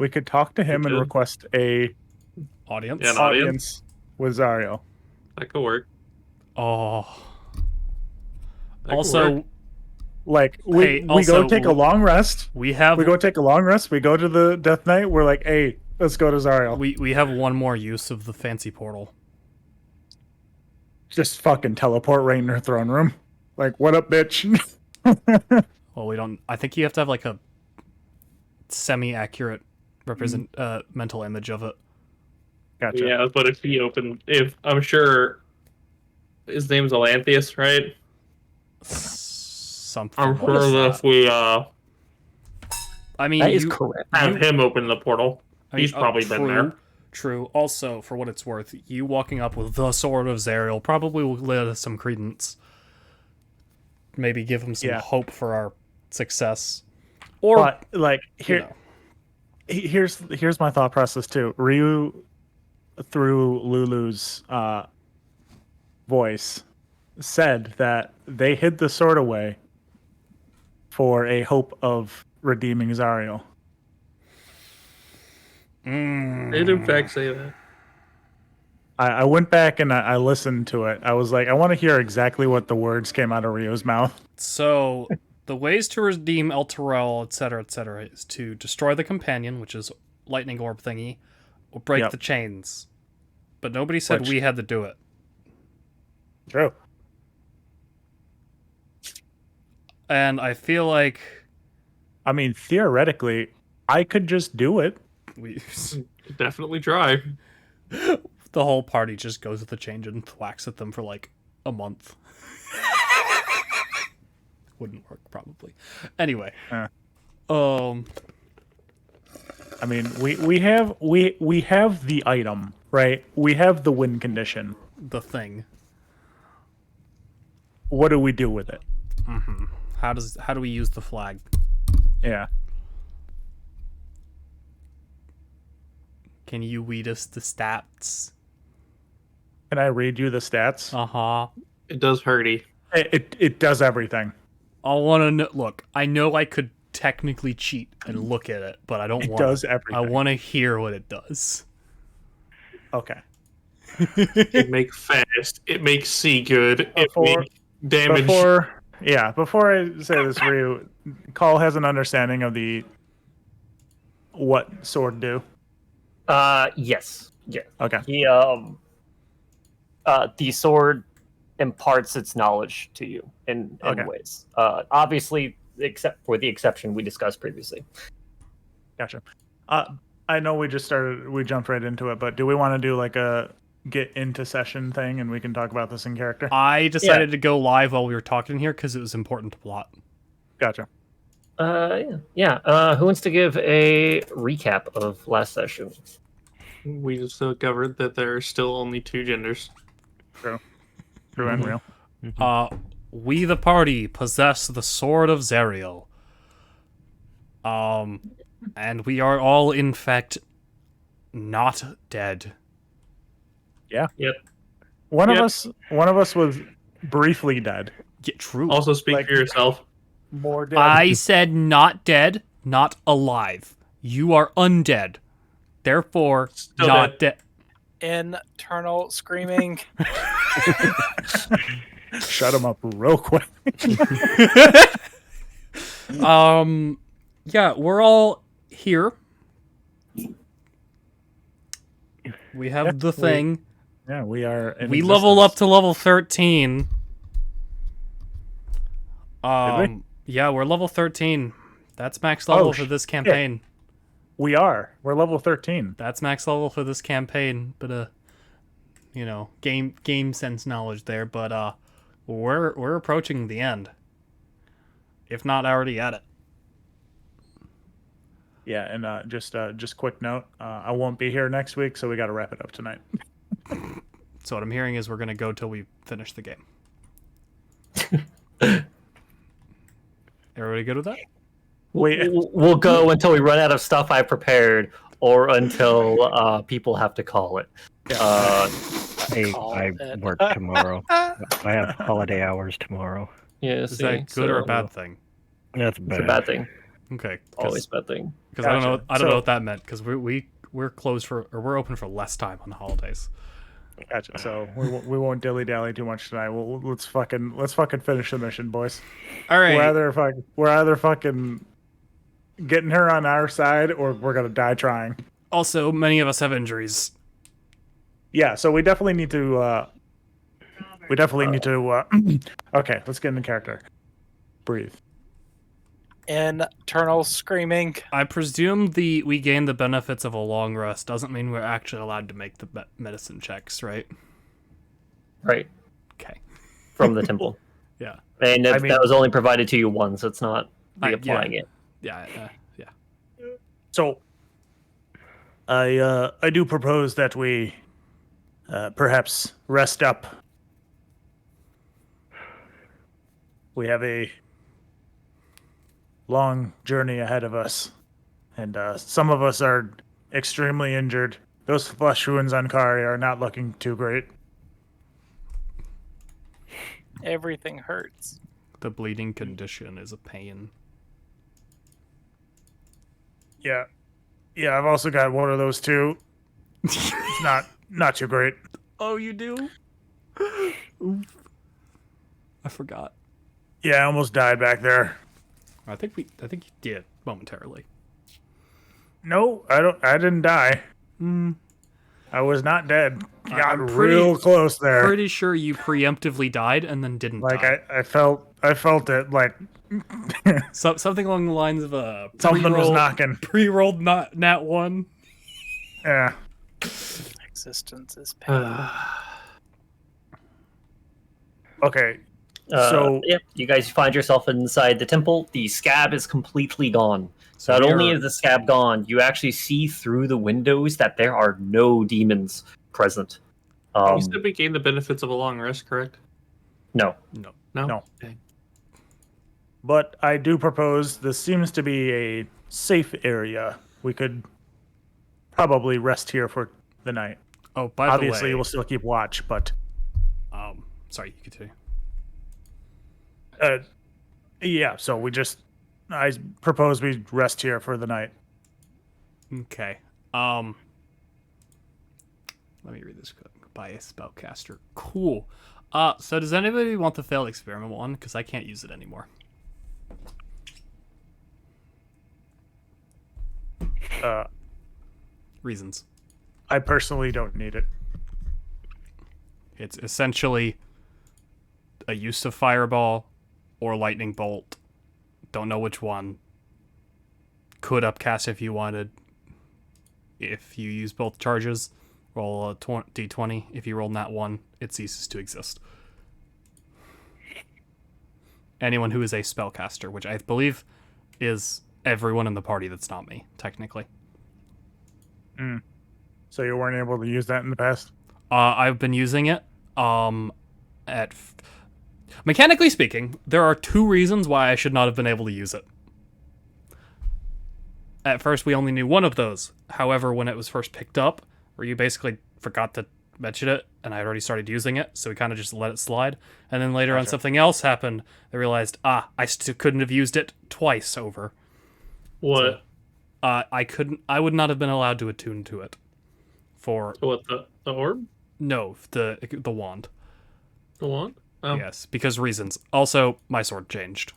We could talk to him and request a audience. Yeah, an audience with Zariel. That could work. Oh. That could Also, work. Like we go take a long rest. We go take a long rest. We go to the Death Knight. We're like, hey, let's go to Zariel. We have one more use of the fancy portal. Just fucking teleport right in her throne room. Like, what up, bitch? Well, we don't. I think you have to have like a semi-accurate mental image of it. Gotcha. Yeah, but if I'm sure his name's Alanthius, right? Something. I'm sure that if we I mean, that is correct. Have him open the portal. He's probably been there. True. Also, for what it's worth, you walking up with the Sword of Zariel probably will let us some credence. Maybe give him some hope for our success. Or, but, like, here's my thought process too. Ryu, through Lulu's voice, said that they hid the sword away for a hope of redeeming Zariel. They did in fact say that. I went back and I listened to it. I was like, I want to hear exactly what the words came out of Ryu's mouth. So, the ways to redeem El Terrell, etc., is to destroy the companion, which is lightning orb thingy, or break the chains. But nobody said we had to do it. True. And I feel like... I mean, theoretically, I could just do it. We definitely try. The whole party just goes to the change and thwacks at them for like a month. Wouldn't work probably. Anyway, I mean, we have the item, right? We have the win condition. The thing. What do we do with it? Mm-hmm. How do we use the flag? Yeah. Can you read us the stats? Can I read you the stats? Uh-huh. It does hurty. It does everything. I want to know. Look, I know I could technically cheat and look at it, but I don't want. It does everything. I want to hear what it does. Okay. It makes fast. It makes see good. It makes damage. Before I say this, Ryu, Call has an understanding of what sword do. Yes. Yeah. Okay. He the sword imparts its knowledge to you in ways. Obviously, except for the exception we discussed previously. Gotcha. I know we jumped right into it, but do we want to do like a get into session thing and we can talk about this in character? I decided to go live while we were talking here because it was important to plot. Gotcha. Who wants to give a recap of last session? We just covered that there are still only two genders. True and real. We the party possess the Sword of Zariel. And we are all in fact not dead. Yeah. Yep. One of us was briefly dead. Yeah, true. Also, speak for yourself. More dead. I said not dead, not alive. You are undead. Therefore, Still not dead. Internal screaming. Shut him up real quick. Yeah, we're all here. We have the thing. We are. We level up to level 13. Did we? Yeah, we're level 13. That's max level for this campaign. We are. We're level 13. That's max level for this campaign. But game sense knowledge there. But we're approaching the end, if not already at it. Yeah, and just quick note, I won't be here next week, so we got to wrap it up tonight. So what I'm hearing is we're gonna go till we finish the game. Everybody good with that? We'll go until we run out of stuff I prepared, or until people have to call it. I work tomorrow. I have holiday hours tomorrow. Yeah, Is that good or a bad thing? That's It's a bad thing. Okay. Always a bad thing. Because I don't know. Gotcha. I don't know So- what that meant. Because we're closed for, or we're open for less time on the holidays. Gotcha. So we won't dilly dally too much tonight. Let's fucking finish the mission, boys. All right. We're either fucking getting her on our side, or we're gonna die trying. Also, many of us have injuries. Yeah. So we definitely need to. Okay, let's get into character. Breathe. Internal screaming. I presume we gain the benefits of a long rest doesn't mean we're actually allowed to make the medicine checks, right? Right. Okay. From the temple. Yeah. And I mean- that was only provided to you once. It's not Yeah. reapplying it. Yeah. So, I do propose that we perhaps rest up. We have a long journey ahead of us, and some of us are extremely injured. Those flesh wounds on Kari are not looking too great. Everything hurts. The bleeding condition is a pain. Yeah, I've also got one of those too. It's not too great. Oh, you do? Oof. I forgot. Yeah, I almost died back there. I think you did momentarily. No, I didn't die. Hmm. I was not dead. Got I'm pretty- real close there. Pretty sure you preemptively died and then didn't Like die. I felt it. Like Something along the lines of something was knocking. pre-rolled nat 1. Yeah. Existence is pain. Okay. So Yep, you guys find yourself inside the temple. The scab is completely gone. So Not we only are- is the scab gone, you actually see through the windows that there are no demons present. You said we gain the benefits of a long rest, correct? No. No. No. But I do propose this seems to be a safe area. We could probably rest here for the night. Oh, by Obviously, the way, we'll still keep watch, but sorry, you continue. yeah. So I propose we rest here for the night. Okay. Let me read this quick. By a spellcaster. Cool. So does anybody want the failed experiment one? Because I can't use it anymore. Reasons. I personally don't need it. It's essentially a use of fireball or lightning bolt. Don't know which one. Could upcast if you wanted. If you use both charges, roll a d20. If you roll nat 1, it ceases to exist. Anyone who is a spellcaster, which I believe is everyone in the party that's not me, technically. So you weren't able to use that in the past? I've been using it. Mechanically speaking, there are 2 reasons why I should not have been able to use it. At first, we only knew one of those. However, when it was first picked up, where you basically forgot to mention it, and I had already started using it, so we kind of just let it slide. And then later on, something else happened. I realized, I still couldn't have used it twice over. What? I would not have been allowed to attune to it. For What, the orb? no, the wand. The wand? Oh. Yes, because reasons. Also, my sword changed.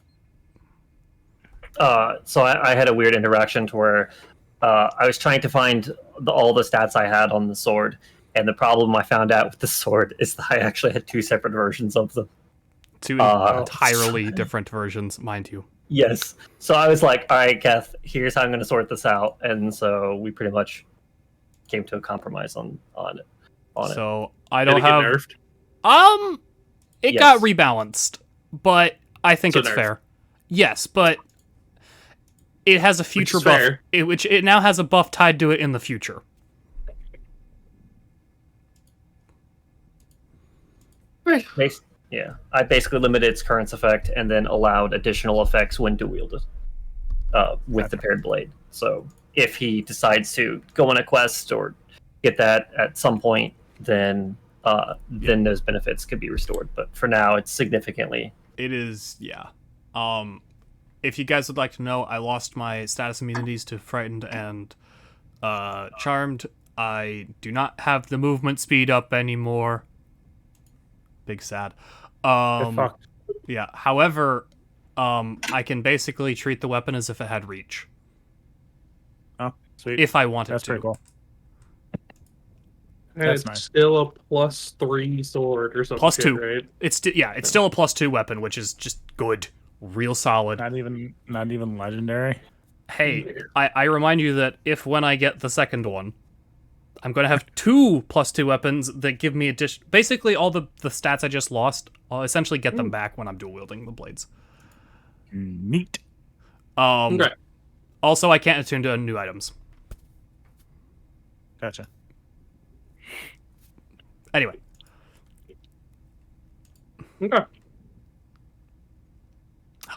So I had a weird interaction to where I was trying to find all the stats I had on the sword, and the problem I found out with the sword is that I actually had 2 separate versions of them. 2 Oh. entirely different versions, mind you. Yes. So I was like, all right, Keth, here's how I'm going to sort this out. And so we pretty much came to a compromise on it. So I Did don't it get have. nerfed? It Yes. got rebalanced, but I think So it's nerf. fair. Yes, but it has a future is buff, fair. which it now has a buff tied to it in the future. Yeah. I basically limited its current effect and then allowed additional effects when dual wielded with the paired blade. So if he decides to go on a quest or get that at some point, then those benefits could be restored. But for now, it's significantly. It is, yeah. if you guys would like to know, I lost my status immunities to Frightened and Charmed. I do not have the movement speed up anymore. Big sad. You're fucked. Yeah. However, I can basically treat the weapon as if it had reach, Oh, sweet. if I wanted That's to. pretty cool. And That's it's nice. still a +3 sword or something. +2. Right? It's still a +2 weapon, which is just good, real solid. Not even legendary. Hey, I remind you that when I get the second one, I'm going to have 2 +2 weapons that give me basically all the stats I just lost. I'll essentially get them back when I'm dual wielding the blades. Neat. Okay. Also, I can't attune to new items. Gotcha. Anyway, Okay.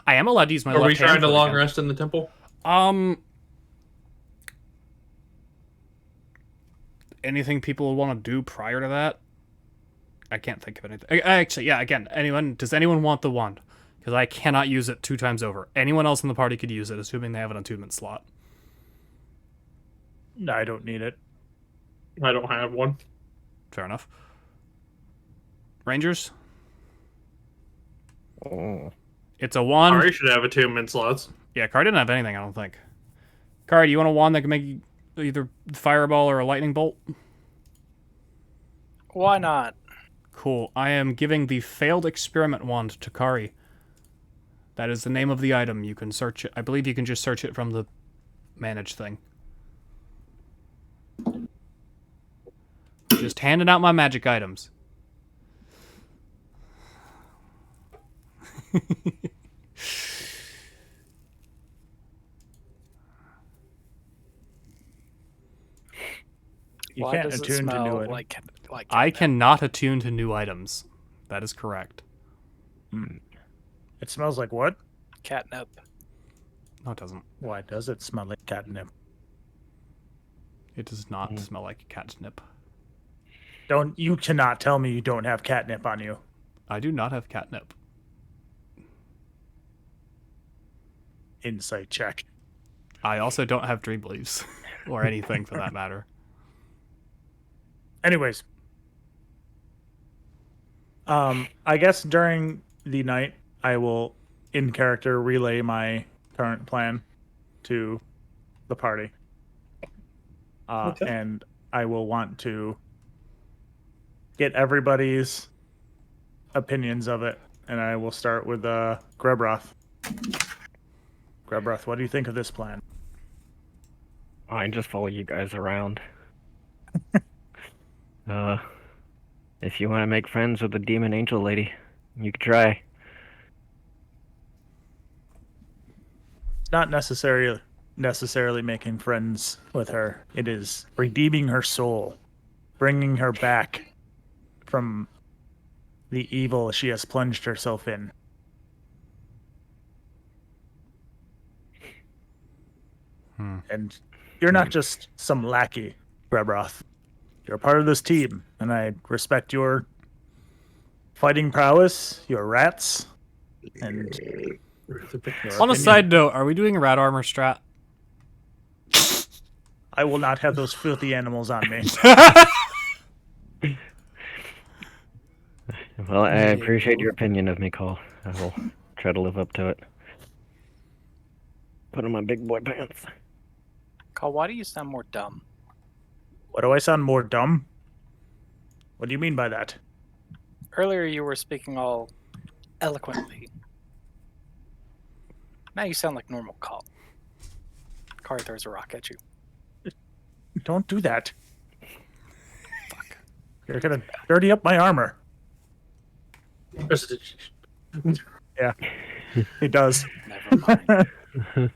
I am allowed to use my Are left we hand trying to for it long again. rest in the temple? Anything people would want to do prior to that? I can't think of anything. Actually, yeah, again, does anyone want the wand? Because I cannot use it 2 times over. Anyone else in the party could use it, assuming they have an attunement slot. No, I don't need it. I don't have one. Fair enough. Rangers? Oh. It's a wand. Ari should have attunement slots. Yeah, Kari didn't have anything, I don't think. Kari, do you want a wand that can make either fireball or a lightning bolt? Why not? Cool. I am giving the failed experiment wand to Kari. That is the name of the item. You can search it. I believe you can just search it from the manage thing. Just handing out my magic items. You Why can't does it attune to new smell items. like I catnip? cannot attune to new items. That is correct. It smells like what? Catnip. No, it doesn't. Why does it smell like catnip? It does not smell like catnip. You cannot tell me you don't have catnip on you. I do not have catnip. Insight check. I also don't have dream leaves. Or anything for that matter. Anyways, I guess during the night I will, in character, relay my current plan to the party, and I will want to get everybody's opinions of it, and I will start with Grebroth. Grebroth, what do you think of this plan? I just follow you guys around. If you want to make friends with the demon angel lady, you could try. Not necessarily making friends with her. It is redeeming her soul, bringing her back from the evil she has plunged herself in. And you're not just some lackey, Grebroth. You're a part of this team, and I respect your fighting prowess, your rats, and your On a opinion. side note, are we doing a rat armor strat? I will not have those filthy animals on me. Well, I appreciate your opinion of me, Cole. I will try to live up to it. Put on my big boy pants. Cole, why do you sound more dumb? What, do I sound more dumb? What do you mean by that? Earlier you were speaking all eloquently. Now you sound like normal Cole. Kari throws a rock at you. Don't do that. Fuck. You're gonna dirty up my armor. Yeah, it does. Never mind.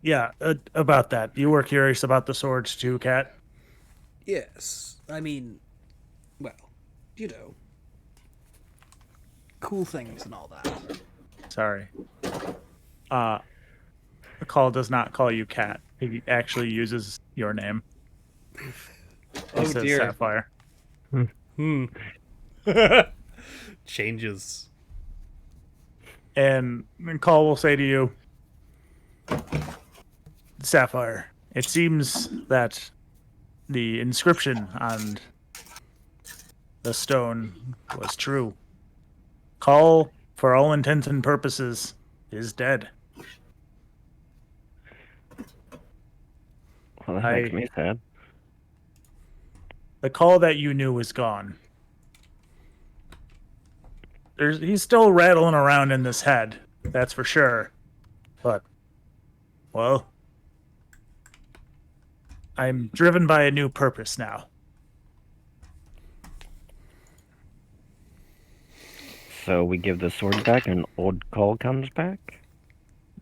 Yeah, about that. You were curious about the swords too, Kat? Yes. I mean, well, you know, cool things and all that. Sorry. Call does not call you Kat. He actually uses your name. He Oh says dear. Sapphire. Changes. And Call will say to you, Sapphire, it seems that the inscription on the stone was true. Call, for all intents and purposes, is dead. Well, that makes me sad. The Call that you knew is gone. He's still rattling around in this head, that's for sure. But, well, I'm driven by a new purpose now. So we give the sword back and old Call comes back?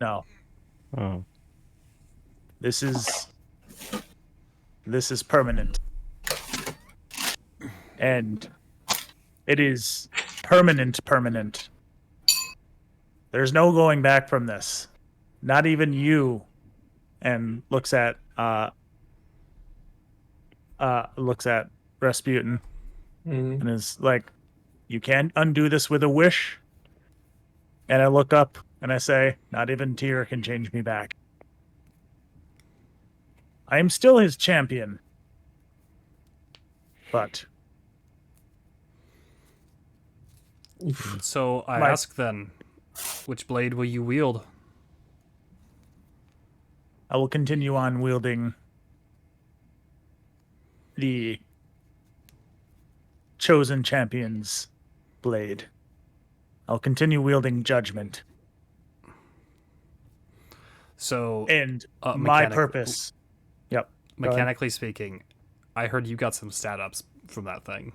No, Oh. this is permanent. And it is permanent. There's no going back from this. Not even you. And looks at Rasputin and is like, you can't undo this with a wish. And I look up and I say, not even Tyr can change me back. I am still his champion. But So I My- ask then, which blade will you wield? I will continue on wielding the chosen champion's blade. I'll continue wielding judgment. So, And my mechanic- purpose. Yep. Go ahead. mechanically speaking, I heard you got some stat ups from that thing.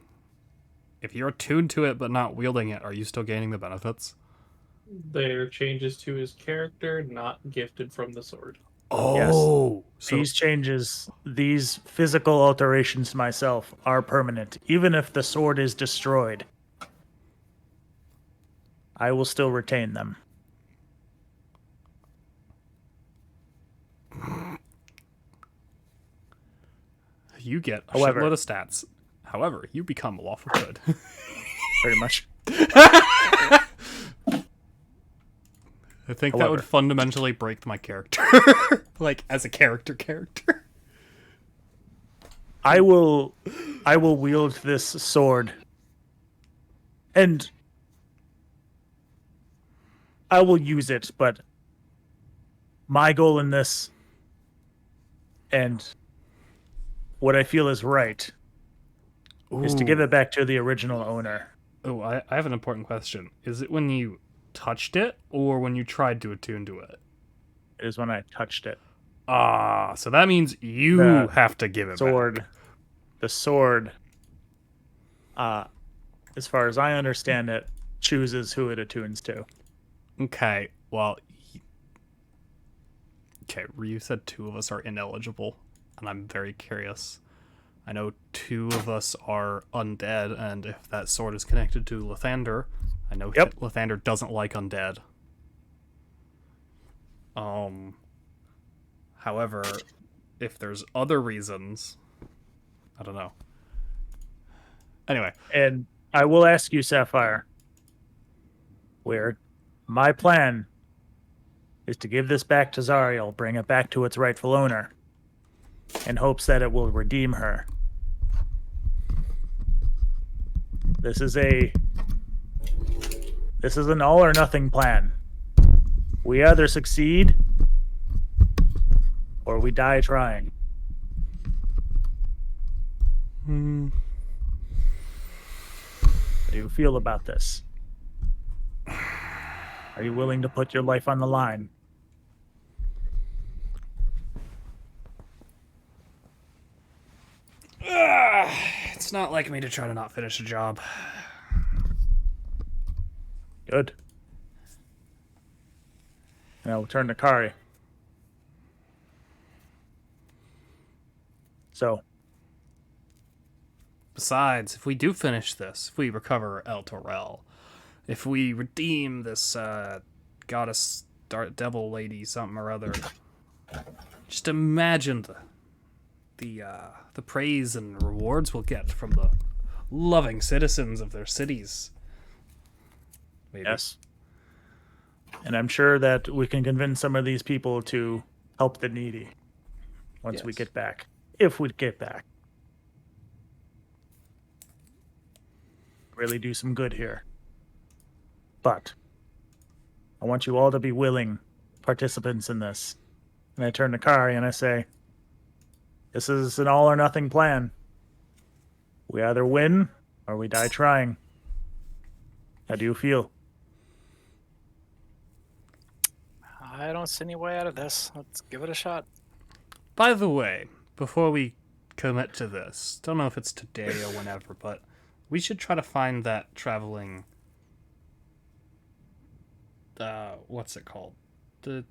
If you're attuned to it but not wielding it, are you still gaining the benefits? There are changes to his character, not gifted from the sword. Oh, so These changes, these physical alterations to myself are permanent. Even if the sword is destroyed, I will still retain them. you get a However- shitload of stats. However, you become lawful good. Pretty much. I think that would However- fundamentally break my character. Like, as a character. I will wield this sword and I will use it, but my goal in this and what I feel is right is to give it back to the original owner. Oh, I have an important question. Is it when you touched it or when you tried to attune to it? It is when I touched it. Ah, so that means you The have to give it Sword. back. The sword, as far as I understand it, chooses who it attunes to. Okay, well... Okay, Ryu said 2 of us are ineligible, and I'm very curious. I know 2 of us are undead, and if that sword is connected to Lathander, I know Yep. Lathander doesn't like undead. However, if there's other reasons, I don't know. Anyway, And I will ask you, Sapphire, where my plan is to give this back to Zariel, bring it back to its rightful owner, in hopes that it will redeem her. This is an all or nothing plan. We either succeed or we die trying. How do you feel about this? Are you willing to put your life on the line? it's not like me to try to not finish a job. Good. And I will turn to Kari. So, Besides, if we do finish this, if we recover El Torel, if we redeem this goddess devil lady something or other, just imagine the praise and rewards we'll get from the loving citizens of their cities. Maybe. yes. And I'm sure that we can convince some of these people to help the needy once we Yes. get back. If we get back. Really do some good here. But I want you all to be willing participants in this. And I turn to Kari and I say, this is an all or nothing plan. We either win or we die trying. How do you feel? I don't see any way out of this. Let's give it a shot. By the way, before we commit to this, don't know if it's today or whenever, but we should try to find that traveling. What's it called? The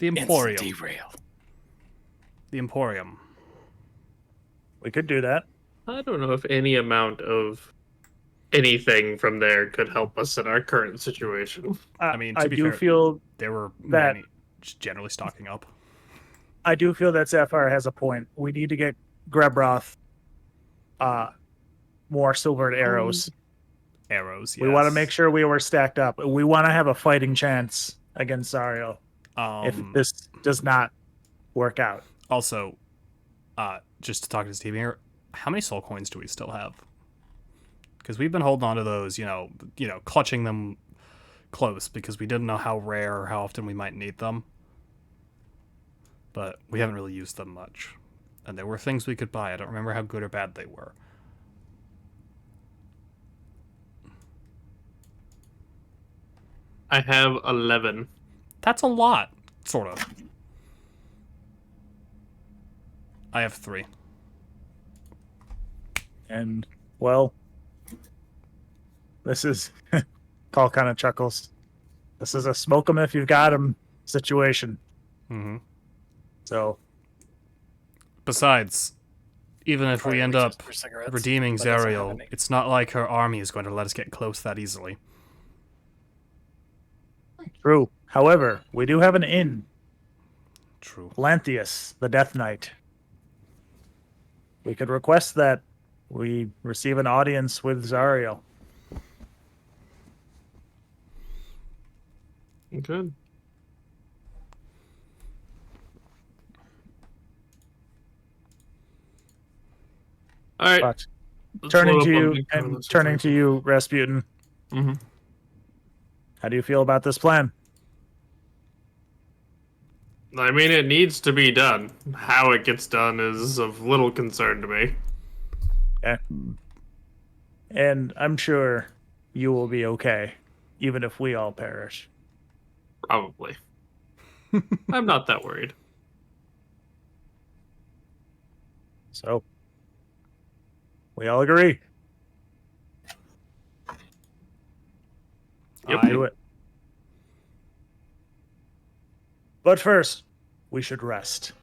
Emporium. Derail. The Emporium. We could do that. I don't know if any amount of anything from there could help us in our current situation. I mean, to I be do fair, feel there were that- many just generally stocking up. I do feel that Sapphire has a point. We need to get Grebroth more silvered arrows. Arrows, yes. We want to make sure we were stacked up. We want to have a fighting chance against Zariel if this does not work out. Also, just to talk to Steve here, how many soul coins do we still have? Because we've been holding on to those, clutching them close because we didn't know how rare or how often we might need them. But we haven't really used them much. And there were things we could buy. I don't remember how good or bad they were. I have 11. That's a lot, sort of. I have 3. And, well, this is, Call kind of chuckles. This is a smoke 'em if you've got 'em situation. Mm-hmm. So, Besides, even if we Probably end reaches up for cigarettes, redeeming but doesn't have Zariel, any. it's not like her army is going to let us get close that easily. true. However, we do have an inn, True. Lanthius, the Death Knight. We could request that we receive an audience with Zariel. Good. All right. But let's turning load to up on you Big Turn and this turning to situation. you, Rasputin, Mhm. how do you feel about this plan? I mean, it needs to be done. How it gets done is of little concern to me. Okay. And I'm sure you will be okay, even if we all perish. Probably. I'm not that worried. So, we all agree. Yep. Do it. But first, we should rest.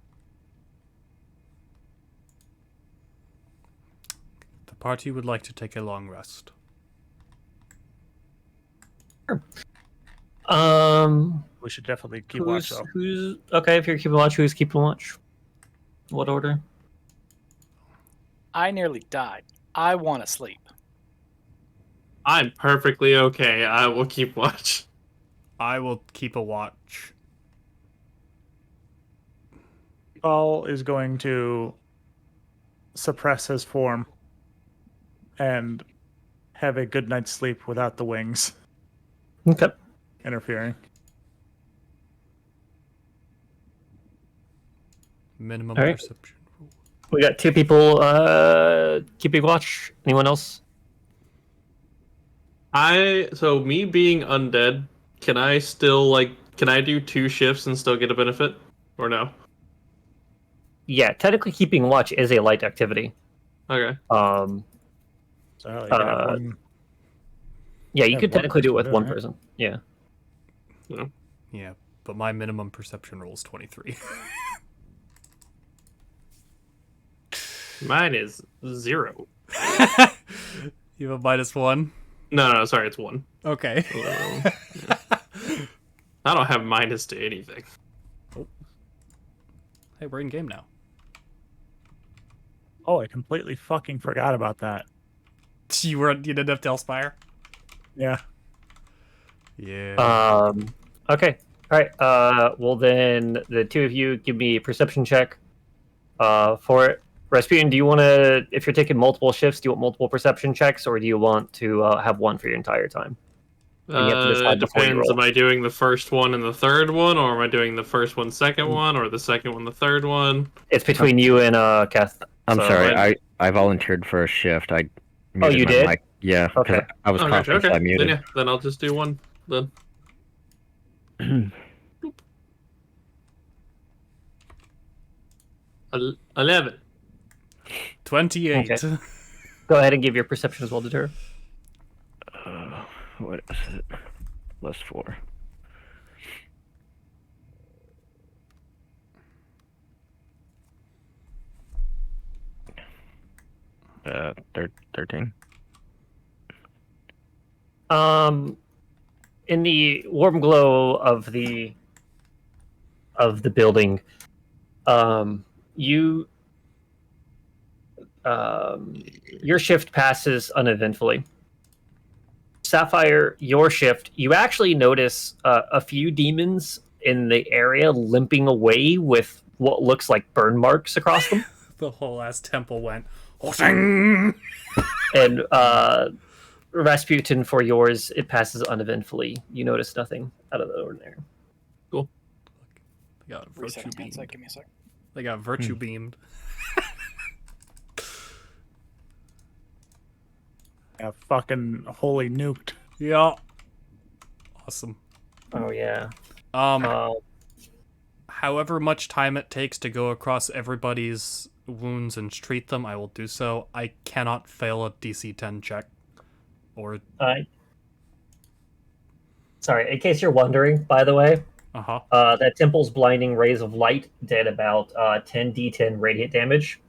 The party would like to take a long rest. We should definitely keep watch, though. Who's okay? If you're keeping watch, who's keeping watch? What order? I nearly died. I want to sleep. I'm perfectly okay. I will keep watch. I will keep a watch. Paul is going to suppress his form and have a good night's sleep without the wings Okay. interfering. Minimum All right. perception rule. We got 2 people keeping watch. Anyone else? So me being undead, can I still can I do 2 shifts and still get a benefit? Or no? Yeah, technically keeping watch is a light activity. Okay. So you can have one. Yeah, you Have could one technically do it with person, one right? person. Yeah. Yeah, but my minimum perception rule is 23. Mine is 0. You have a -1? No, sorry, it's 1. Okay. I don't have minus to anything. Hey, we're in game now. Oh, I completely fucking forgot about that. You didn't have Delspire? Yeah. Yeah. Okay. All right. Well then, the two of you give me a perception check. For it. Rasputin, do you want to? If you're taking multiple shifts, do you want multiple perception checks, or do you want to have one for your entire time? And you have to decide It before you depends. roll. Am I doing the first one and the third one, or am I doing the first one, second one, or the second one, the third one? It's between you and Kath. I'm So, sorry. I- I volunteered for a shift. I Oh, muted you my did? mic. Yeah, because Okay. I was Oh, coughing, gotcha. so I Okay. muted. Then I'll just do one. Then 11. 28. Okay. Go ahead and give your perception as well to her. What is it? +4. 13. In the warm glow of the building, you your shift passes uneventfully. Sapphire, your shift, you actually notice a few demons in the area limping away with what looks like burn marks across them. The whole ass temple went. "Hosing!" And Rasputin, for yours, it passes uneventfully. You notice nothing out of the ordinary. Cool. They got virtue Resetting beamed. handset, give me a sec. They got virtue beamed. Yeah, fucking holy nuked. Yeah. Awesome. Oh yeah. However much time it takes to go across everybody's wounds and treat them, I will do so. I cannot fail a DC 10 check. Or Sorry, in case you're wondering, by the way, uh-huh. that temple's blinding rays of light did about 10d10 radiant damage.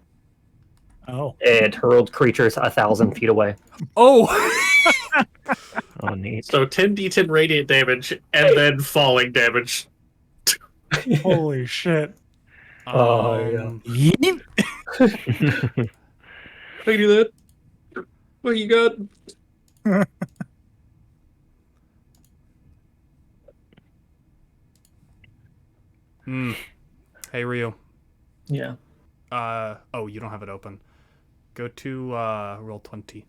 Oh. It hurled creatures 1,000 feet away. Oh. Oh, neat. So 10d10 radiant damage and then falling damage. Holy shit. Oh, Yeet. I can do that. What you got? Hey, Rio. Yeah. Oh, you don't have it open. Go to roll 20.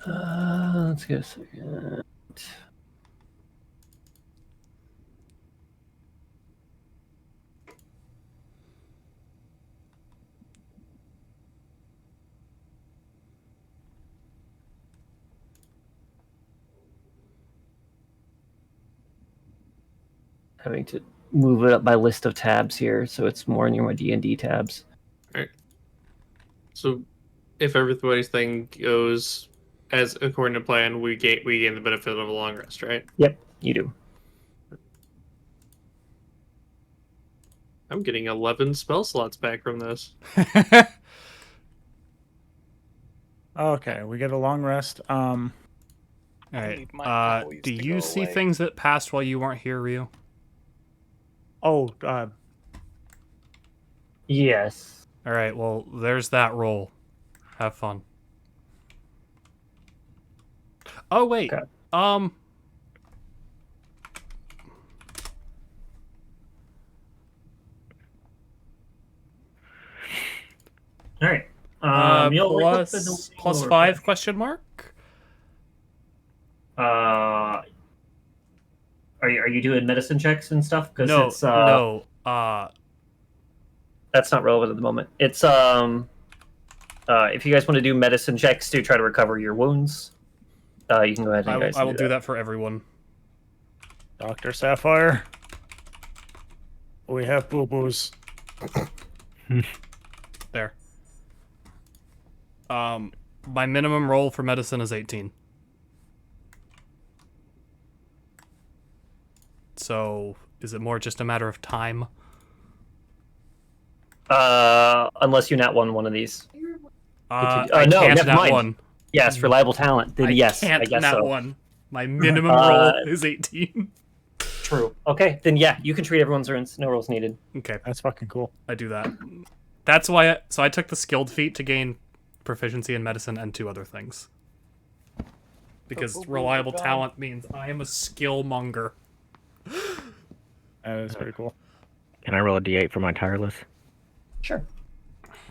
Let's get a second. Having to move it up my list of tabs here, so it's more near my D&D tabs. Alright. So if everybody's thing goes as according to plan, we gain the benefit of a long rest, right? Yep, you do. I'm getting 11 spell slots back from this. Okay, we get a long rest. All I right. need my employees Do to you go see away. things that passed while you weren't here, Rio? Oh, Yes. All right. Well, there's that roll. Have fun. Oh wait. Okay. All right. You'll wake up in the plus lower 5 deck. question mark? Are you doing medicine checks and stuff? Because No, it's no. that's not relevant at the moment. It's if you guys want to do medicine checks to try to recover your wounds, you can go ahead and I will do that for everyone. Dr. Sapphire. We have boo-boos. There. My minimum roll for medicine is 18. So, is it more just a matter of time? Unless you nat one of these. I no, can't never nat mind. one. Yes, reliable talent. Then yes, I can't I guess nat so. one. My minimum roll is 18. True. Okay, then yeah, you can treat everyone's runes. No rolls needed. Okay, That's fucking cool. I do that. That's why. So I took the skilled feat to gain proficiency in medicine and 2 other things. because reliable talent means I am a skill monger. That is pretty cool. Can I roll a d8 for my tireless? Sure.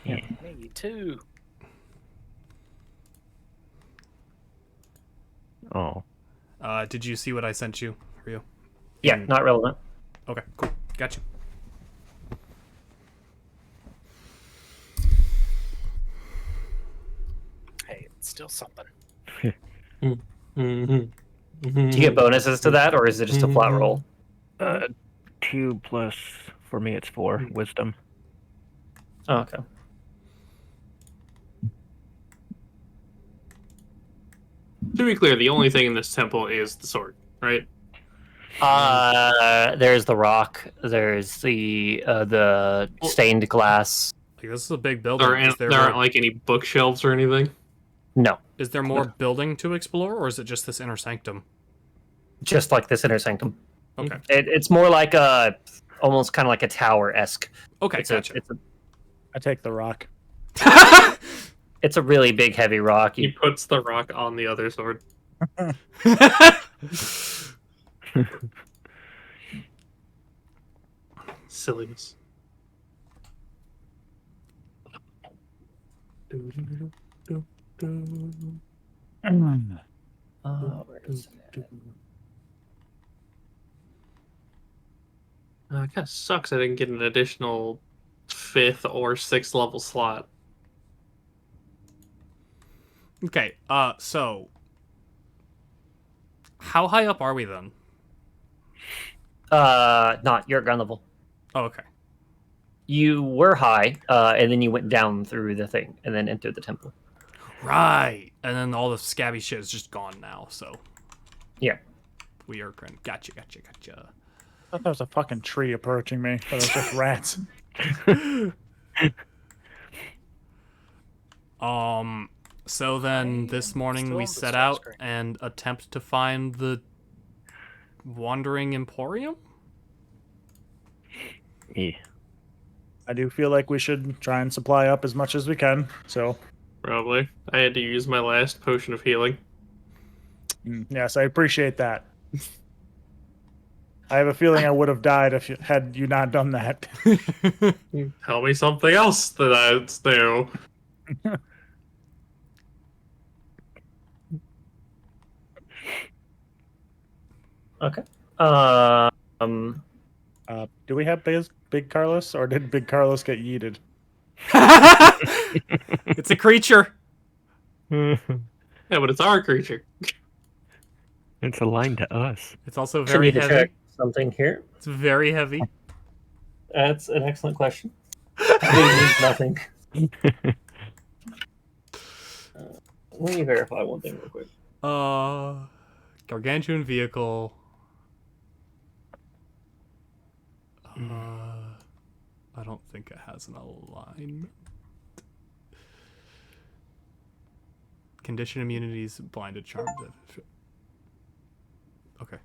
Yeah. Me too. Oh. Did you see what I sent you, Ryu? Yeah, not relevant. Okay, cool. Gotcha. Hey, it's still something. Mm-hmm. Do you get bonuses to that, or is it just a flat roll? 2 plus, for me it's 4, wisdom. Oh, okay. To be clear, the only thing in this temple is the sword, right? There's the rock. There's the stained glass. Like, this is a big building. There aren't like any bookshelves or anything. No, Is there more building to explore, or is it just this inner sanctum? just like this inner sanctum. Okay. It's more like almost kind of like a tower-esque. Okay, It's gotcha. I take the rock. It's a really big, heavy rock. He puts the rock on the other sword. Silliness. Where is it? It kind of sucks I didn't get an additional 5th or 6th level slot. Okay, so how high up are we then? Not you're at ground level. Oh, okay. You were high, and then you went down through the thing, and then entered the temple. Right. And then all the scabby shit is just gone now, so Yeah. we are gotcha. I thought there was a fucking tree approaching me, but it was just rats. So then this morning Still we on the set start out screen. and attempt to find the Wandering Emporium? Yeah. I do feel like we should try and supply up as much as we can. So, Probably. I had to use my last potion of healing. yes, I appreciate that. I have a feeling I would have died if had you not done that. Tell me something else that that's new. Okay. Do we have Big Carlos, or did Big Carlos get yeeted? It's a creature. Yeah, but it's our creature. It's aligned to us. It's also Should very need to heavy. check something here. It's very heavy. That's an excellent question. It means nothing. Let me verify one thing real quick. Gargantuan vehicle. I don't think it has an alignment. Condition immunities, blinded, charmed. Okay.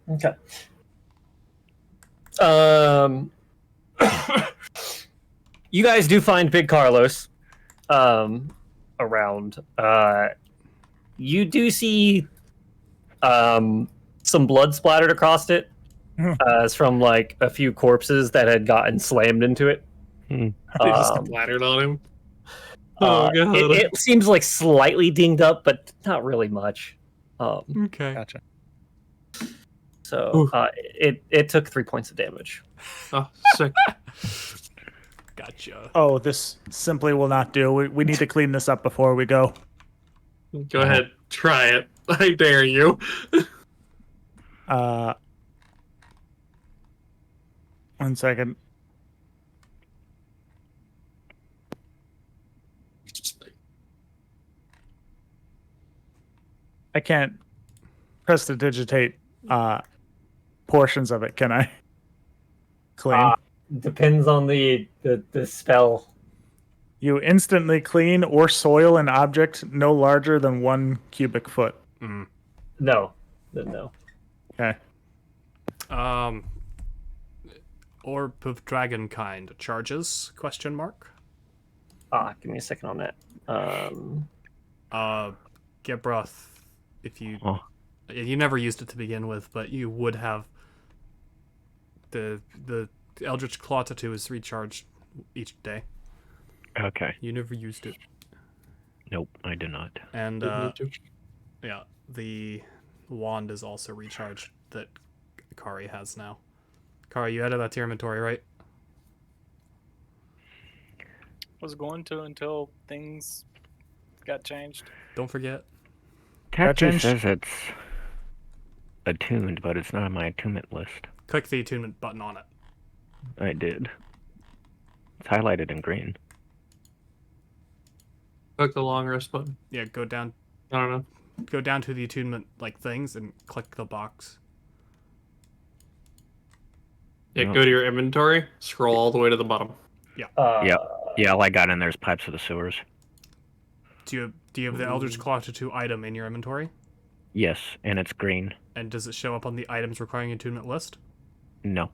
Okay. You guys do find Big Carlos around. You do see some blood splattered across it. It's from like a few corpses that had gotten slammed into it. They just splattered on him. Uh, Oh, God. it seems like slightly dinged up, but not really much. Okay. Gotcha. So it took 3 points of damage. Oh, sick. Gotcha. Oh, this simply will not do. We need to clean this up before we go. Go ahead, try it. I dare you. One second. I can't prestidigitate portions of it, can I? Clean. Depends on the spell. You instantly clean or soil an object no larger than 1 cubic foot. No. No. Okay. Orb of dragon kind charges? Question mark. Give me a second on that. Gebroth, if you Oh. you never used it to begin with, but you would have the Eldritch Claw Tattoo is recharged each day. Okay. You never used it. Nope, I did not. And Didn't need to. yeah, the wand is also recharged that Kari has now. Kari, you added that to your inventory, right? Was going to until things got changed. Don't forget. Tattoo changed? says it's attuned, but it's not on my attunement list. Click the attunement button on it. I did. It's highlighted in green. Click the long rest button. Yeah, go down I don't know. to the attunement things and click the box. Yeah, No. go to your inventory, scroll all the way to the bottom. Yeah, all I got in there is pipes of the sewers. Do you have the Eldritch Claw Tattoo item in your inventory? Yes, and it's green. And does it show up on the items requiring attunement list? No.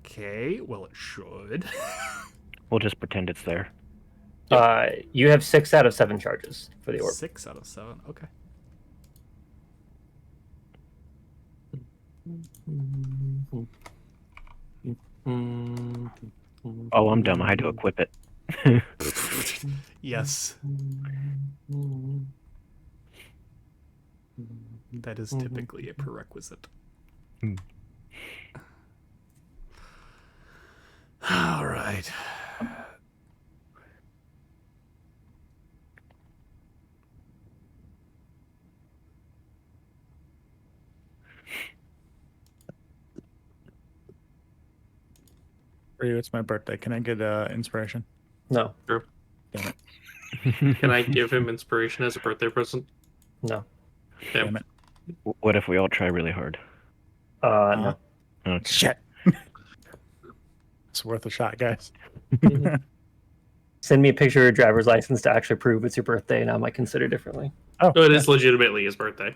Okay, well it should. We'll just pretend it's there. You have 6 out of 7 charges for the orb. 6 out of 7. Okay. Oh, I'm dumb. I had to equip it. Yes. That is typically a prerequisite. All right. For you, it's my birthday. Can I get inspiration? No. Damn it. Can I give him inspiration as a birthday present? No. Damn. Damn it. What if we all try really hard? No. Okay. Shit. It's worth a shot, guys. Send me a picture of your driver's license to actually prove it's your birthday, and I might consider differently. Oh, No, it is legitimately his birthday.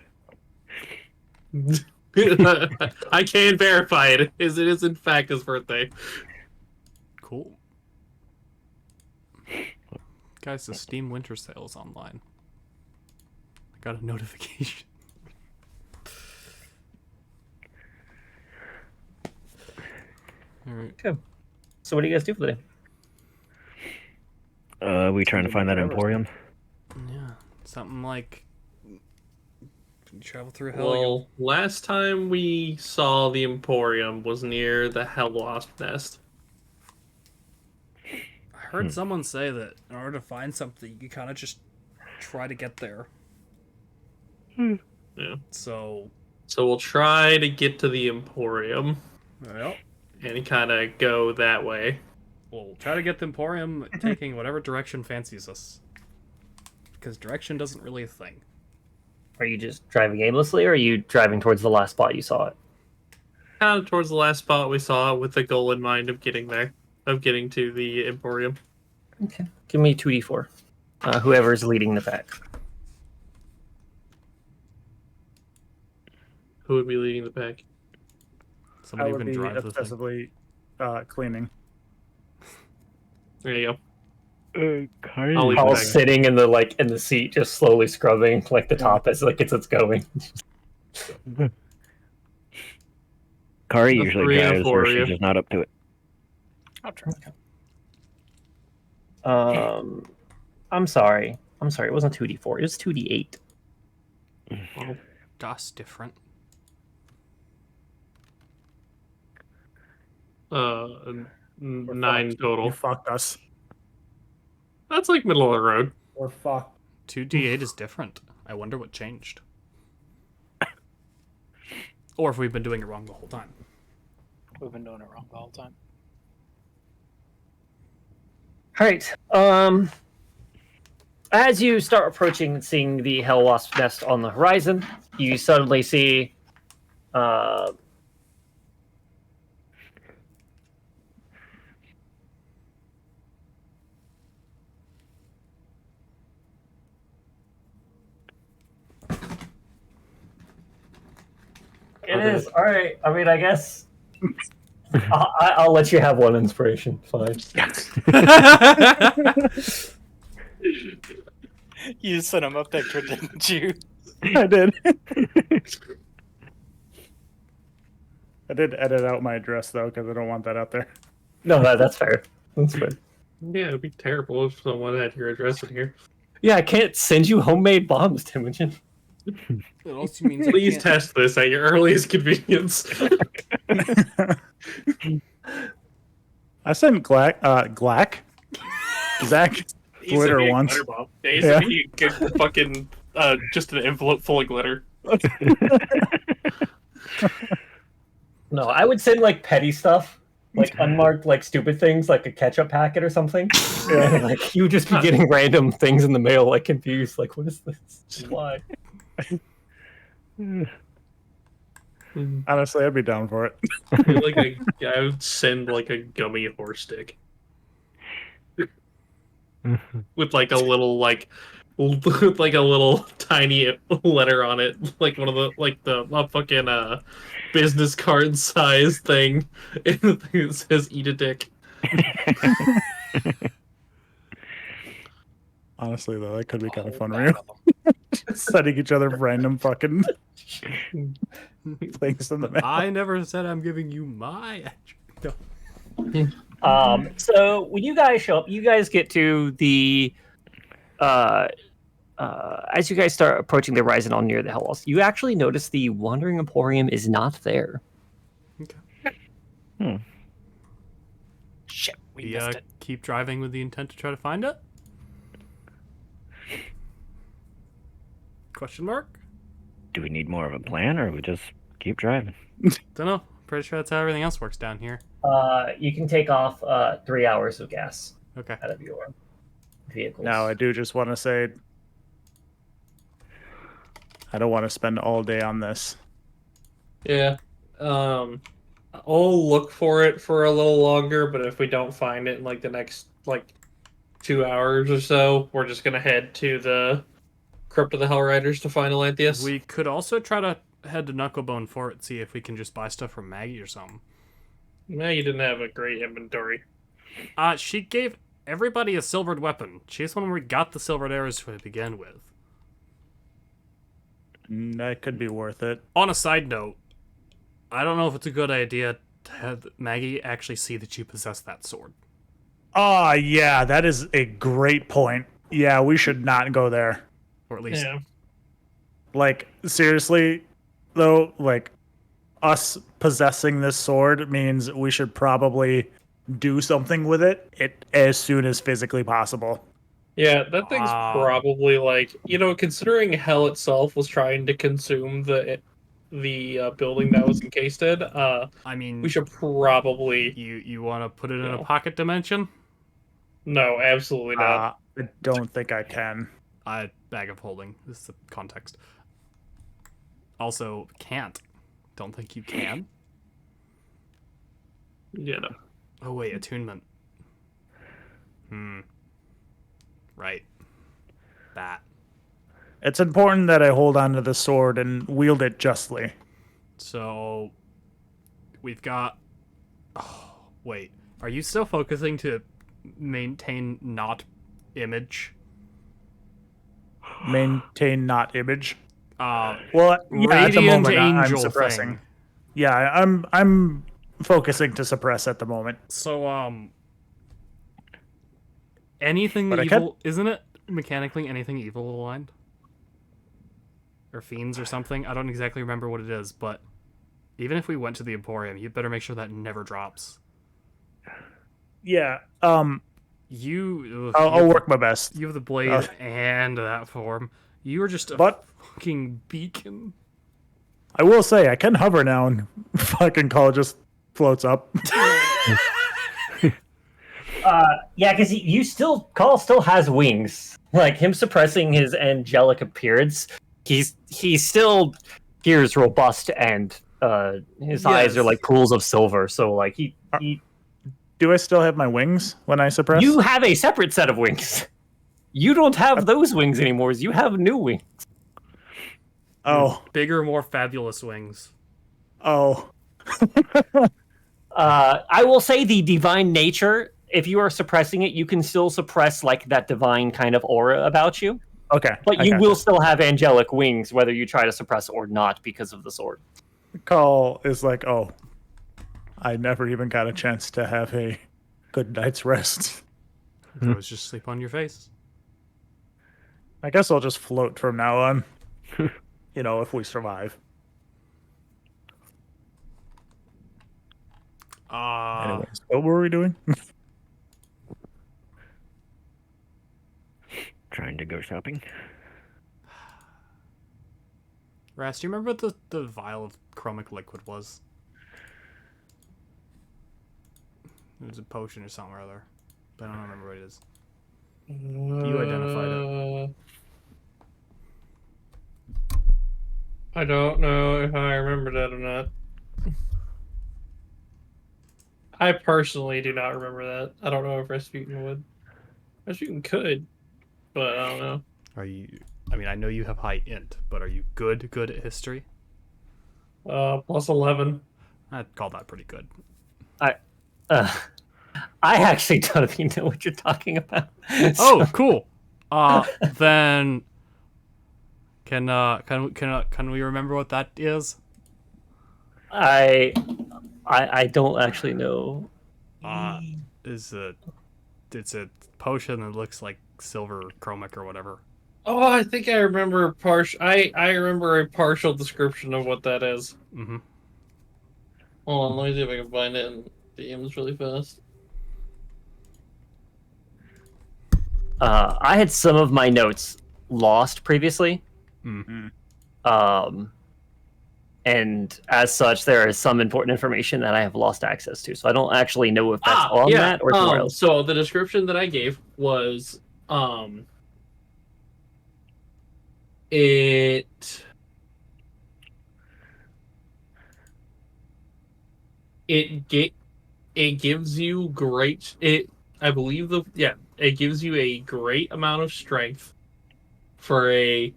I can verify it. It is in fact his birthday. Cool. Guys, the Steam Winter Sale is online. I got a notification. Alright. Okay. So what do you guys do for the day? We trying to find that emporium? Yeah. Something like you travel through hell. Well, last time we saw the Emporium was near the Hell Wasp Nest. I heard someone say that in order to find something, you kind of just try to get there. Yeah. So, So we'll try to get to the Emporium well, and kind of go that way. we'll try to get the Emporium taking whatever direction fancies us. Because direction doesn't really a thing. Are you just driving aimlessly, or are you driving towards the last spot you saw it? Kind of towards the last spot we saw, with the goal in mind of getting there, of getting to the Emporium. Okay. Give me 2d4. Whoever's leading the pack. Who would be leading the pack? I Somebody who would can be drive the thing. obsessively cleaning. There you go. Kari. I'll leave Paul's Bag. sitting in the seat, just slowly scrubbing the top as it's going. Kari The usually 3 and drives 4 where of she's you. just not up to it. I'll try. I'm sorry. It wasn't 2d4. It was 2d8. Well, Das different. n- We're 9 fucked. total. You fucked us. That's like middle of the road. We're fucked. 2d8 is different. I wonder what changed. Or if we've been doing it wrong the whole time. We've been doing it wrong the whole time. All right. As you start approaching and seeing the Hell Wasp nest on the horizon, you suddenly see It is. All right. I mean, I guess I'll let you have one inspiration. Fine. You sent him a picture, didn't you? I did. I did edit out my address though, because I don't want that out there. No, that's fair. That's fair. Yeah, it'd be terrible if someone had your address in here. Yeah, I can't send you homemade bombs, Temujin. It also means I Please can't- test this at your earliest convenience. I sent Glack, Zach glitter once. Glitter bomb. Yeah, he sent me a good fucking just an envelope full of glitter. No, I would send like petty stuff, like unmarked, like stupid things, like a ketchup packet or something. Yeah, like you would just be getting random things in the mail, like confused, like what is this? Why? Honestly, I'd be down for it. I would send like a gummy horse stick with like a little with like a little tiny letter on it, like one of the fucking business card size thing, and the thing that says "Eat a dick." Honestly, though, that could be kind of fun, right? Sending each other random fucking things in the mail. I never said I'm giving you my address. No. So when you guys show up, you guys get to the as you guys start approaching the horizon all near the Hellos, you actually notice the Wandering Emporium is not there. Okay. Shit, we We missed it. keep driving with the intent to try to find it? Question mark? Do we need more of a plan, or we just keep driving? Don't know. Pretty sure that's how everything else works down here. You can take off 3 hours of gas Okay. out of your vehicles. Now, I do just want to say, I don't want to spend all day on this. Yeah. I'll look for it for a little longer, but if we don't find it in like the next 2 hours or so, we're just gonna head to the Crypt of the Hellriders to find Atlantheus. We could also try to head to Knucklebone Fort, see if we can just buy stuff from Maggie or something. Nah, you didn't have a great inventory. She gave everybody a silvered weapon. She's the one where we got the silvered arrows to begin with. That could be worth it. On a side note, I don't know if it's a good idea to have Maggie actually see that you possess that sword. Oh, yeah, that is a great point. Yeah, we should not go there. Or at least... Yeah. Like, seriously, though, like, us possessing this sword means we should probably do something with it as soon as physically possible. Yeah, that thing's probably considering hell itself was trying to consume the building that was encased in. I mean, we should probably. You want to put it in a pocket dimension? No, absolutely not. I don't think I can. Bag of holding. This is the context. Also, can't. Don't think you can. Yeah, no. Oh wait, attunement. Right. That. It's important that I hold on to the sword and wield it justly. So, we've got... Oh, wait. Are you still focusing to maintain not image? Maintain not image. Well, yeah, at the Radiant moment I'm Angel suppressing. thing. Yeah, I'm focusing to suppress at the moment. So, anything But I evil... Isn't it mechanically anything evil aligned? Or fiends or something? I don't exactly remember what it is, but even if we went to the Emporium, you better make sure that never drops. Yeah. I'll work my best. You have the blade and that form. You are just a But- fucking beacon. I will say I can hover now and fucking call just floats up. Yeah, because Call still has wings. Like him suppressing his angelic appearance, he's still appears robust and his eyes are like pools of silver. So like he Do I still have my wings when I suppress? you have a separate set of wings. You don't have those wings anymore. You have new wings. Oh, Bigger, more fabulous wings. Oh. I will say the divine nature. If you are suppressing it, you can still suppress like that divine kind of aura about you. Okay. But I you gotcha. will still have angelic wings, whether you try to suppress or not, because of the sword. Call is like, oh, I never even got a chance to have a good night's rest. You always just sleep on your face. I guess I'll just float from now on. You know, if we survive. Anyways, what were we doing? Trying to go shopping. Rast, do you remember what the vial of chromic liquid was? It was a potion or something or other. But I don't remember what it is. You identified it. I don't know if I remember that or not. I personally do not remember that. I don't know if Rasputin would. Rasputin could, but I don't know. Are you... I mean, I know you have high int, but are you good at history? Plus 11. I'd call that pretty good. I actually don't even know what you're talking about. Oh, cool. Then can we remember what that is? I don't actually know. It's a potion that looks like silver chromic or whatever. Oh, I think I remember I remember a partial description of what that is. Mm-hmm. Hold on, let me see if I can find it in DMs really fast. I had some of my notes lost previously. Mm-hmm. And as such, there is some important information that I have lost access to. So I don't actually know if that's on yeah. that or somewhere else. So the description that I gave was it gives you great it gives you a great amount of strength for it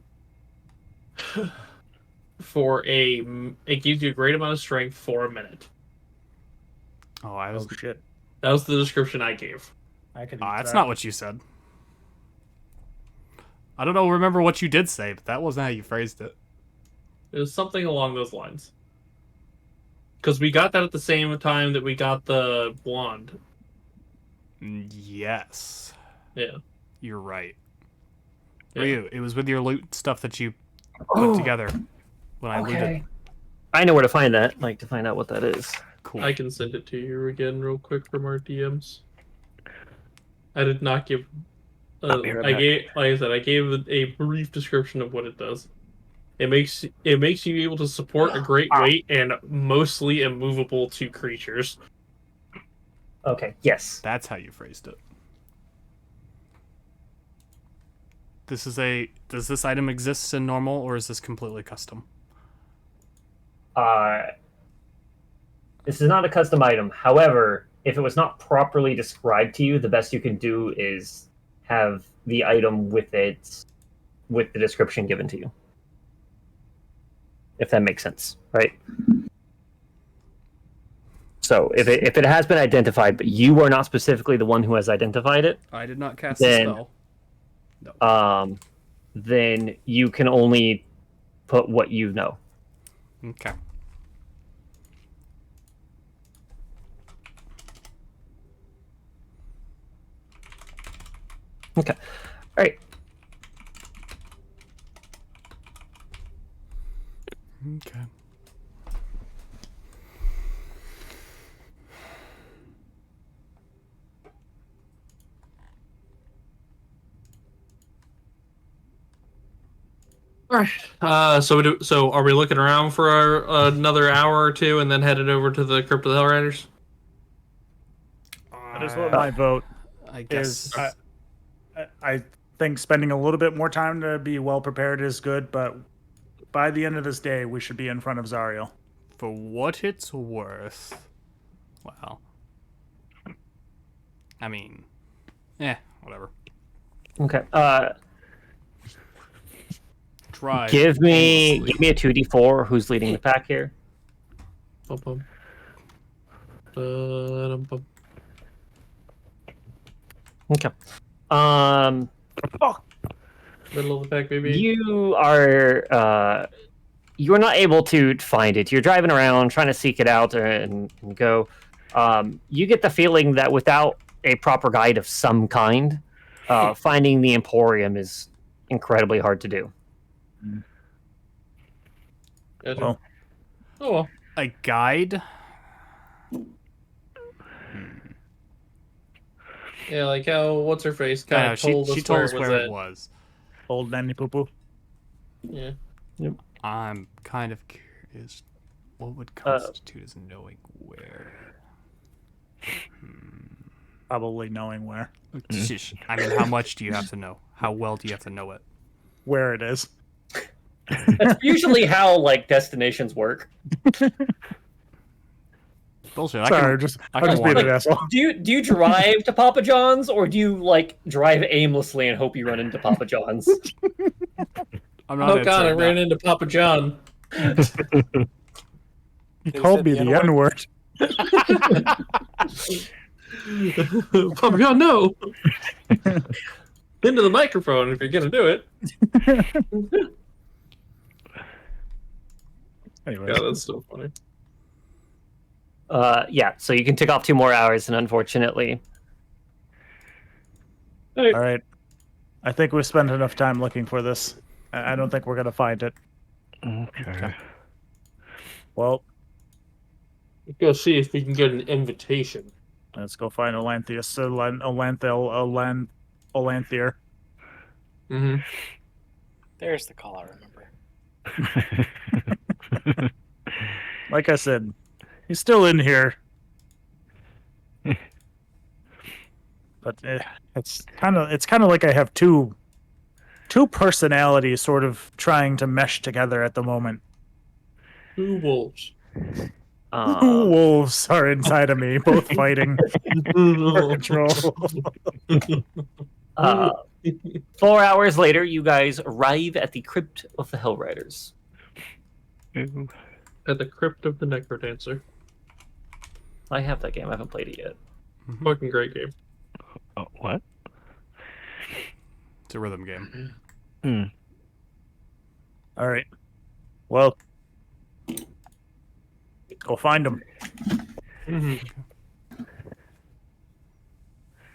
gives you a great amount of strength for a minute. Oh shit! That was the description I gave. I could. That's not what you said. I don't know. Remember what you did say, but that wasn't how you phrased it. It was something along those lines. Because we got that at the same time that we got the wand. Yes. Yeah. You're right. Yeah. Ryu, it was with your loot stuff that you put together when I looted. I know where to find that. Like to find out what that is. Cool. I can send it to you again real quick from our DMs. I did not give. Like I said, I gave a brief description of what it does. It makes you able to support a great weight and mostly immovable to creatures. Okay. Yes. That's how you phrased it. Does this item exist in normal, or is this completely custom? This is not a custom item. However, if it was not properly described to you, the best you can do is have the item with the description given to you. If that makes sense, right? So if it has been identified, but you are not specifically the one who has identified it, I did not cast the spell. No. Then you can only put what you know. Okay. Okay. All right. Okay. All right. So are we looking around for another hour or two and then headed over to the Crypt of the Hellriders? That is what my vote I guess. is. I think spending a little bit more time to be well prepared is good, but by the end of this day, we should be in front of Zariel. For what it's worth, well, I mean, whatever. Okay. Drive. Give me a 2d4. Who's leading the pack here? Bum, bum. Bum. Okay. Middle of the pack, baby. You are you're not able to find it. You're driving around trying to seek it out and go. You get the feeling that without a proper guide of some kind, finding the Emporium is incredibly hard to do. Gotcha. Well, Oh well. A guide? Yeah, like how what's her face I kind know, of she told us told where us it was where at. it was. old nanny poo poo. Yeah. I'm kind of curious. What would constitute as knowing where? Probably knowing where Shish. I mean, how much do you have to know? How well do you have to know it? it is. That's usually how like destinations work. Bullshit. Sorry, I I'm can just being wander. an asshole. Do you drive to Papa John's, or do you like drive aimlessly and hope you run into Papa John's? I'm not Oh god, I answering ran that. into Papa John. He They called said me the the N word. Papa John, no. Into the microphone if you're gonna do it. Anyways, God, that's so funny. Yeah, so you can tick off 2 more hours, and unfortunately, all right. I think we've spent enough time looking for this. I don't think we're gonna find it. Okay. Well, Let's go see if we can get an invitation. let's go find Olanthius, Olanthier. Mm-hmm. There's the call I remember. Like I said, he's still in here. But it's kind of like I have two personalities sort of trying to mesh together at the moment. 2 wolves. Two wolves are inside of me, both fighting for control. 4 hours later, you guys arrive at the Crypt of the Hellriders. Ooh. At the Crypt of the Necrodancer. I have that game. I haven't played it yet. Fucking great game. Oh, what? It's a rhythm game. All right. Well, go find him.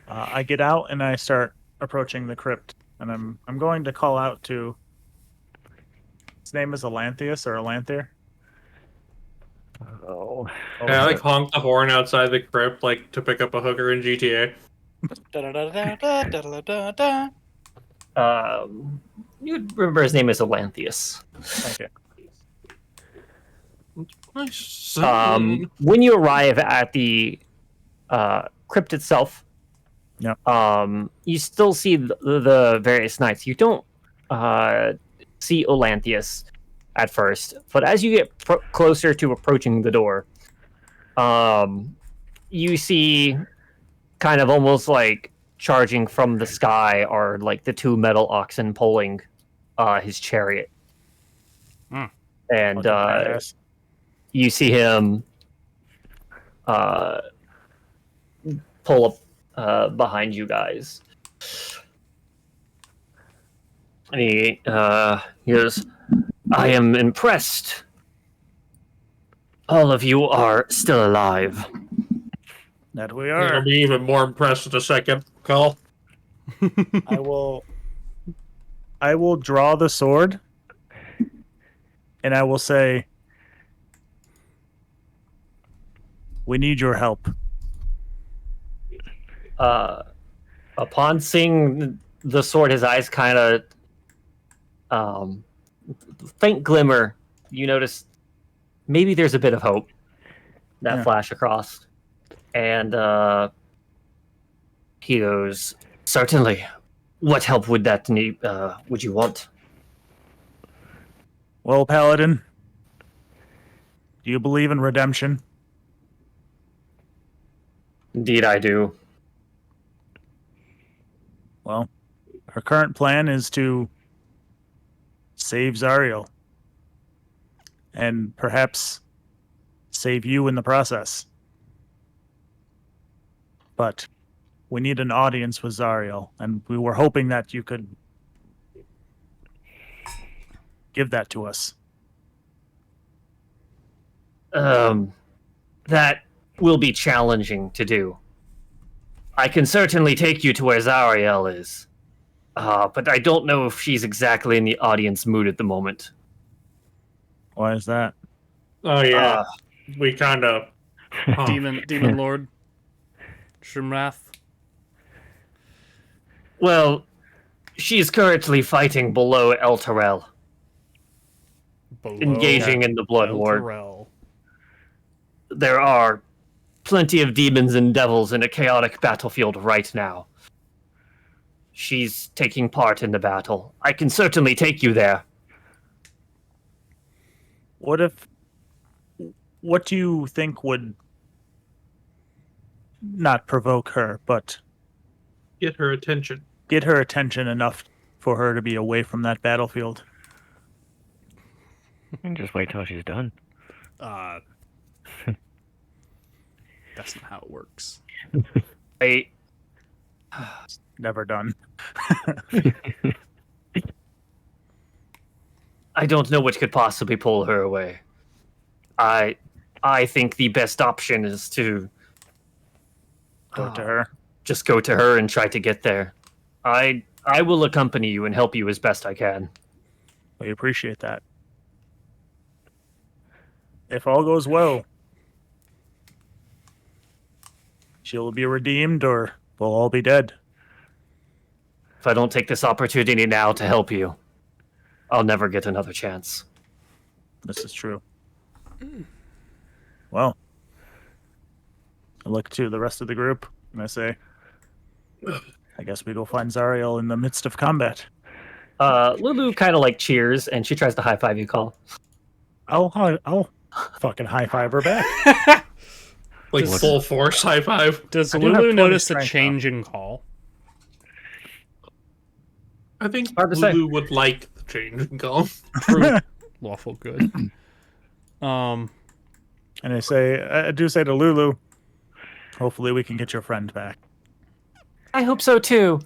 I get out and I start approaching the crypt, and I'm going to call out to. His name is Elanthius or Elanthier. Oh. Oh, Yeah, I is like it? honk the horn outside the crypt like to pick up a hooker in GTA. Da-da-da-da-da-da-da-da. You remember his name is Elanthius. Okay. Nice. When you arrive at the crypt itself, you still see the various knights. You don't see Olanthius at first, but as you get closer to approaching the door, you see kind of almost like charging from the sky are like the 2 metal oxen pulling his chariot. And Fucking badass. you see him pull up behind you guys. And he goes, I am impressed. All of you are still alive. That we I'll are. be even more impressed in a second. Call. I will draw the sword, and I will say, "We need your help." Upon seeing the sword, his eyes kind of faint glimmer. You notice maybe there's a bit of hope that flash across, and he goes, "Certainly. What help would that need? Would you want?" Well, Paladin, do you believe in redemption? Indeed, I do. Well, our current plan is to save Zariel, and perhaps save you in the process. But we need an audience with Zariel, and we were hoping that you could give that to us. That will be challenging to do. I can certainly take you to where Zariel is. But I don't know if she's exactly in the audience mood at the moment. Why is that? Oh yeah, we kind of Demon Lord Shrimrath. Well, she's currently fighting below El Terrell, engaging in the Blood War. Terrell. There are plenty of demons and devils in a chaotic battlefield right now. She's taking part in the battle. I can certainly take you there. What do you think would not provoke her, but get her attention. Get her attention enough for her to be away from that battlefield? And just wait till she's done. That's not how it works. Never done. I don't know what could possibly pull her away. I think the best option is to Go to her. just go to her and try to get there. I will accompany you and help you as best I can. We appreciate that. If all goes well, she'll be redeemed or we'll all be dead. If I don't take this opportunity now to help you, I'll never get another chance. This is true. Well, I look to the rest of the group and I say, I guess we go find Zariel in the midst of combat. Lulu kind of like cheers and she tries to high five you, Call. I'll fucking high five her back. Like full force high five. Does I do have Lulu 20 notice a strength, change in Call? I think Hard to say. Lulu would like the change in call. True. Lawful good. And I do say to Lulu, hopefully we can get your friend back. I hope so too.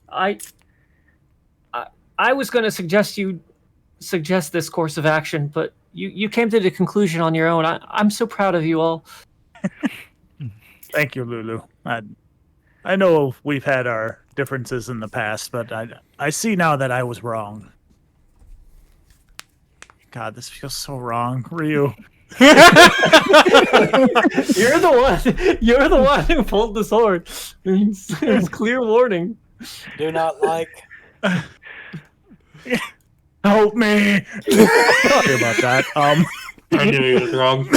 I was going to suggest this course of action, but you came to the conclusion on your own. I'm so proud of you all. Thank you, Lulu. I know we've had our differences in the past, but I see now that I was wrong. God, this feels so wrong, Ryu. You're the one who pulled the sword. It's clear warning. Do not like. Help me! Sorry about that. I knew he was wrong.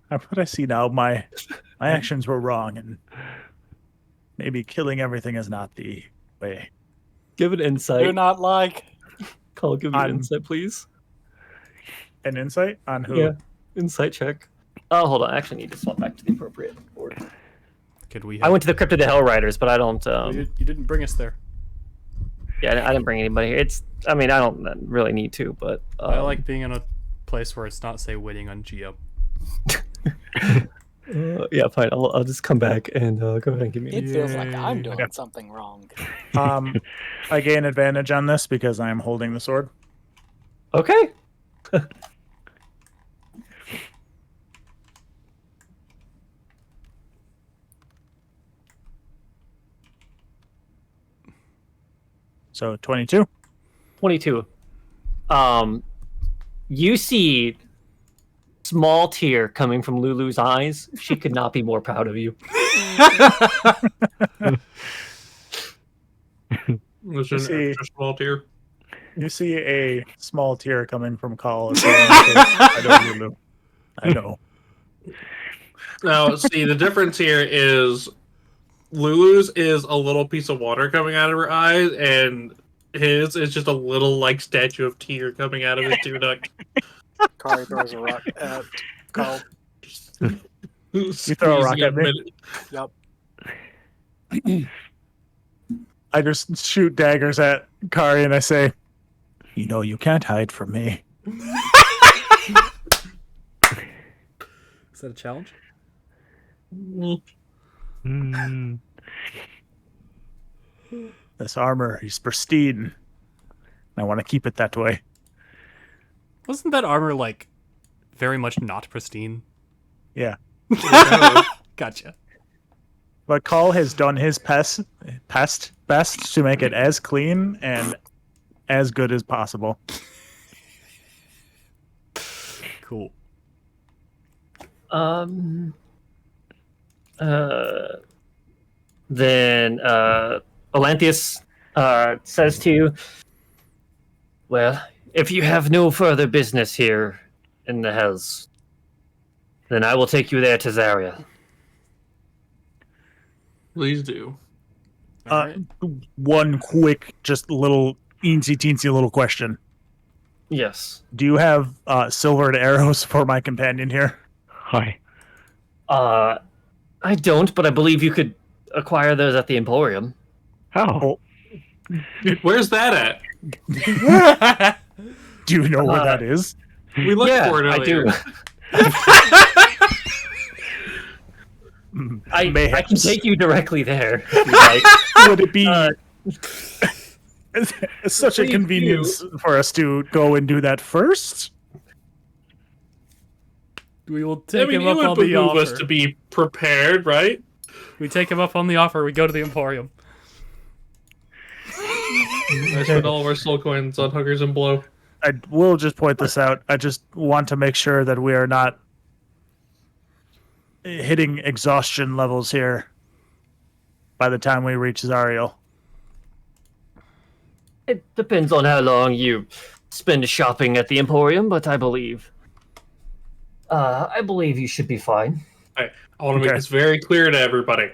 What I see now, my actions were wrong, and maybe killing everything is not the way. Give an insight. Do not like. Call, give me an insight, please. An insight on who? Yeah, insight check. Oh, hold on. I actually need to swap back to the appropriate board. Could we? I went to the Crypt of the Hell Riders, but I don't. You didn't bring us there. Yeah, I didn't bring anybody here. I mean, I don't really need to, but I like being in a place where it's not, say, waiting on Geo. yeah, fine. I'll just come back and go ahead and give me. It feels like I'm doing something wrong. I gain advantage on this because I am holding the sword. Okay. So 22. 22. You see small tear coming from Lulu's eyes. She could not be more proud of you. Was an extra small tear. You see a small tear coming from Call. I know, Lulu. I know. Now, see, the difference here is Lulu's is a little piece of water coming out of her eyes, and his is just a little, like, statue of tear coming out of his tunic. Kari throws a rock at Carl. You throw a rock at me? Yep. I just shoot daggers at Kari and I say, "You know, you can't hide from me." Is that a challenge? Mm. This armor is pristine. I want to keep it that way. Wasn't that armor, like, very much not pristine? Yeah. Gotcha. But Call has done his best to make it as clean and as good as possible. Cool. Then Olanthius says to you, "Well, if you have no further business here in the Hells, then I will take you there to Zarya." Please do. Alright. One quick, just little teensy little question. Yes. Do you have silvered arrows for my companion here? Hi. I don't, but I believe you could acquire those at the Emporium. Oh. Where's that at? Do you know where that is? We looked Yeah, for it I earlier. do. I can Mayhaps. take you directly there. If you'd like. Would it be such a Please convenience for us to go and do that first? We will I take mean, him it up would on the behoove us offer. to be prepared, right? We take him up on the offer. We go to the Emporium. I spend all of our soul coins on hookers and blow. I will just point this out. I just want to make sure that we are not hitting exhaustion levels here by the time we reach Zariel. It depends on how long you spend shopping at the Emporium, but I believe you should be fine. I want to make Okay. this very clear to everybody.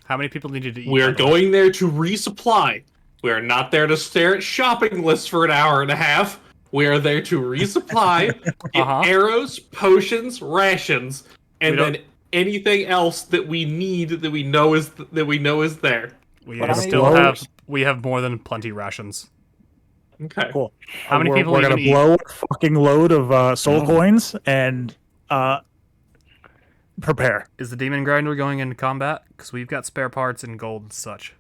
How many people needed to eat? We are by the way? going there to resupply. We are not there to stare at shopping lists for an hour and a half. We are there to resupply, get Uh-huh. arrows, potions, rations, and We don't- then anything else that we need that we know is there. We But I still mean- have. We have more than plenty rations. Okay. Cool. How many people we're are you gonna gonna eat? blow a fucking load of soul coins and prepare. Is the demon grinder going into combat? Because we've got spare parts and gold and such.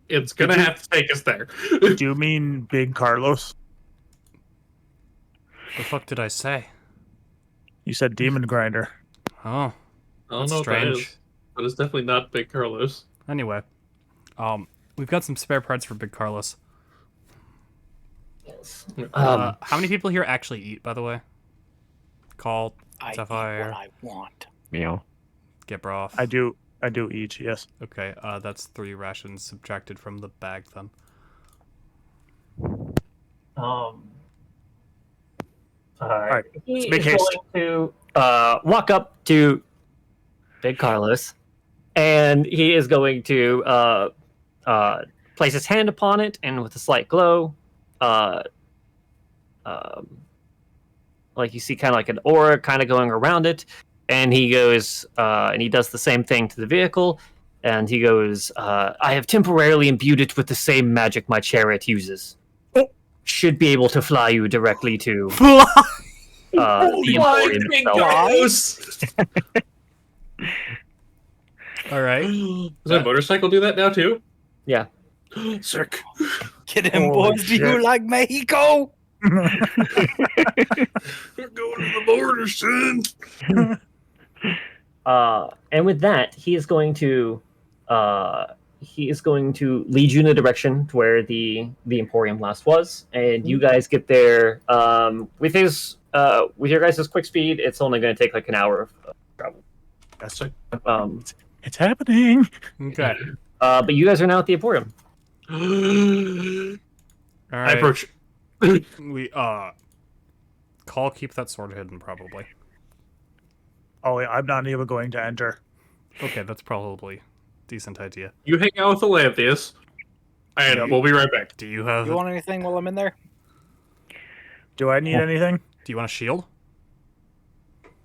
It's gonna have to take us there. Do you mean Big Carlos? The fuck did I say? You said demon grinder. Oh, I don't That's know what that strange. is, but it's definitely not Big Carlos. anyway. We've got some spare parts for Big Carlos. How many people here actually eat, by the way? Call, I eat Sapphire, what I want. Meow. get broth. I do eat, yes. Okay, that's 3 rations subtracted from the bag then. Alright, He let's make is haste. going to walk up to Big Carlos, and he is going to place his hand upon it, and with a slight glow, like you see kind of like an aura kind of going around it, and he goes and he does the same thing to the vehicle, and he goes, "I have temporarily imbued it with the same magic my chariot uses. Oh. Should be able to fly you directly to the Emporium Big itself." Carlos! All right. Does that motorcycle do that now too? Yeah. Sick. Get him, Holy boys. Do you shit. like Mexico? We're going to the border, son. And with that, he is going to lead you in the direction to where the Emporium last was, and you guys get there with your guys' quick speed. It's only going to take like an hour of travel. That's It's happening. Okay. but you guys are now at the Emporium. All I right. approach. We Call, keep that sword hidden probably. Oh, yeah, I'm not even going to enter. Okay, that's probably a decent idea. You hang out with Olanthius, and Yep. we'll be right back. Do you have? You want anything while I'm in there? Do I need anything? Do you want a shield?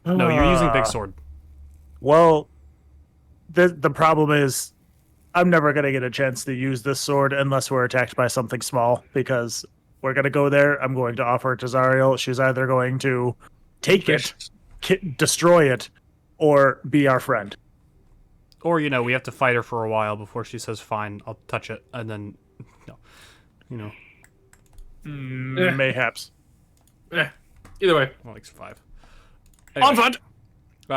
No, you're using big sword. Well, the problem is I'm never gonna get a chance to use this sword unless we're attacked by something small, because we're gonna go there. I'm going to offer it to Zariel. She's either going to take it, destroy it, or be our friend. Or, we have to fight her for a while before she says, fine, I'll touch it, and then, no. Mayhaps. Either way. Well, like 5. On front.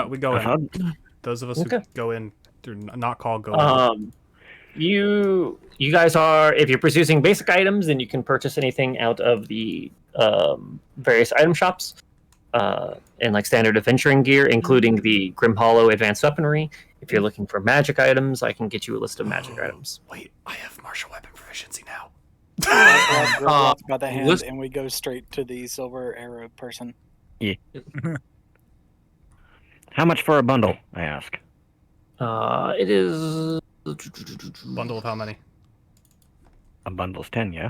We go in. Those of us who go in, through not call, go in. You guys are, if you're purchasing basic items, then you can purchase anything out of the various item shops and like standard adventuring gear, including the Grim Hollow advanced weaponry. If you're looking for magic items, I can get you a list of magic items. Wait, I have martial weapon proficiency now. Grab by the hand, and we go straight to the silver arrow person. Yeah. How much for a bundle, I ask? It is... Bundle of how many? A bundle's 10, yeah?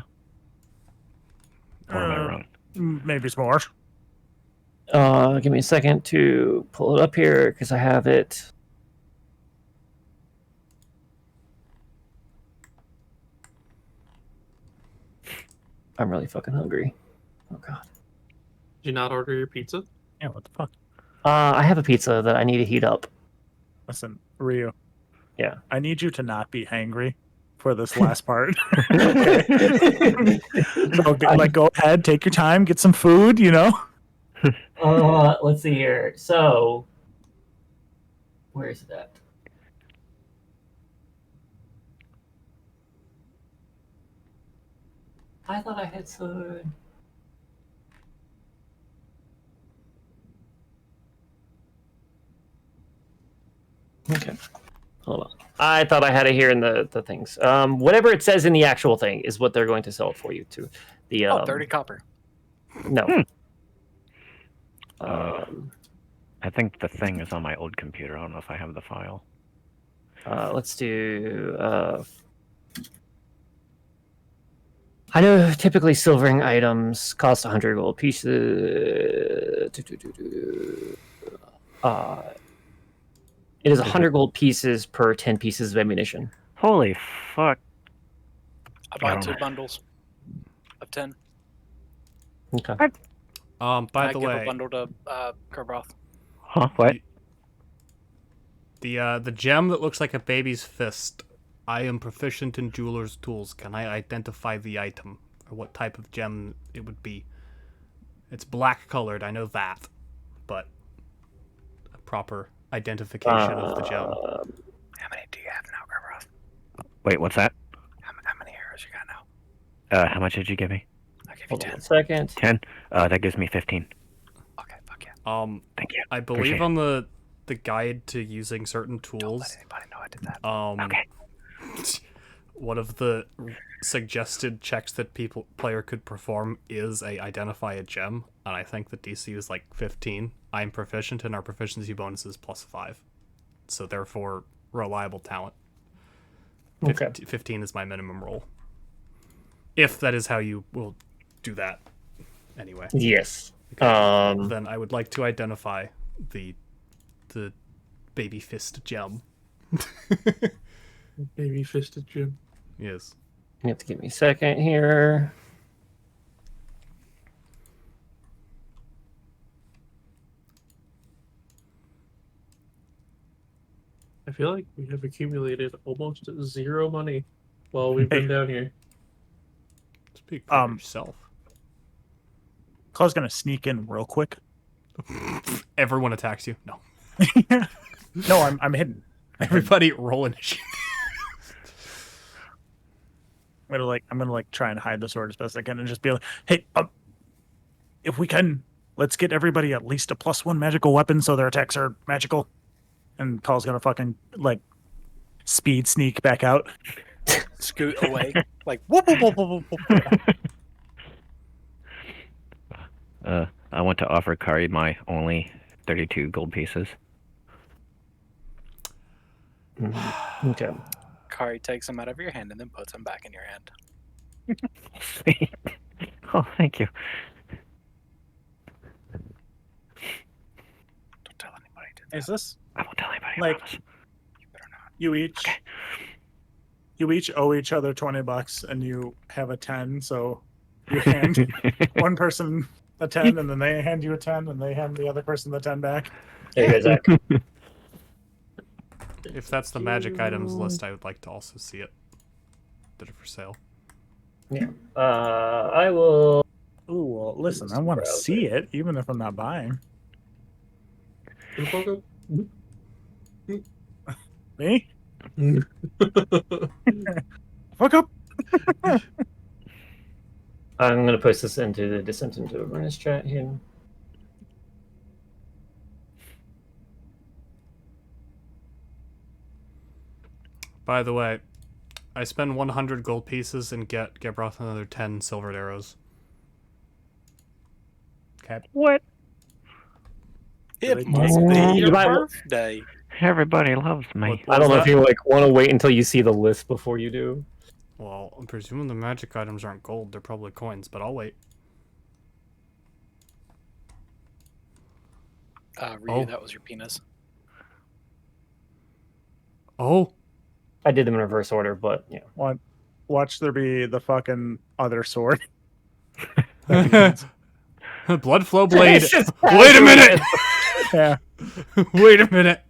Or am I wrong? Maybe it's more. Give me a second to pull it up here, because I have it... I'm really fucking hungry. Oh, God. Did you not order your pizza? Yeah, what the fuck? I have a pizza that I need to heat up. Listen, Ryu. Yeah. I need you to not be hangry for this last part. So, go ahead, take your time, get some food, Let's see here. So, where is it at? I thought I had some. Okay. Hold on. I thought I had it here in the things. Whatever it says in the actual thing is what they're going to sell it for you to. The 30 copper. No. I think the thing is on my old computer. I don't know if I have the file. Let's do. I know typically silvering items cost 100 gold pieces. It is 100 gold pieces per 10 pieces of ammunition. Holy fuck. I bought 2 bundles of 10. Okay. By the give way, a bundle to Kerbroth. Huh? What? The gem that looks like a baby's fist. I am proficient in jeweler's tools. Can I identify the item or what type of gem it would be? It's black colored, I know that, but a proper identification of the gem. How many do you have now, Kerbroth? Wait, what's that? How many arrows you got now? How much did you give me? I'll give you Hold 10. on a second. 10? That gives me 15. Okay, fuck yeah. Thank you. I believe Appreciate on the guide to using certain Don't tools, let anybody know I did that. Okay. one of the suggested checks that player could perform is identify a gem, and I think the DC is like 15. I'm proficient, and our proficiency bonus is +5, so therefore reliable talent. Okay. 15 is my minimum roll. If that is how you will do that, anyway. Yes. Then I would like to identify the baby fist gem. Baby fisted Jim. Yes. You have to give me a second here. I feel like we have accumulated almost 0 money while we've been down here. Speak for yourself. Claw's gonna sneak in real quick. Everyone attacks you. No. No, I'm hidden. Everybody roll initiative. I'm gonna try and hide the sword as best I can and just be like, hey, if we can, let's get everybody at least a +1 magical weapon so their attacks are magical. And Paul's gonna fucking speed sneak back out. Scoot away. Like whoop whoop whoop whoop whoop. I want to offer Kari my only 32 gold pieces. Okay. Kari takes them out of your hand and then puts them back in your hand. Sweet. Oh, thank you. Don't tell anybody. To Is this I won't tell anybody. Like- I promise. You better not. you each Okay. you each owe each other $20, and you have a 10. So you hand one person a 10, and then they hand you a 10, and they hand the other person the 10 back. There you guys at. If that's the magic items list, I would like to also see it. Did it for sale. Yeah. I will. Ooh, well, listen, I want to see it, even if I'm not buying. Me? Fuck up. I'm going to post this into the Descent into Avernus chat here. By the way, I spend 100 gold pieces and get Gebroth another 10 silvered arrows. Okay. What? It Really? must be You your might- birthday. Everybody loves me. What I don't know was if you want to wait until you see the list before you do. Well, I'm presuming the magic items aren't gold. They're probably coins, but I'll wait. Ryu, Oh. that was your penis. Oh! I did them in reverse order, but yeah. Watch there be the fucking other sword. Blood flow blade. It's just Wait a minute! Yeah. Wait a minute!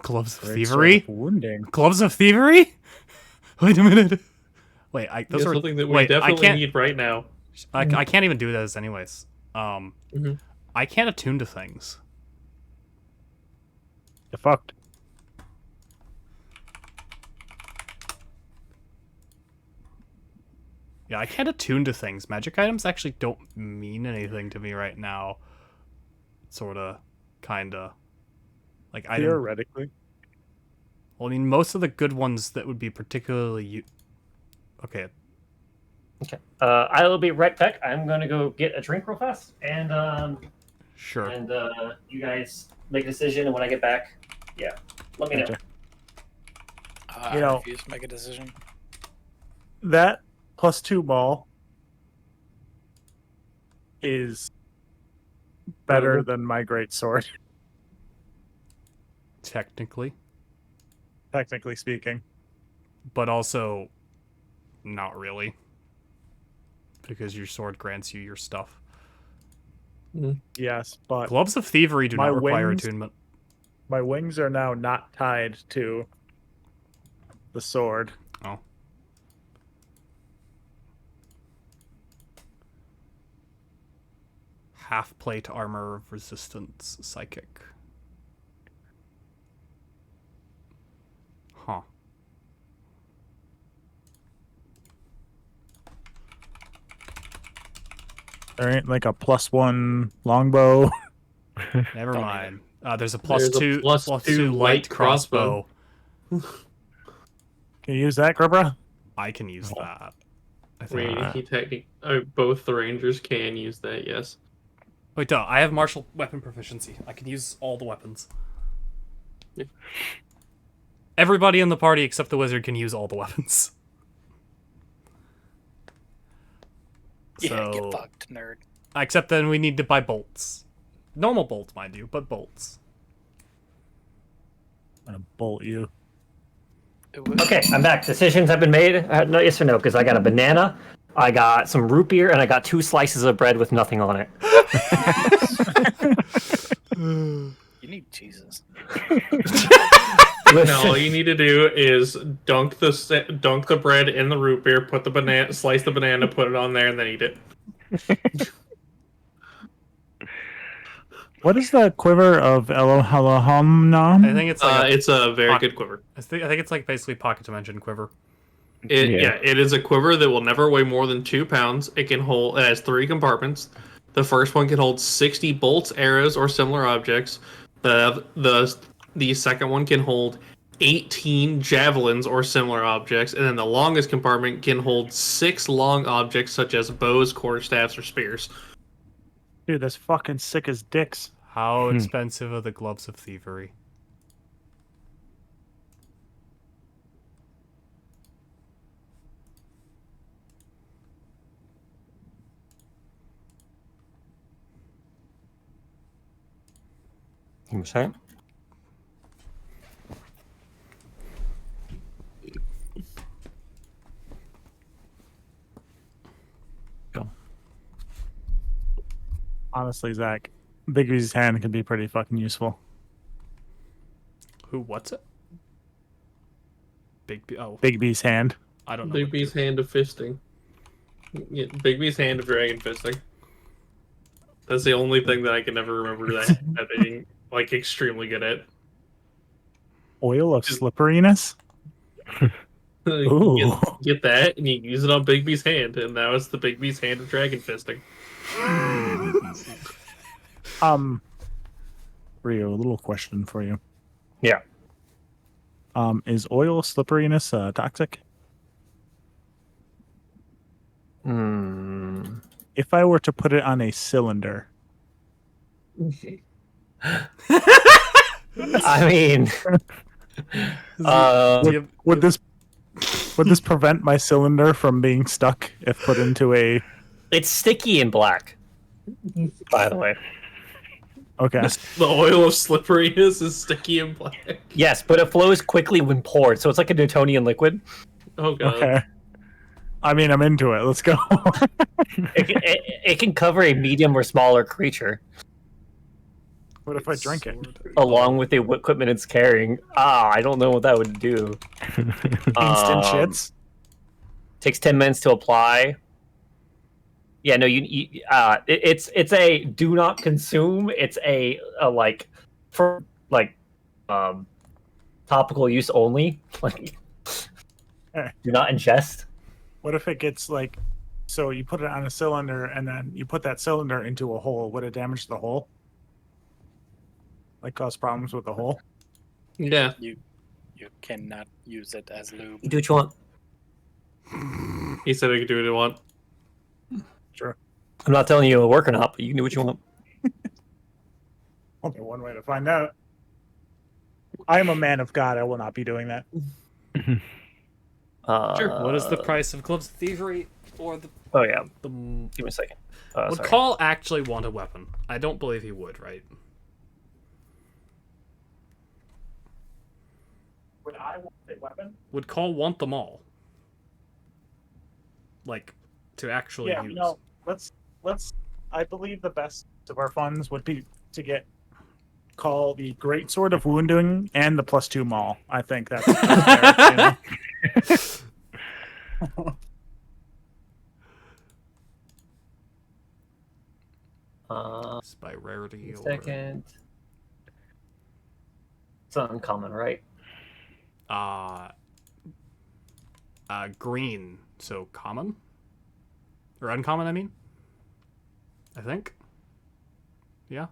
Gloves of Great thievery? sword of wounding. Gloves of thievery? Wait a minute. Wait, those That's are something that we wait, I definitely can't. need right now. I can't even do those anyways. Mhm. I can't attune to things. You're fucked. Yeah, I can't attune to things. Magic items actually don't mean anything to me right now. Sorta, kinda. Like I don't. Theoretically. Well, I mean, most of the good ones that would be particularly. Okay. Okay. I will be right back. I'm going to go get a drink real fast, and Sure. you guys make a decision. And when I get back, yeah, let me know. Gotcha. I You know- refuse to make a decision. That +2 ball is better than my great sword, Technically, technically speaking. but also not really, because your sword grants you your stuff. Yes, but Gloves of thievery do My not require wings- attunement. my wings are now not tied to the sword. Oh. Half plate armor of resistance psychic. Huh. There ain't like a +1 longbow. Never Don't mind. There's a There's a +2 +2 light crossbow. Can you use that, Grubra? I can use that. I think. Both the rangers can use that. Yes. Wait, no, I have martial weapon proficiency. I can use all the weapons. Yeah. Everybody in the party except the wizard can use all the weapons. Yeah, So, get fucked, nerd. except then we need to buy bolts. Normal bolts, mind you, but bolts. I'm gonna bolt you. It was- Okay, I'm back. Decisions have been made. No, yes or no? Because I got a banana, I got some root beer, and I got 2 slices of bread with nothing on it. You need Jesus. No, all you need to do is dunk the bread in the root beer, put the banana, slice the banana, put it on there, and then eat it. What is the quiver of Elohalamnam? I think it's like It's a very Fuck. good quiver. I think it's like basically pocket dimension quiver. Yeah, it is a quiver that will never weigh more than 2 pounds. It has 3 compartments. The first one can hold 60 bolts, arrows, or similar objects. The second one can hold 18 javelins or similar objects, and then the longest compartment can hold 6 long objects such as bows, quarterstaffs, or spears. Dude, that's fucking sick as dicks. How expensive are the gloves of thievery? You were saying? Honestly, Zach, Bigby's hand can be pretty fucking useful. Who? What's it? Big B. Oh, Bigby's hand. I don't know. Big what B's to- hand of fisting. Yeah, Big B's hand of dragon fisting. That's the only thing that I can never remember that being like extremely good at. Oil of slipperiness? Ooh. You get that, and you use it on Big B's hand, and now it's the Big B's hand of dragon fisting. Rio, a little question for you. Yeah. Is oil slipperiness toxic? Hmm. If I were to put it on a cylinder, I mean, would this prevent my cylinder from being stuck if put into a? it's sticky and black. By the way, Okay. The oil of slipperiness is sticky and black. yes, but it flows quickly when poured, so it's like a Newtonian liquid. Oh god. Okay. I mean, I'm into it. Let's go. It can cover a medium or smaller creature, What if I drink it? along with the equipment it's carrying. I don't know what that would do. Instant shits. Takes 10 minutes to apply. Yeah, no, it's a do not consume. It's a like for like topical use only. Like do not ingest. What if it gets like, so you put it on a cylinder and then you put that cylinder into a hole? Would it damage the hole? Like cause problems with the hole? Yeah. You cannot use it as lube. You do what you want. He said I could do what I want. Sure. I'm not telling you it'll work or not, but you can do what you want. Only one way to find out. I am a man of God. I will not be doing that. What is the price of gloves of thievery or the? Oh yeah. the Give me a second. would Sorry. Call actually want a weapon? I don't believe he would, right? Would I want a weapon? Would Call want them all? Like to actually Yeah, use? no. Let's. I believe the best of our funds would be to get Call the Great Sword of Wounding and the +2 Maul. I think that's fair, you know? It's by rarity or Second. It's uncommon, right? green, so common or uncommon. I mean, I think. Yeah.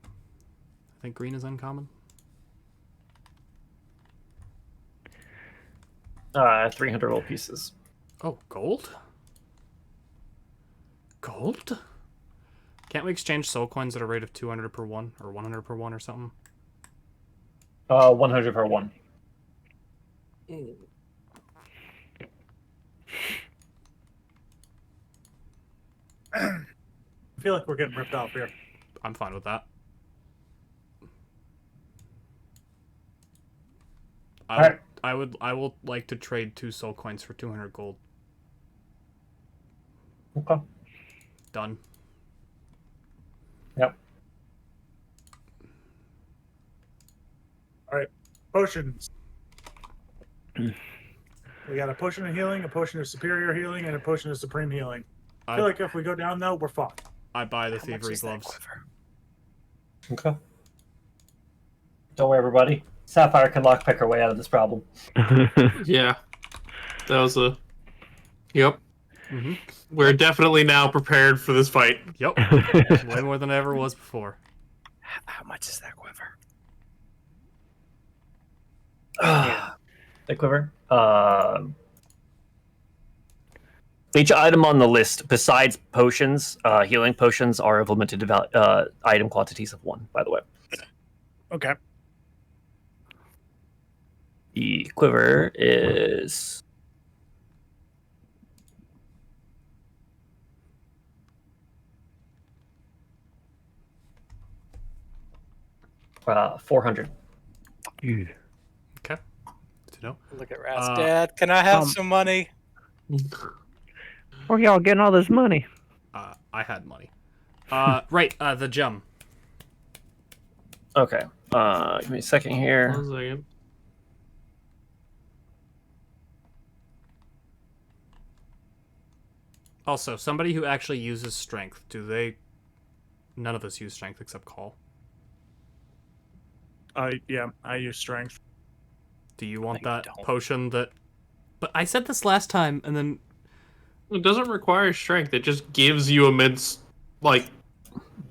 I think green is uncommon. 300 gold pieces. Oh, gold? Gold? Can't we exchange soul coins at a rate of 200 per one or 100 per one or something? 100 per one. I feel like we're getting ripped off here. I'm fine with that. I will like to trade 2 soul coins for 200 gold. Okay. Done. Yep. All right, potions. We got a potion of healing, a potion of superior healing, and a potion of supreme healing. I feel like if we go down though, we're fucked. I buy the How much thievery is that gloves. quiver? Okay. Don't worry, everybody. Sapphire can lockpick her way out of this problem. Yeah. That was a. Yep. Mm-hmm. We're definitely now prepared for this fight. Yep. Way more than I ever was before. How much is that quiver? The quiver. Each item on the list, besides potions, healing potions, are of limited item quantities of 1, by the way. Okay. The quiver is... $400. Okay. Good to know. Look at Rat's dad. Can I have some money? Where y'all getting all this money? I had money. The gem. Okay. Give me a second here. 1 second. Also, somebody who actually uses strength, none of us use strength except Call. I use strength. Do you want No, you that don't. potion that... But I said this last time, and then... It doesn't require strength. It just gives you immense, like,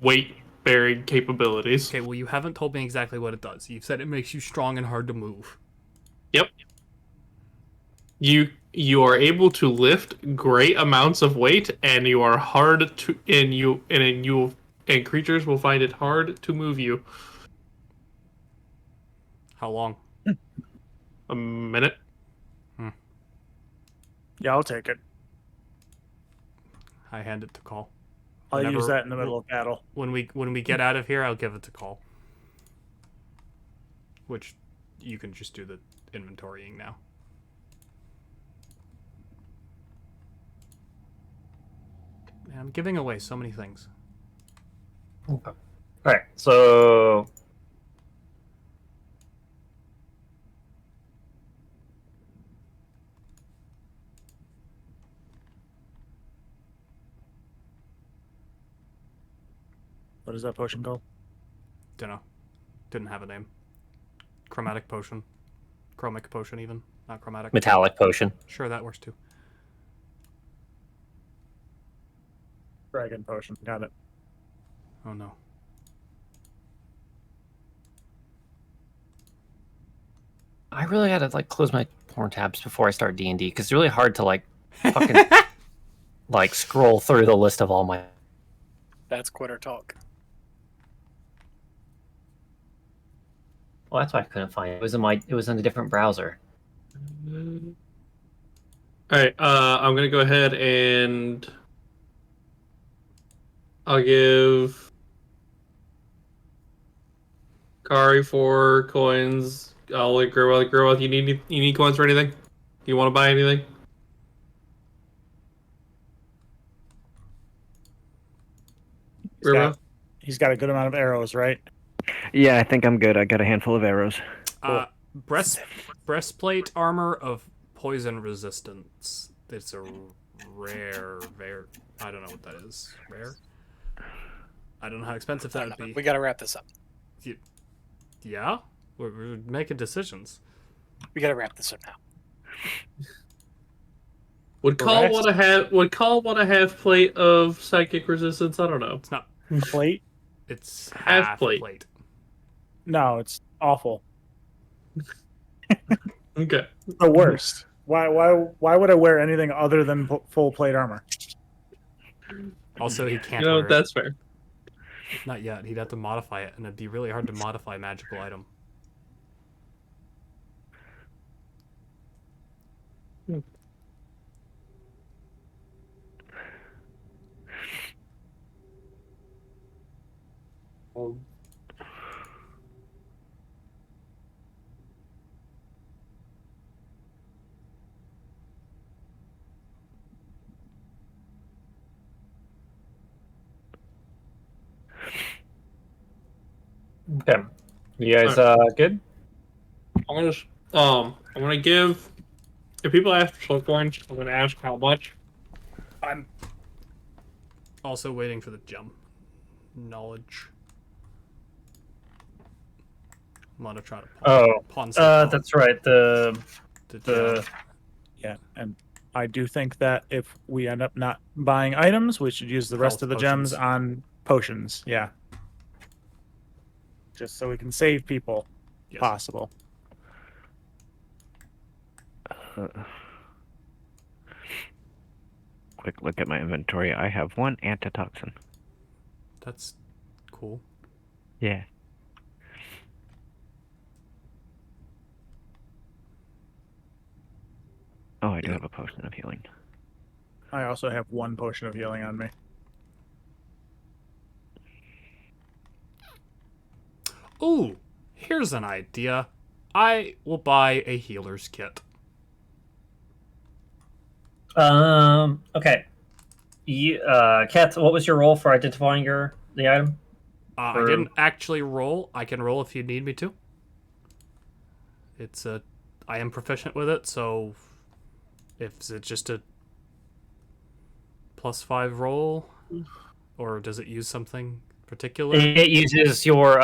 weight-bearing capabilities. Okay, well, you haven't told me exactly what it does. You've said it makes you strong and hard to move. Yep. You are able to lift great amounts of weight, and you are hard to and creatures will find it hard to move you. How long? A minute. Yeah, I'll take it. I hand it to Call. I'll Whenever- use that in the middle of battle. When we get out of here, I'll give it to Call. Which, you can just do the inventorying now. Man, I'm giving away so many things. Okay. All right. So What is that potion called? Dunno. Didn't have a name. Chromatic potion. Chromic potion, even. Not chromatic. metallic potion. Sure, that works too. Dragon potion. Got it. Oh no. I really had to like close my porn tabs before I start D&D because it's really hard to like fucking like scroll through the list of all my. That's quitter talk. Well, that's why I couldn't find it. It was in a different browser. Alright, I'm gonna go ahead and I'll give Kari 4 coins. I'll let Grow. You need coins for anything? You want to buy anything? Grow? He's got a good amount of arrows, right? Yeah, I think I'm good. I got a handful of arrows. Breastplate armor of poison resistance. It's a rare. I don't know what that is. Rare? I don't know how expensive that would be. We gotta wrap this up. Yeah? We're making decisions. We gotta wrap this up now. Would Call Correct. want to have plate of psychic resistance? I don't know. It's not. Plate? It's Half half plate. plate. No, it's awful. Okay. The worst. Why would I wear anything other than full plate armor? Also, he can't You know, wear that's fair. it. Not yet. He'd have to modify it, and it'd be really hard to modify a magical item. Okay. You guys good? I'm gonna give. If people ask for soul coins, I'm gonna ask how much. I'm also waiting for the gem. Knowledge. I'm gonna try to pawn stuff. That's right. The gem. Yeah, and I do think that if we end up not buying items, we should use the rest Health of the potions. gems on potions. Yeah. Just so we can save people, Yes. possible. Quick look at my inventory. I have one antitoxin. That's cool. Yeah. Oh, I do have a potion of healing. I also have one potion of healing on me. Ooh, here's an idea. I will buy a healer's kit. Okay. Kat, what was your role for identifying the item? I didn't actually roll. I can roll if you need me to. I am proficient with it, so if it's just a +5 roll, or does it use something particular? It uses your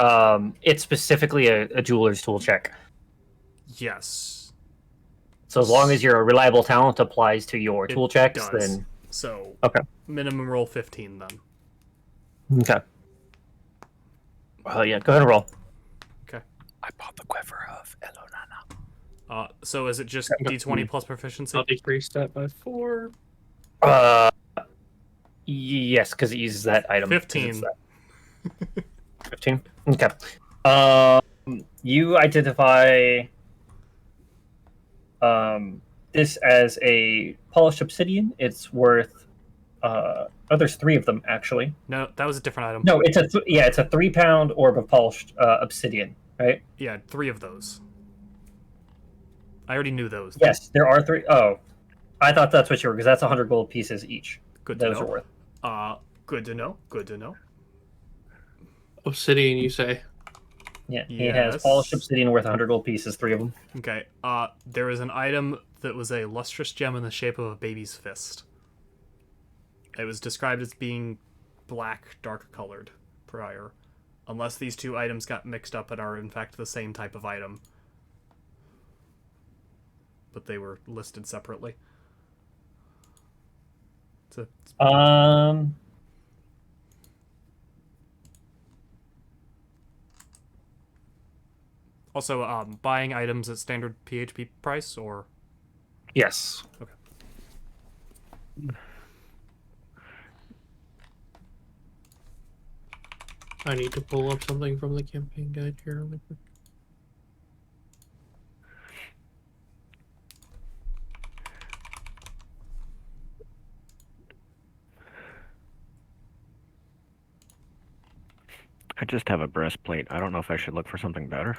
it's specifically a jeweler's tool check. Yes. So as long as your reliable talent applies to your It tool checks, does. then So okay. Minimum roll 15 then. Okay. Well, yeah, go ahead and roll. Okay. I bought the quiver of Elonana. So is it just D20 plus proficiency? I'll decrease that by 4. Yes, because it uses that item. 15. 15. Okay. You identify this as a polished obsidian. It's worth. There's 3 of them actually. No, that was a different item. No, it's it's a 3-pound orb of polished obsidian, right? Yeah, 3 of those. I already knew those. Yes, there are 3. Oh, I thought that's what you were, because that's 100 gold pieces each. Good to Those know. are worth. Good to know. Good to know. Obsidian, you say? Yeah, he has polished obsidian worth 100 gold pieces, 3 of them. Okay. There is an item that was a lustrous gem in the shape of a baby's fist. It was described as being black, dark colored prior, unless these 2 items got mixed up and are in fact the same type of item. But they were listed separately. Also, buying items at standard PHP price, or? Yes. Okay. I need to pull up something from the campaign guide here really quick. I just have a breastplate. I don't know if I should look for something better.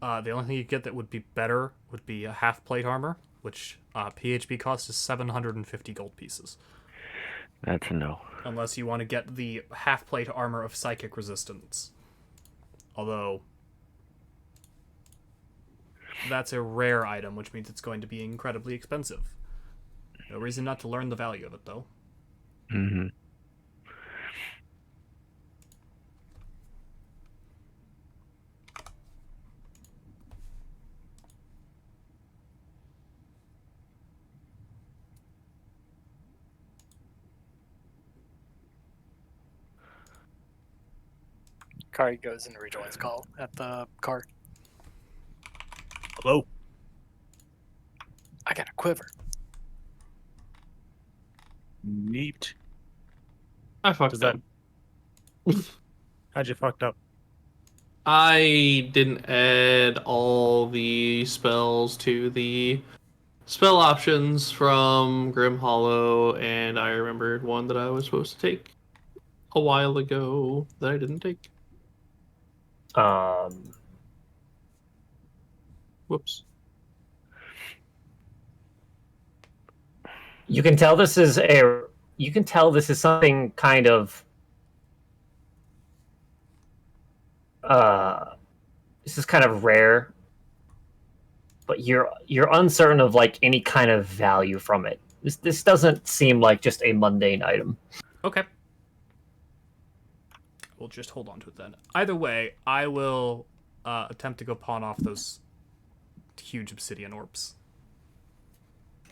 The only thing you get that would be better would be a half plate armor, which PHP cost is 750 gold pieces. That's a no. Unless you want to get the half plate armor of psychic resistance. Although that's a rare item, which means it's going to be incredibly expensive. No reason not to learn the value of it, though. Mm-hmm. Kari goes and rejoins call at the car. Hello. I got a quiver. Neat. I fucked Does up. How'd you fucked up? I didn't add all the spells to the spell options from Grim Hollow, and I remembered one that I was supposed to take a while ago that I didn't take. Whoops. You can tell this is something kind of this is kind of rare, but you're uncertain of like any kind of value from it. This doesn't seem like just a mundane item. Okay. We'll just hold on to it then. Either way, I will attempt to go pawn off those huge obsidian orbs.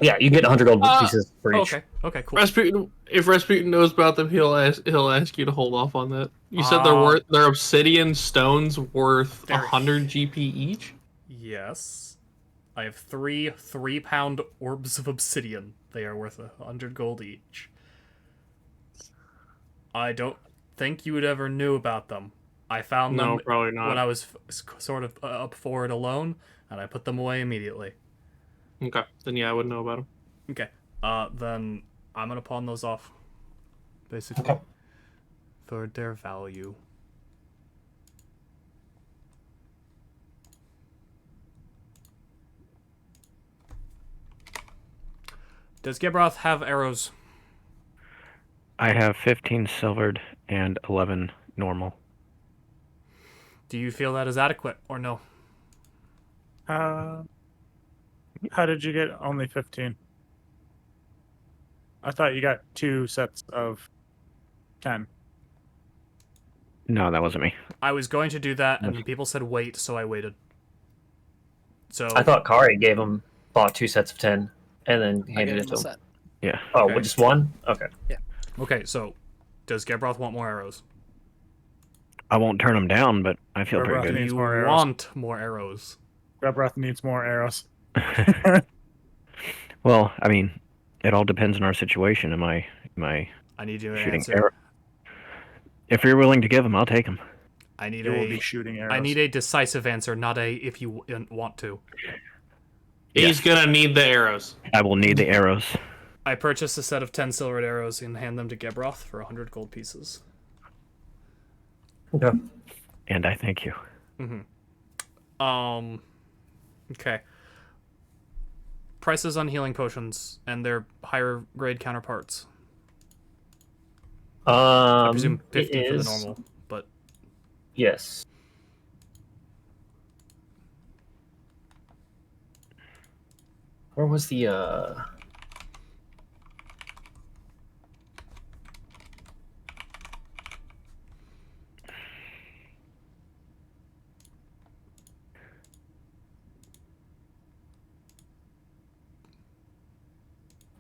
Yeah, you get 100 gold pieces for each. Okay, cool. Rasputin, if Rasputin knows about them, he'll ask you to hold off on that. You said they're obsidian stones worth 100 GP each? Yes. I have 3 3-pound orbs of obsidian. They are worth 100 gold each. I don't think you would ever knew about them. I found them probably not. when I was sort of up for it alone, and I put them away immediately. Okay, then yeah, I wouldn't know about them. Okay, then I'm gonna pawn those off, basically, Okay. for their value. Does Gebroth have arrows? I have 15 silvered and 11 normal. Do you feel that is adequate or no? How did you get only 15? I thought you got 2 sets of 10. No, that wasn't me. I was going to do that, and then people said wait, so I waited. So I thought Kari bought 2 sets of 10 and then I handed gave it him to a him. set. Yeah. Oh, Okay. just one? Okay. Okay, so does Gebroth want more arrows? I won't turn them down, but I feel Barbara pretty Do needs you more arrows. want more arrows? Rebroth needs more arrows. good. Well, I mean, it all depends on our situation. Am I I need you to shooting answer. arrow? If you're willing to give them, I'll take them. I need You will be shooting arrows. I need a decisive answer, not a if you want to. He's gonna need the arrows. I will need the arrows. I purchased a set of 10 silvered arrows and hand them to Gebroth for 100 gold pieces. Okay. And I thank you. Okay. Prices on healing potions and their higher grade counterparts. I presume 50 it for the is- normal, but Yes. Where was the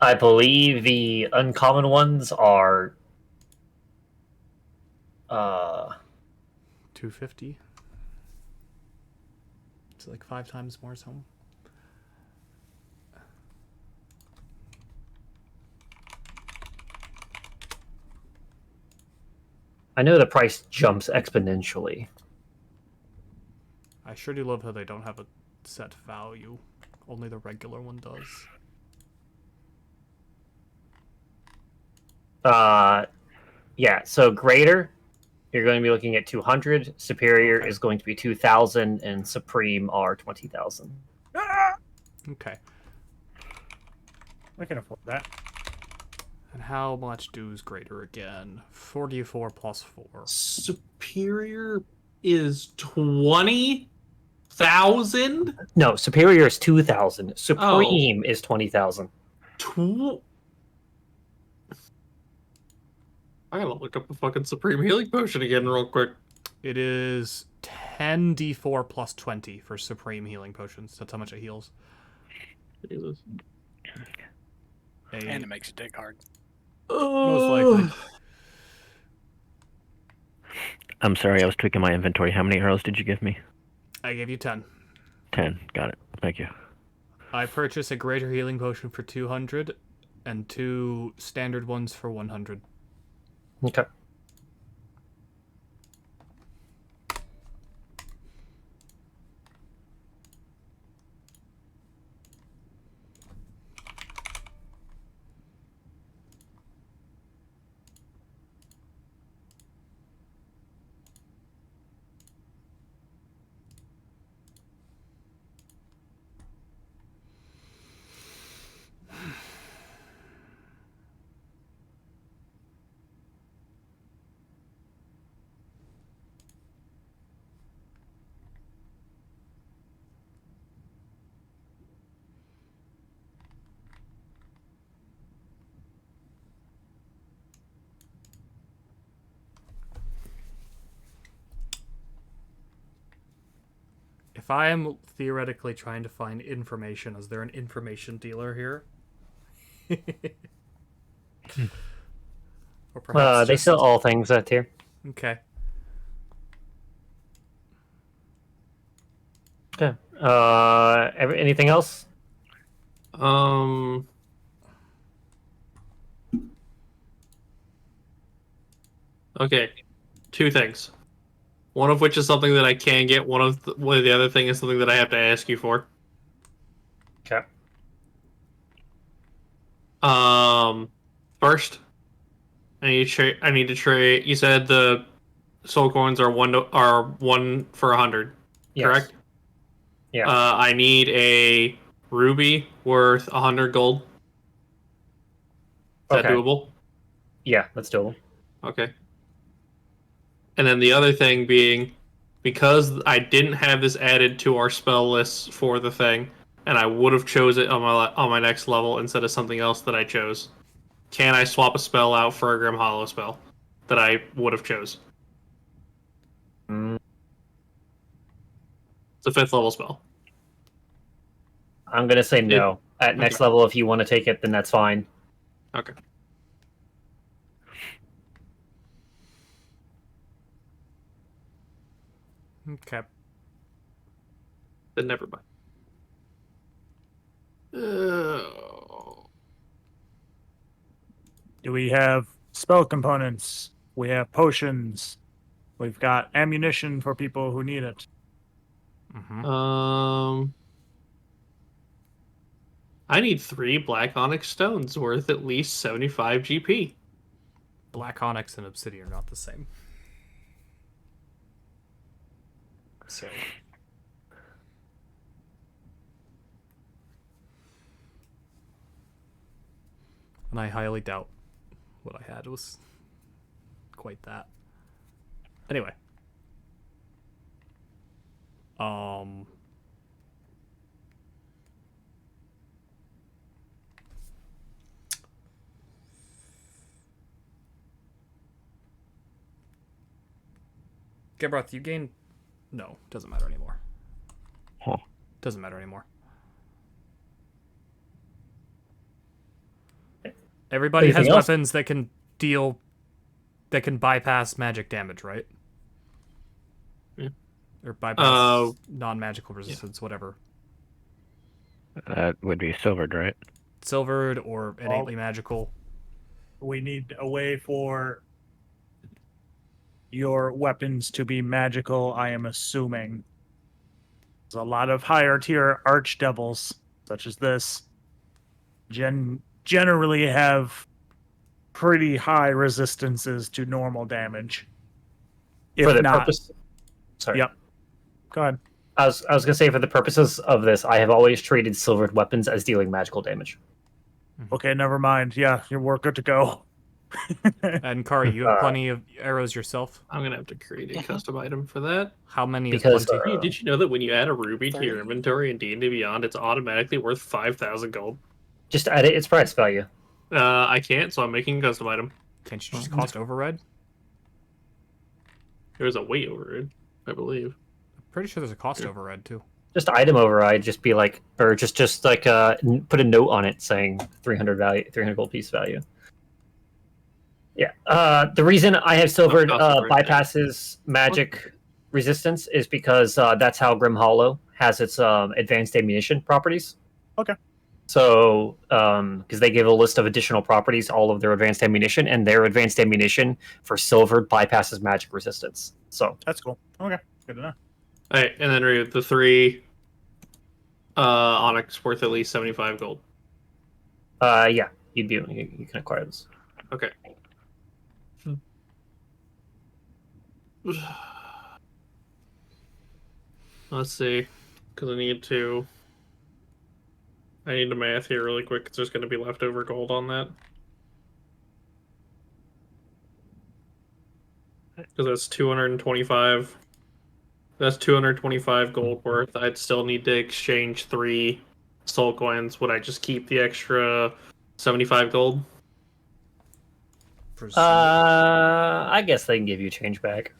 I believe the uncommon ones are 250. It's like 5 times more so. I know the price jumps exponentially. I sure do love how they don't have a set value. Only the regular one does. Yeah, so greater, you're going to be looking at 200. Superior Okay. is going to be 2,000, and supreme are 20,000. Okay. I can afford that. And how much does greater again? 44 plus 4. Superior is 20,000. No, superior is 2,000. Supreme is 20,000. I gotta look up the fucking supreme healing potion again real quick. It is 10d4 plus 20 for supreme healing potions. That's how much it heals. Jesus. And it makes you dig hard. Most likely. I'm sorry, I was tweaking my inventory. How many arrows did you give me? I gave you 10. 10. Got it. Thank you. I purchased a greater healing potion for 200 and 2 standard ones for 100. Okay. If I am theoretically trying to find information, is there an information dealer here? Or perhaps They just... sell all things at tier. Okay. Okay. Anything else? Okay. 2 things. One of which is something that I can get. One of the other thing is something that I have to ask you for. Okay. First, I need to trade. You said the soul coins are 1 for 100. Yes. Correct. Yeah. I need a ruby worth 100 gold. Is that Okay. doable? Yeah, that's doable. Okay. And then the other thing being, because I didn't have this added to our spell list for the thing, and I would have chose it on my next level instead of something else that I chose. Can I swap a spell out for a Grim Hollow spell that I would have chose? Mm, It's a 5th level spell. I'm gonna say no. At next Okay. level, if you want to take it, then that's fine. Okay. Okay. Then never mind. Do we have spell components? We have potions. We've got ammunition for people who need it. Mm-hmm. I need 3 black onyx stones worth at least 75 GP. Black onyx and obsidian are not the same. So. And I highly doubt what I had was quite that. Anyway. Gebroth, you gain... No, doesn't matter anymore. Huh. Doesn't matter anymore. Everybody Anything has else? weapons that can deal... that can bypass magic damage, right? Yeah. Or bypass non-magical resistance, whatever. That would be silvered, right? Silvered or innately magical. We need a way for your weapons to be magical, I am assuming. There's a lot of higher tier archdevils, such as this, generally have pretty high resistances to normal damage. If For the not, purpose. Sorry. Yep. Go ahead. I was gonna say, for the purposes of this, I have always treated silvered weapons as dealing magical damage. Okay, never mind. Yeah, we're good to go. And Kari, you have plenty of arrows yourself. I'm gonna have to create a custom item for that. How many Because, is plenty? Hey, did you know that when you add a ruby to your 30? inventory in D&D Beyond, it's automatically worth 5,000 gold? Just add its price value. I can't, so I'm making a custom item. Can't you just cost override? There's a weight over it, I believe. Pretty sure there's a cost override too. Just item override. Just be like, or just like put a note on it saying 300 value, 300 gold piece value. Yeah. The reason I have silvered bypasses magic resistance is because that's how Grim Hollow has its advanced ammunition properties. Okay. So, because they give a list of additional properties, all of their advanced ammunition, and their advanced ammunition for silvered bypasses magic resistance. So That's cool. Okay, good to know. Alright, and then the 3 onyx worth at least 75 gold. yeah, you can acquire this. Okay. Let's see, because I need to math here really quick, because there's going to be leftover gold on that. Because that's 225. That's 225 gold worth. I'd still need to exchange 3 soul coins. Would I just keep the extra 75 gold? I guess they can give you change back.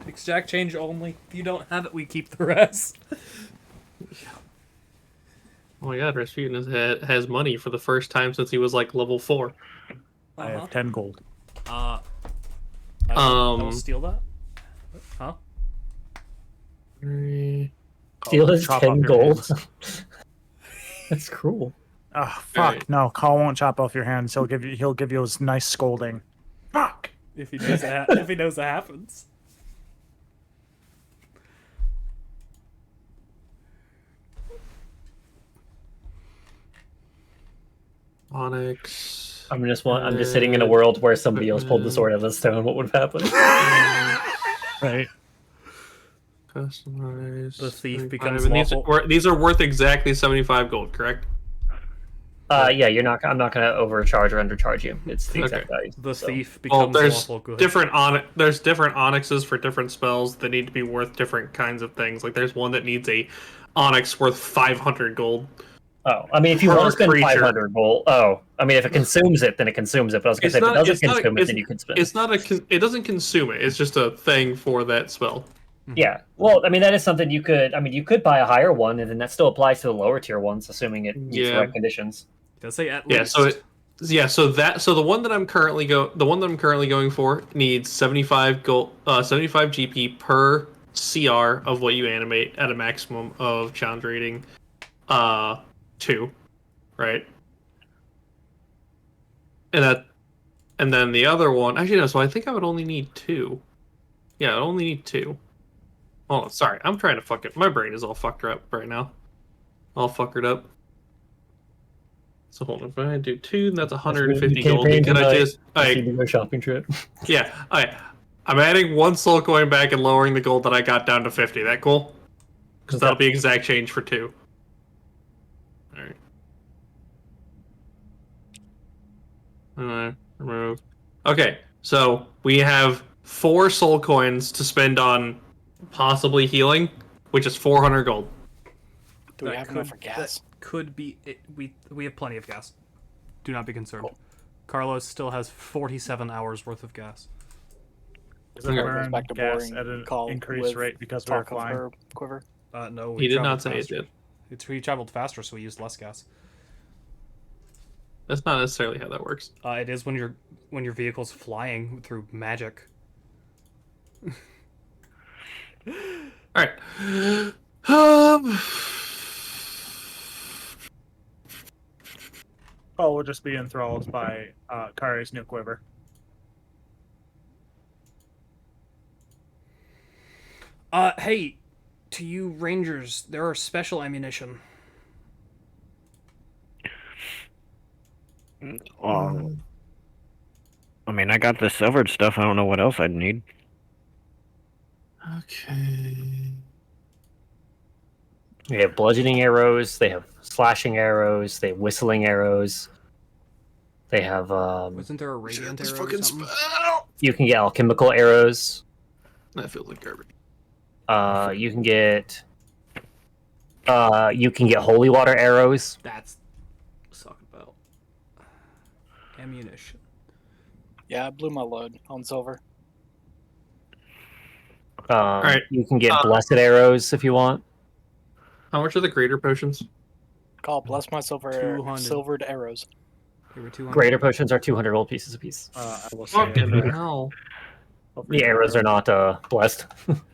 Exact change only. If you don't have it, we keep the rest. Oh my god, Rasputin has money for the first time since he was like level 4. I have 10 gold. I will steal that. Huh? Steal his Chop 10 off your gold. hands. That's cruel. Oh, fuck. Alright. No, Call won't chop off your hands. He'll give you his nice scolding. Fuck. If he knows that, if he knows that happens. Onyx. I'm just sitting in a world where somebody else pulled the sword out of the stone. What would have happened? Right. Customize. The thief 75. becomes And lawful. these are worth exactly 75 gold, correct? Yeah, you're not. I'm not going to overcharge or undercharge you. It's the exact value. The so. thief Well, becomes there's lawful good. there's different onyxes for different spells that need to be worth different kinds of things. Like there's one that needs a onyx worth 500 gold. Oh, I mean, if you Per want to spend creature. 500 gold, I mean, if it consumes it, then it consumes it. But I was going to say, if it doesn't consume it, then you can spend. It doesn't consume it. It's just a thing for that spell. Yeah. Well, I mean, that is something you could. I mean, you could buy a higher one, and then that still applies to the lower tier ones, assuming it meets the right conditions. Does say at Yeah. least. So the one that I'm currently going for needs 75 gold, 75 GP per CR of what you animate at a maximum of challenge rating, 2, right? And then the other one, actually no. So I think I would only need 2. Yeah, I only need 2. Oh, sorry. I'm trying to fuck it. My brain is all fucked up right now. All fuckered up. So hold on. If I do 2, that's 150 gold. Can I just... go shopping trip. Yeah. I'm adding 1 soul coin back and lowering the gold that I got down to 50. That cool? Because that'll be exact change for 2. Alright. Remove. Okay, so we have 4 soul coins to spend on possibly healing, which is 400 gold. Do we have enough for gas? That could be it. We have plenty of gas. Do not be concerned. Cool. Carlos still has 47 hours worth of gas. Does it burn back to gas boring at an call increased with rate because we're talk of flying? her quiver. No, He did not say faster. it did. He traveled faster, so we used less gas. That's not necessarily how that works. It is when your vehicle's flying through magic. All right. Oh, we'll just be enthralled by Kari's new quiver. Hey, to you rangers, there are special ammunition. I mean, I got the silvered stuff. I don't know what else I'd need. Okay. They have bludgeoning arrows. They have slashing arrows. They have whistling arrows. They have. Wasn't there a radiant arrow or something? You can get alchemical arrows. That feels like garbage. You can get. You can get holy water arrows. That's what I'm talking about. Ammunition. Yeah, I blew my load on silver. Alright. You can get blessed arrows if you want. How much are the greater potions? Call bless my silver 200. silvered arrows. There were 200. Greater potions are 200 gold pieces apiece. I will say Fucking hell. The arrows are not blessed.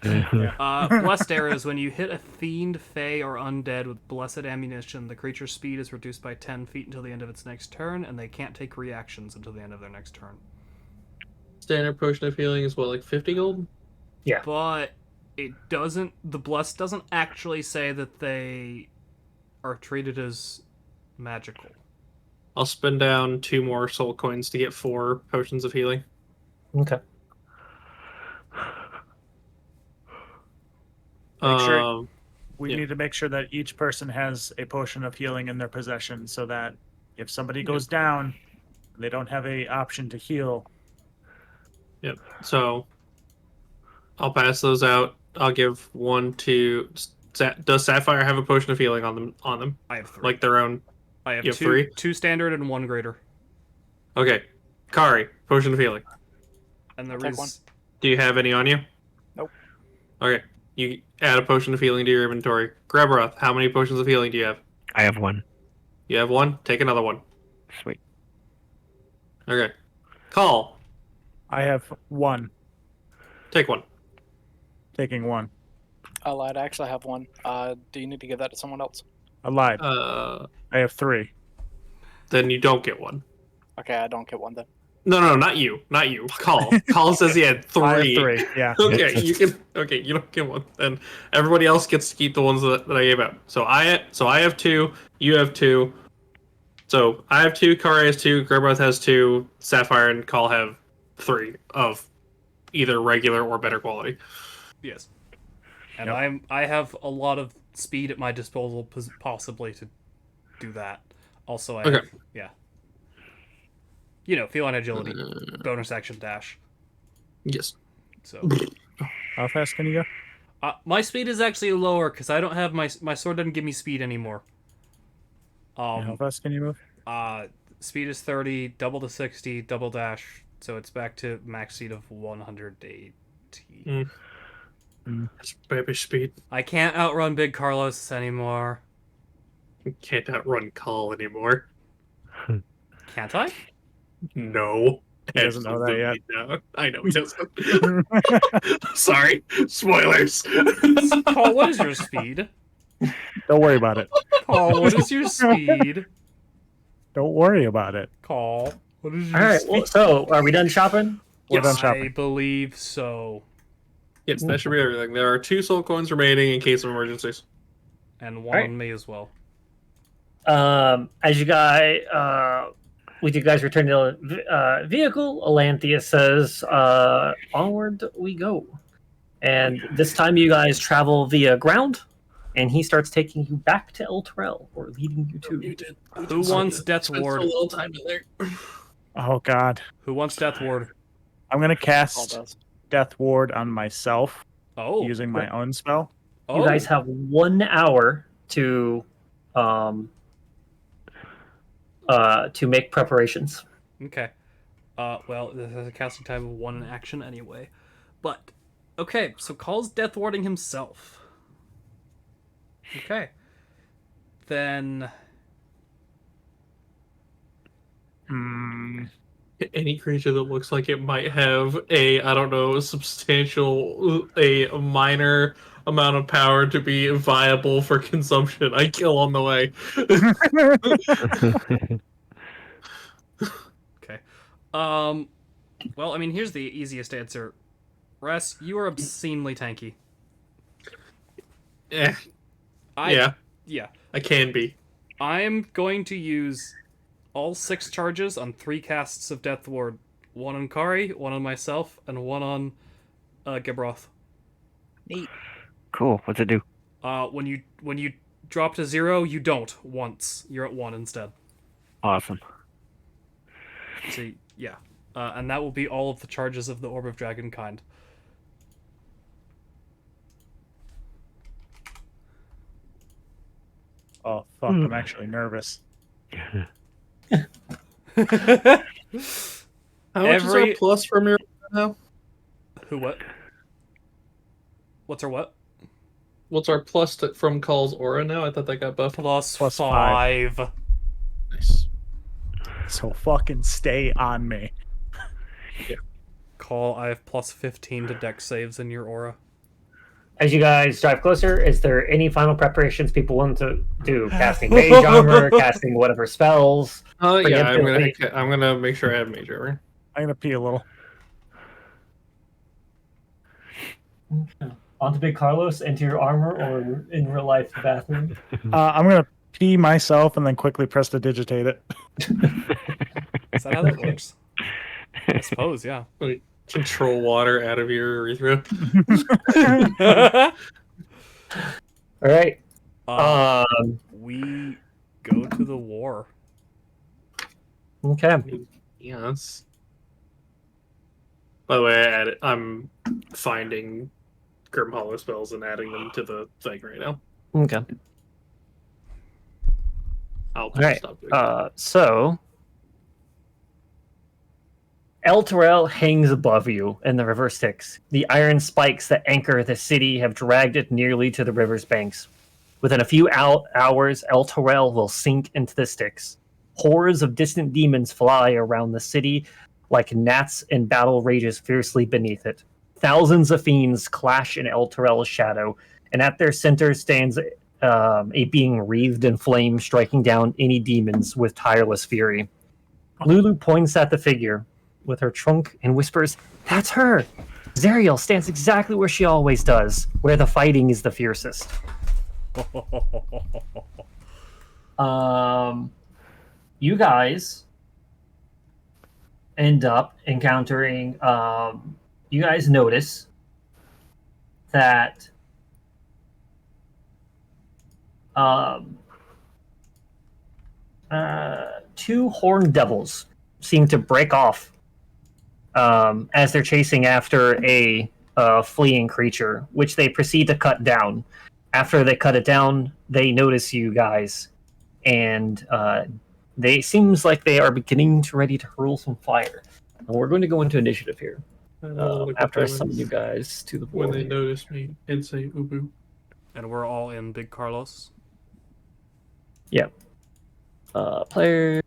Blessed arrows. When you hit a fiend, fey, or undead with blessed ammunition, the creature's speed is reduced by 10 feet until the end of its next turn, and they can't take reactions until the end of their next turn. Standard potion of healing is what, like 50 gold? Yeah. But it doesn't. The blessed doesn't actually say that they are treated as magical. I'll spend down 2 more soul coins to get 4 potions of healing. Okay. We need to make sure that each person has a potion of healing in their possession, so that if somebody goes down, they don't have a option to heal. Yep. So I'll pass those out. I'll give 1 to. Does Sapphire have a potion of healing on them? I have 3. Like their own. I have you have 2, 3? 2 standard and 1 greater. Okay. Kari, potion of healing. And there Take one. is. Do you have any on you? Nope. Okay. You add a potion of healing to your inventory. Grabroth, how many potions of healing do you have? I have 1. You have 1? Take another one. Sweet. Okay. Call. I have 1. Take 1. Taking 1. I lied. I actually have one. Do you need to give that to someone else? I lied. I have 3. Then you don't get 1. Okay, I don't get one then. No, not you. Not you. Call. Call says he had 3. I have 3, yeah. Okay, you can. Okay, you don't get 1. Then everybody else gets to keep the ones that I gave out. So I have 2. You have 2. So I have 2. Kari has 2. Grabroth has 2. Sapphire and Call have 3 of either regular or better quality. Yes. And I have a lot of speed at my disposal, possibly to do that. Also, I Okay. have, yeah. You know, feline agility, bonus action dash. Yes. So How fast can you go? my speed is actually lower because I don't have my sword doesn't give me speed anymore. How fast can you move? Speed is 30, double to 60, double dash, so it's back to max speed of 180. That's baby speed. I can't outrun Big Carlos anymore. You can't outrun Call anymore. Can't I? No. He doesn't know that yet. No. I know he doesn't. Sorry. Spoilers. Paul, what is your speed? Don't worry about it. Paul, what is your speed? Don't worry about it. Paul, what is your All right. speed? Well, so are we done shopping? We're done I shopping. believe so. Yes, that should be everything. There are 2 soul coins remaining in case of emergencies. And one Alright. on me as well. As you guys, with you guys return to the vehicle, Alanthea says, "Onward we go." And this time, you guys travel via ground, and he starts taking you back to El Terrell, or leading you to. Who wants Death Spent Ward? so little time in there. Oh God. Who wants Death Ward? I'm gonna All cast does. Death Ward on myself Oh. using my own spell. Oh. You guys have 1 hour to make preparations. Okay. Well, this has a casting time of 1 in action anyway. But, okay, so Call's death warding himself. Okay. Then, Any creature that looks like it might have a minor amount of power to be viable for consumption, I kill on the way. okay. Well, I mean, here's the easiest answer. Res, you are obscenely tanky. Yeah, Yeah. I can be. I am going to use all 6 charges on 3 casts of Death Ward. 1 on Kari, 1 on myself, and 1 on Gibroth. Cool. What's it do? When you drop to 0, you don't once. You're at 1 instead. Awesome. So yeah, and that will be all of the charges of the Orb of Dragonkind. Oh fuck! I'm actually nervous. How much is our plus from your now? Who what? What's our what? What's our plus from Call's aura now? I thought that got buffed. Plus 5. Nice. So fucking stay on me. Call, I have plus 15 to dex saves in your aura. As you guys drive closer, is there any final preparations people want to do? Casting mage armor, casting whatever spells? Yeah, Preemptively. I'm gonna make sure I have major armor. I'm gonna pee a little. Onto Big Carlos, into your armor, or in real life bathroom? I'm gonna pee myself and then quickly prestidigitate it. Is that how that works? I suppose, yeah. Like, control water out of your urethra. All right. We go to the war. Okay. Yes. By the way, I'm finding Grim Hollow spells and adding them to the thing right now. Okay. I'll All right. stop doing that. So El Terrell hangs above you, and the river Styx. The iron spikes that anchor the city have dragged it nearly to the river's banks. Within a few hours, El Terrell will sink into the Styx. Hordes of distant demons fly around the city like gnats, and battle rages fiercely beneath it. Thousands of fiends clash in El Terrell's shadow, and at their center stands a being wreathed in flame, striking down any demons with tireless fury. Lulu points at the figure with her trunk and whispers, "That's her! Zariel stands exactly where she always does, where the fighting is the fiercest." You guys end up encountering, you guys notice that two horned devils seem to break off as they're chasing after a fleeing creature, which they proceed to cut down. After they cut it down, they notice you guys, and they seems like they are beginning to ready to hurl some fire. And we're going to go into initiative here. I don't know what After I happens summon you guys to the when board. they here. notice me and say "Ubu." And we're all in Big Carlos. Yep. Player.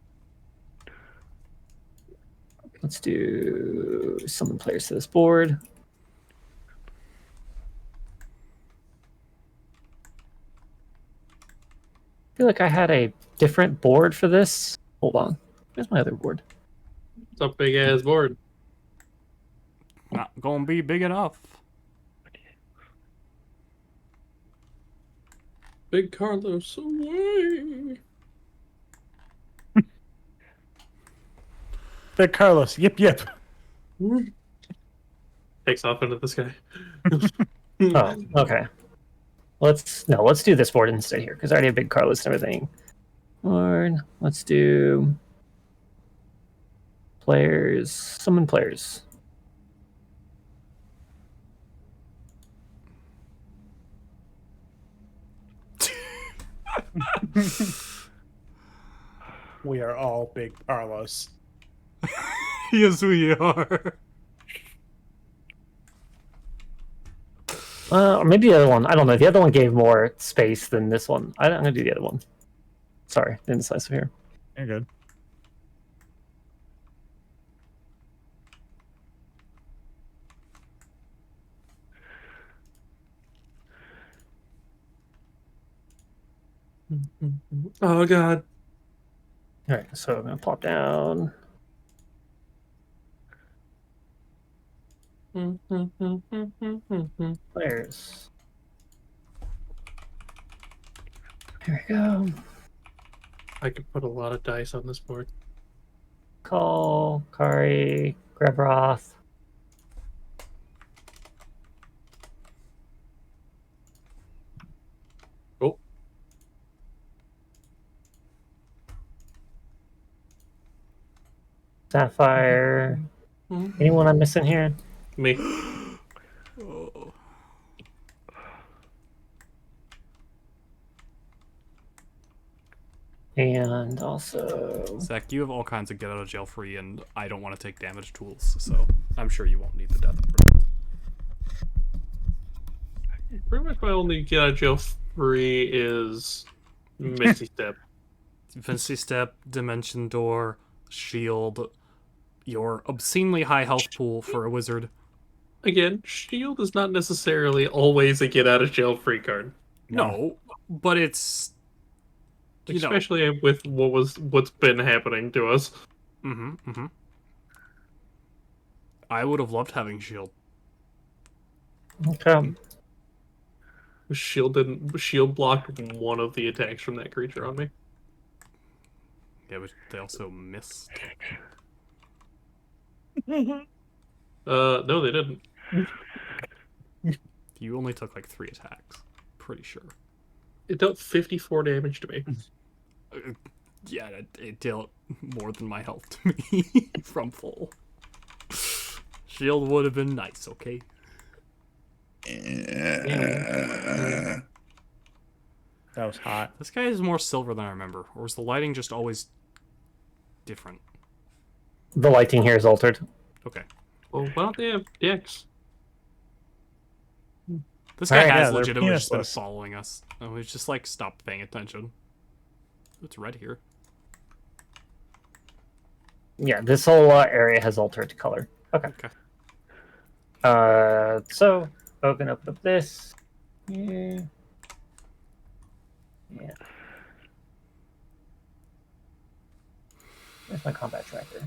Let's do summon players to this board. I feel like I had a different board for this. Hold on. Where's my other board? It's a big ass board. Not gonna be big enough. Big Carlos away. Big Carlos, yip yip. Takes off into the sky. Oh, okay. Let's do this board instead here because I already have Big Carlos and everything. Board. Let's do players. Summon players. We are all Big Carlos. Yes, we are. Or maybe the other one. I don't know. The other one gave more space than this one. I'm gonna do the other one. Sorry, indecisive here. You're good. Oh god. All right, so I'm gonna plop down. Players. There we go. I could put a lot of dice on this board. Call, Kari, Grebroth. Oh. Sapphire. Anyone I'm missing here? Me. And also Zach, you have all kinds of get out of jail free, and I don't want to take damage tools, so I'm sure you won't need the death. Pretty much my only get out of jail free is Misty Step. Fancy Step, Dimension Door, Shield, your obscenely high health pool for a wizard. Again, Shield is not necessarily always a get out of jail free card. No, but it's you know. Especially with what's been happening to us. I would have loved having Shield. okay. Shield blocked one of the attacks from that creature on me. Yeah, but they also missed. No, they didn't. You only took like 3 attacks. Pretty sure. It dealt 54 damage to me. Yeah, it dealt more than my health to me from full. Shield would have been nice, okay? That was hot. This guy is more silver than I remember. Or is the lighting just always different? The lighting here is altered. Okay. Well, why don't they have dicks? This guy Alright, has yeah, they're legitimately just been penises. following us. And we've just like stopped paying attention. It's red here. Yeah, this whole area has altered color. Okay. Okay. So I'm gonna open up this. Yeah. Yeah. Where's my combat tracker?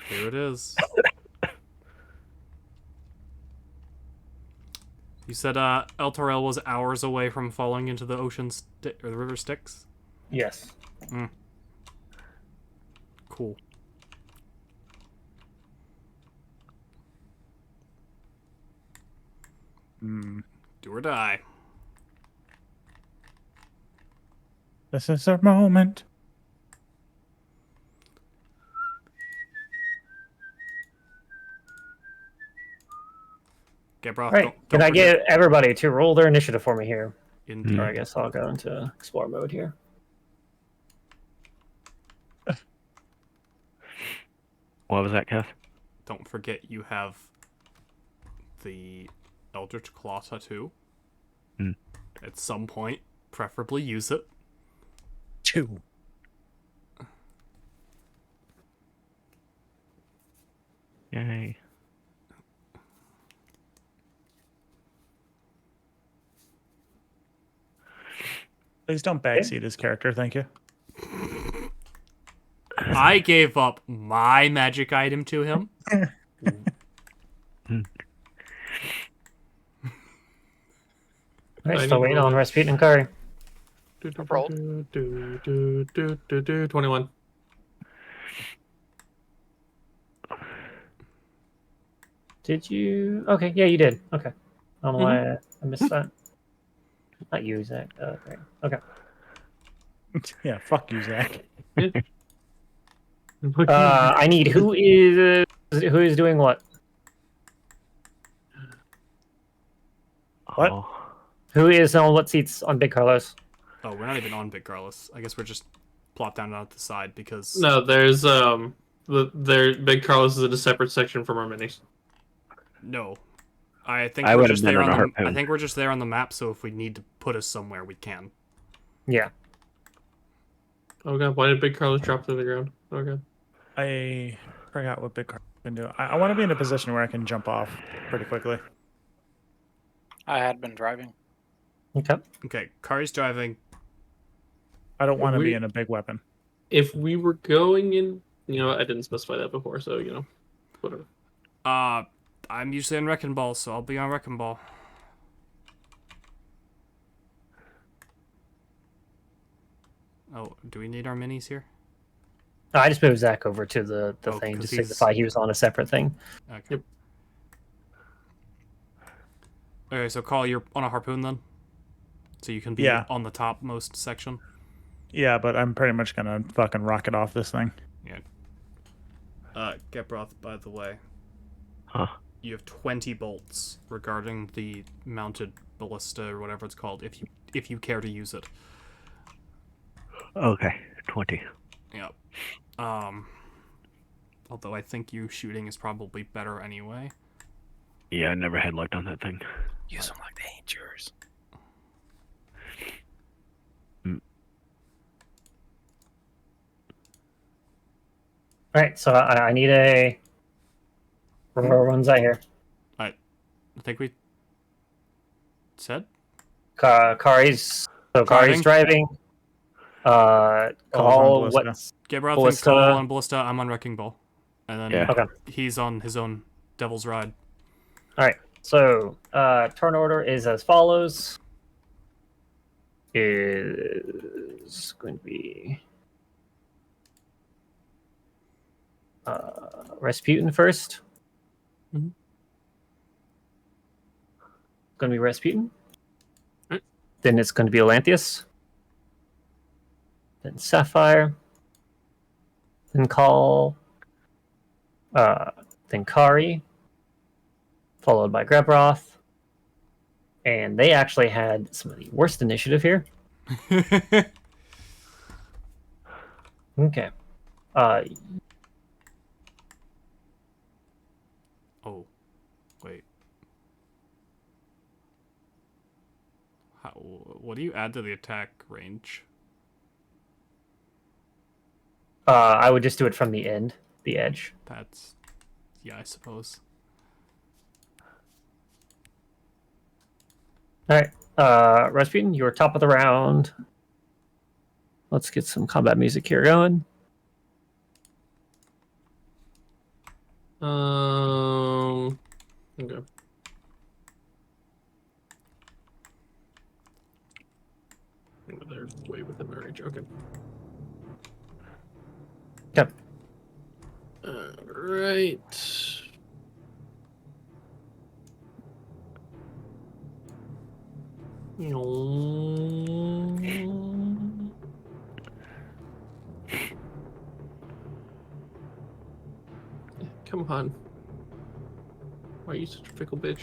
Here it is. You said El Torel was hours away from falling into the ocean or the river Styx? Yes. Cool. Do or die. This is our moment. Get bro. Right. Don't Can I forget. get everybody to roll their initiative for me here? Indeed. Or I guess I'll go into explore mode here. What was that, Kath? Don't forget you have the Eldritch Claw tattoo. At some point, preferably use it. 2. Yay. Please don't backseat his character, thank you. I gave up my magic item to him. Alright, still waiting on Rasputin and Kari. Rolled. 21. Did you? Okay, yeah, you did. Okay. I don't know why I missed that. Not you, Zach. Great. Okay. Yeah, fuck you, Zach. I need who is doing what? What? Oh. Who is on what seats on Big Carlos? Oh, we're not even on Big Carlos. I guess we're just plopped down out the side because No, there's Big Carlos is in a separate section from our minis. no. I think I we're would have just been there on a on the. harpoon. I think we're just there on the map. So if we need to put us somewhere, we can. Yeah. Oh god, why did Big Carlos drop to the ground? Oh god. I forgot what Big Car can do. I want to be in a position where I can jump off pretty quickly. I had been driving. Okay. Okay, Kari's driving. I don't want to be We- in a big weapon. If we were going in, I didn't specify that before, so whatever. I'm usually on Wrecking Ball, so I'll be on Wrecking Ball. Oh, do we need our minis here? No, I just moved Zach over to the Oh, thing to 'cause he's- signify he was on a separate thing. Okay. Yep. Okay, so Carl, you're on a harpoon then? So you can be Yeah. on the topmost section? Yeah, but I'm pretty much gonna fucking rocket off this thing. Yeah. Gebroth, by the way. Huh. You have 20 bolts regarding the mounted ballista or whatever it's called, if you care to use it. Okay, 20. Yeah. Although I think you shooting is probably better anyway. Yeah, I never had luck on that thing. Use them like they ain't yours. All right, so I need a. Where runs out here? I think we said? Kari's. So Kari's driving. on Call Ballista. what's Gebroth and Ballista. Cole on Ballista, I'm on Wrecking Ball. And then Yeah. Okay. he's on his own Devil's Ride. All right. So turn order is as follows. Is going to be Rasputin first. Mhm. Going to be Rasputin. Right. Then it's going to be Elanthius. Then Sapphire. Then Call. Then Kari. Followed by Grebroth. And they actually had some of the worst initiative here. Okay. Oh, wait. What do you add to the attack range? I would just do it from the end, the edge. That's, yeah, I suppose. All right. Rasputin, you're top of the round. Let's get some combat music here going. Okay. They're way within my range. Okay. Yep. Alright. Come on. Why are you such a fickle bitch?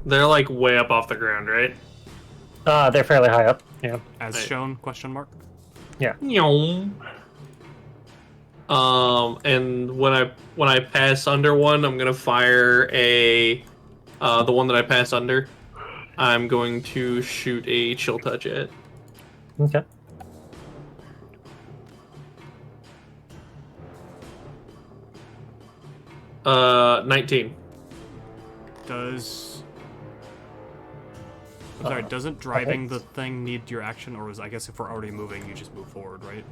They're like way up off the ground, right? They're fairly high up. Yeah. As Right. shown? Question mark. Nyong. And when I pass under one, I'm gonna fire the one that I pass under. I'm going to shoot a chill touch at. Okay. Uh, 19. Does I'm sorry, doesn't driving the thing need your action, or I guess if we're already moving, you just move forward, right?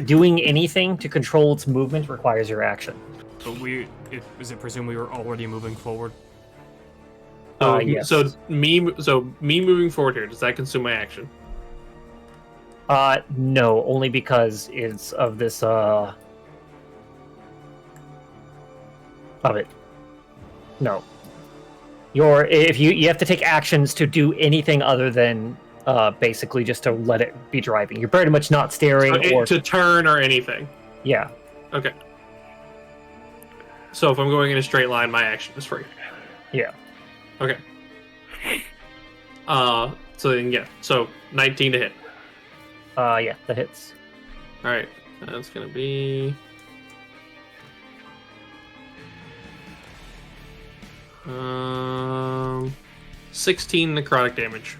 Doing anything to control its movement requires your action. But is it presumed we were already moving forward? Yes. So me moving forward here, does that consume my action? No, only because it's of this, of it. No. If you have to take actions to do anything other than, basically just to let it be driving. You're pretty much not steering or... To turn or anything. Yeah. Okay. So if I'm going in a straight line, my action is free. Yeah. Okay. So then, yeah. So 19 to hit. Yeah, that hits. All right. That's gonna be. 16 necrotic damage.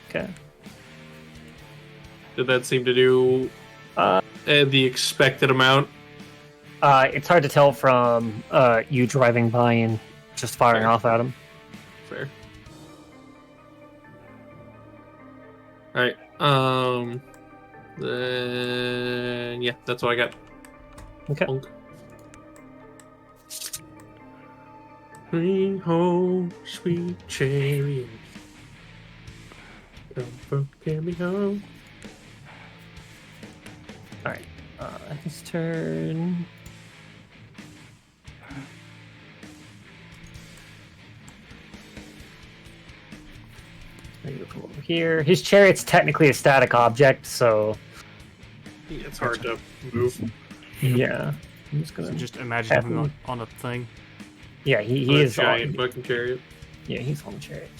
Okay. Did that seem to do the expected amount? It's hard to tell from you driving by and just firing Fair. off at him. Fair. All right. Then yeah, that's what I got. Okay. Bonk. Bring home sweet cherries. Come get me home. All right. His turn. Come over here. His chariot's technically a static object, so Yeah, it's hard to move. yeah. I'm just gonna. So just imagine him on a thing. Yeah, he On a is giant on. fucking chariot. Yeah, he's on the chariot.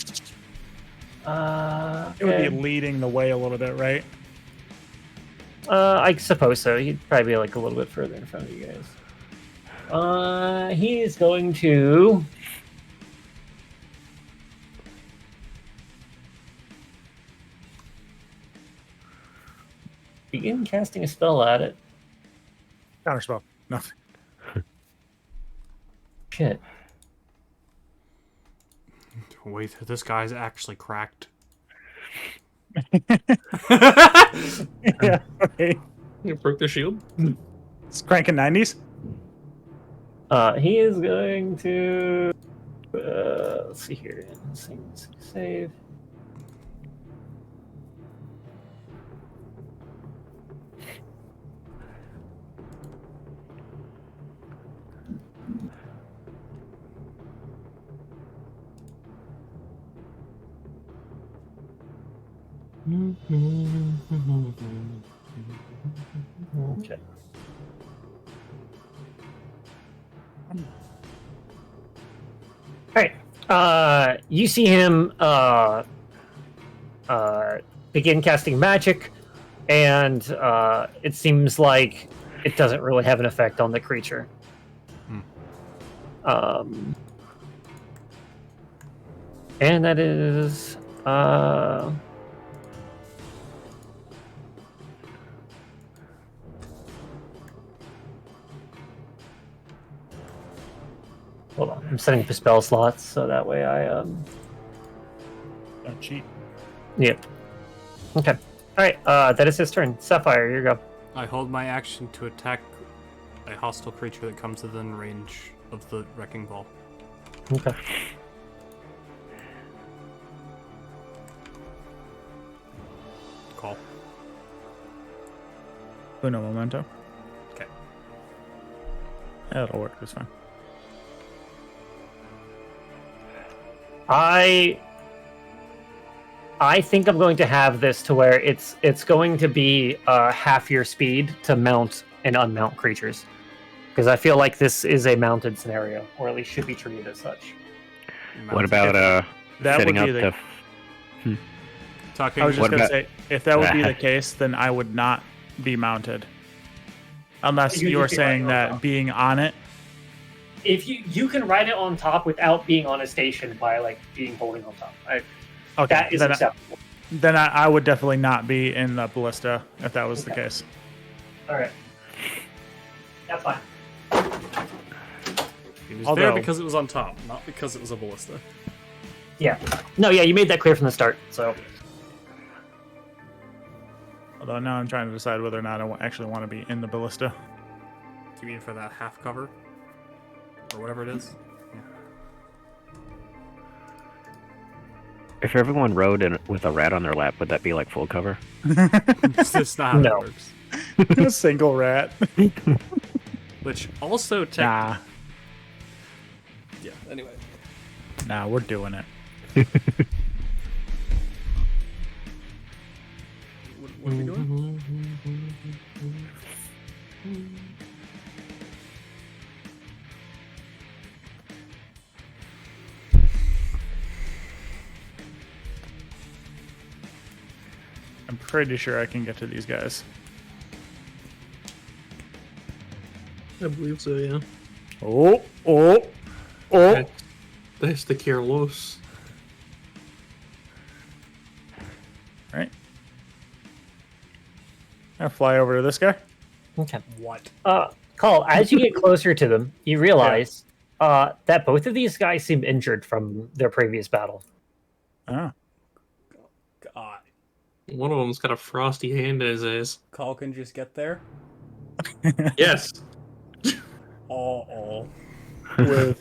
It would Okay. be leading the way a little bit, right? I suppose so. He'd probably be like a little bit further in front of you guys. He is going to. Begin casting a spell at it. Counterspell. Nothing. Shit. Wait, this guy's actually cracked. Yeah. Okay. You broke the shield. It's cranking 90s. He is going to. Let's see here. Save. Okay. Alright. You see him begin casting magic, and it seems like it doesn't really have an effect on the creature. And that is hold on, I'm setting up the spell slots so that way I Don't cheat. Yep. Okay. Alright, that is his turn. Sapphire, you go. I hold my action to attack a hostile creature that comes within range of the wrecking ball. Okay. Call. Uno momento. Okay. That'll work. That's fine. I think I'm going to have this to where it's going to be half your speed to mount and unmount creatures, because I feel like this is a mounted scenario, or at least should be treated as such. What about That setting would up be the? Talking. I was just What gonna about- say, if that would be the case, then I would not be mounted, unless You you're just be riding saying on that top. being on it. If you can ride it on top without being on a station by like being holding on top, Okay, that is acceptable. then I would definitely not be in the ballista if that was the case. All right, that's fine. It was there Although- because it was on top, not because it was a ballista. Yeah, no, yeah, you made that clear from the start. So Although now I'm trying to decide whether or not I actually want to be in the ballista. Do you mean for that half cover? Or whatever it is? If everyone rode with a rat on their lap, would that be like full cover? It's not how No. it works. A single rat. Which also Nah, Yeah, anyway. nah, we're doing it. What are we doing? I'm pretty sure I can get to these guys. I believe so, yeah. Oh. That's the Carlos. Right. I'll fly over to this guy. okay. What? Call, as you get closer to them, you realize that both of these guys seem injured from their previous battle. Oh. God. One of them's got a frosty hand in his ass. Call can just get there? Yes. Oh. With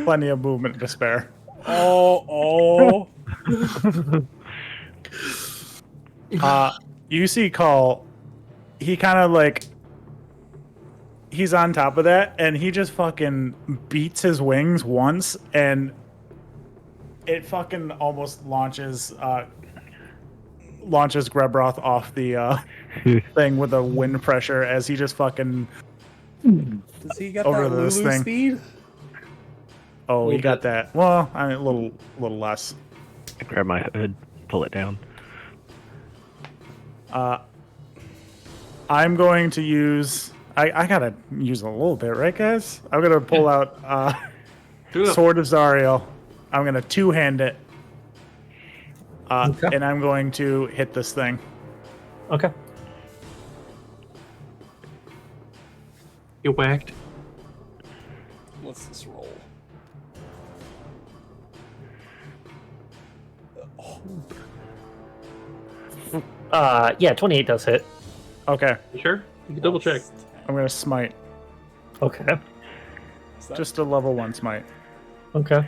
plenty of movement to spare. Oh. You see Call, he kind of like, he's on top of that, and he just fucking beats his wings once, and it fucking almost launches Grebroth off the thing with the wind pressure as he just fucking, Does he get Over that this Lulu thing. speed? oh, he Little got bit. that. Well, I mean, a little less. I grab my hood, pull it down. I'm going to use, I gotta use a little bit, right, guys? I'm gonna pull out Do it. Sword of Zariel. I'm gonna two-hand it. Okay. And I'm going to hit this thing. Okay. Get whacked. What's this roll? Yeah, 28 does hit. Okay, You sure? You can double check. I'm gonna smite. Okay. Is that Just a level 1 smite. Okay.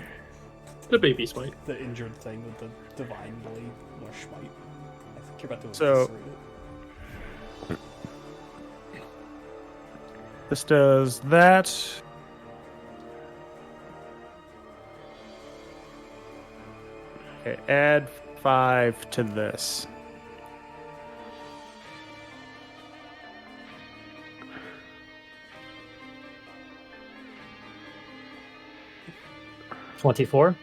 The baby smite. the injured thing with the divine blade or smite? I think you're about to So- eviscerate it. This does that. Okay, add 5 to this. — 24.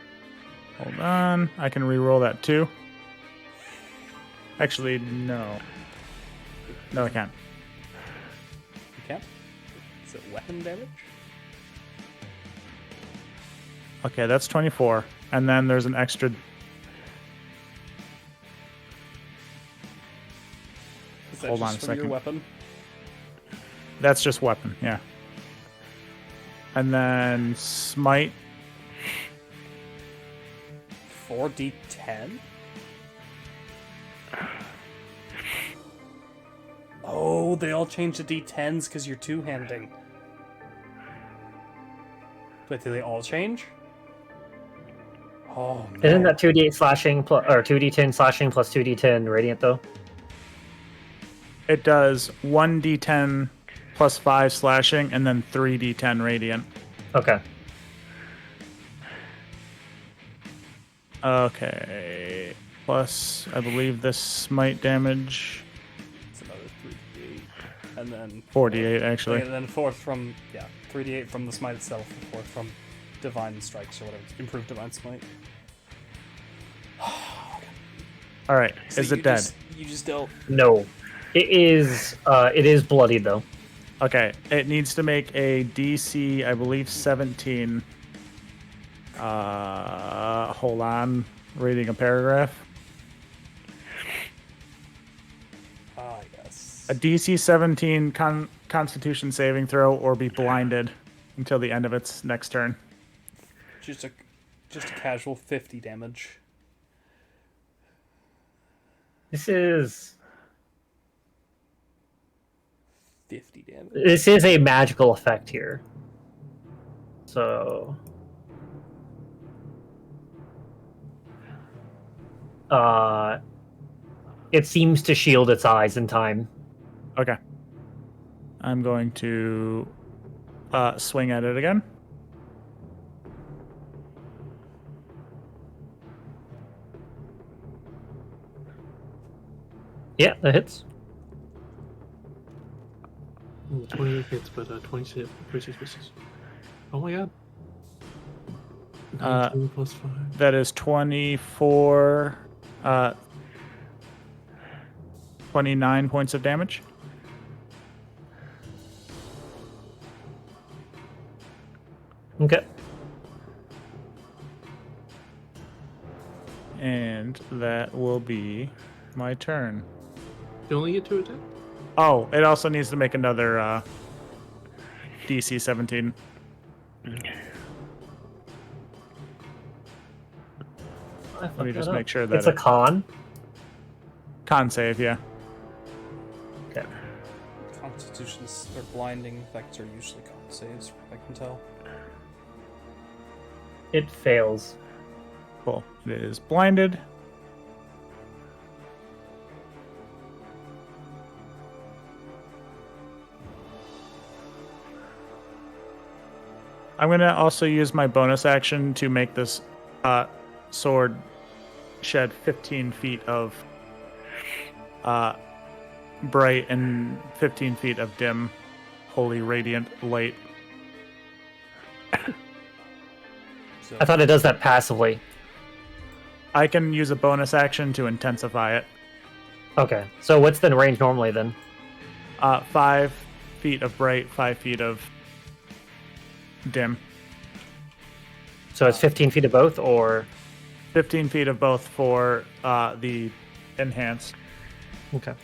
Hold on, I can re-roll that too. Actually, no. No, I can't. You can't? Is it weapon damage? Okay, that's 24. And then there's an extra. Is that Hold on just a from your second. weapon? That's just weapon, yeah. And then smite. 4d10? Oh, they all changed to d10s because you're two-handing. Wait, do they all change? Oh, man. Isn't that 2d8 slashing plus, or 2d10 slashing plus 2d10 radiant though? It does 1d10 plus 5 slashing, and then 3d10 radiant. Okay. Okay. Plus, I believe this smite damage. It's another 3d8. And then 48, actually. And then 4 from 3d8 from the smite itself, 4 from divine strikes or whatever. Improved divine smite. All right. So Is it dead? You just don't. No. It is bloody though. Okay. It needs to make a DC, I believe, 17. Hold on. Reading a paragraph. I guess. A DC 17 Constitution saving throw, or be blinded until the end of its next turn. Just a casual 50 damage. This is 50 damage. this is a magical effect here. So it seems to shield its eyes in time. Okay. I'm going to swing at it again. Yeah, that hits. 28 hits, but 26 misses. Oh my god. 19 plus 5. That is 24, 29 points of damage. Okay. And that will be my turn. You only get 2 attacks? Oh, it also needs to make another DC 17. Let me just make sure that It's a con. con save, yeah. Okay. Constitutions or blinding effects are usually con saves, from what I can tell. It fails. Cool. It is blinded. I'm going to also use my bonus action to make this sword shed 15 feet of bright and 15 feet of dim, holy radiant light. So, I thought it does that passively. I can use a bonus action to intensify it. Okay. So what's the range normally then? 5 feet of bright, 5 feet of dim. So it's 15 feet of both, or 15 feet of both for the enhanced. okay.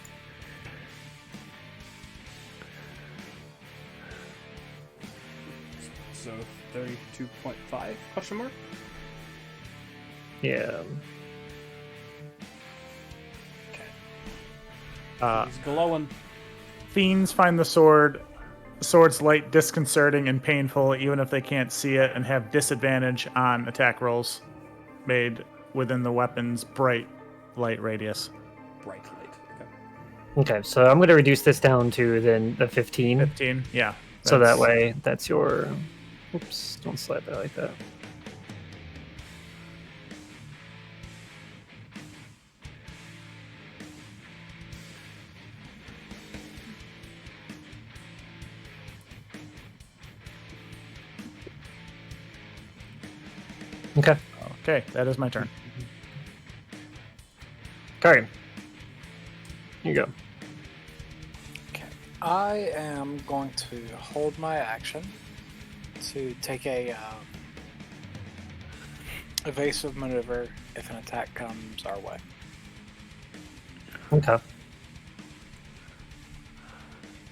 so 32.5 question mark? Yeah. He's glowing. Fiends find the sword's light disconcerting and painful, even if they can't see it, and have disadvantage on attack rolls made within the weapon's bright light radius. Bright light. Okay. So I'm going to reduce this down to then the 15. 15, yeah. So that that's- way, that's your. Oops! Don't slide that like that. Okay. Okay, that is my turn. Kari. Here you go. Okay. I am going to hold my action to take a evasive maneuver if an attack comes our way. Okay.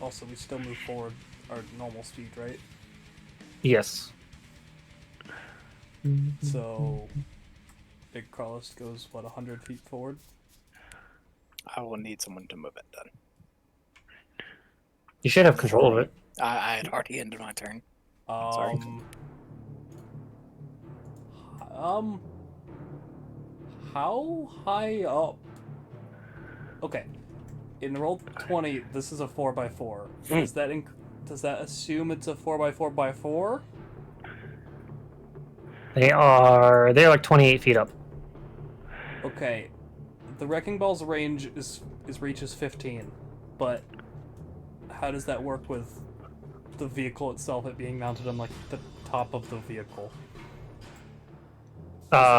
Also, we still move forward our normal speed, right? Yes. So, Big Carlos goes, 100 feet forward? I will need someone to move it then. You should have control of it. I had already ended my turn. Sorry. How high up? Okay. In roll 20, this is a 4x4. Does that does that assume it's a 4x4x4? They're like 28 feet up. Okay. The wrecking ball's range is reaches 15, but how does that work with the vehicle itself, it being mounted on like the top of the vehicle?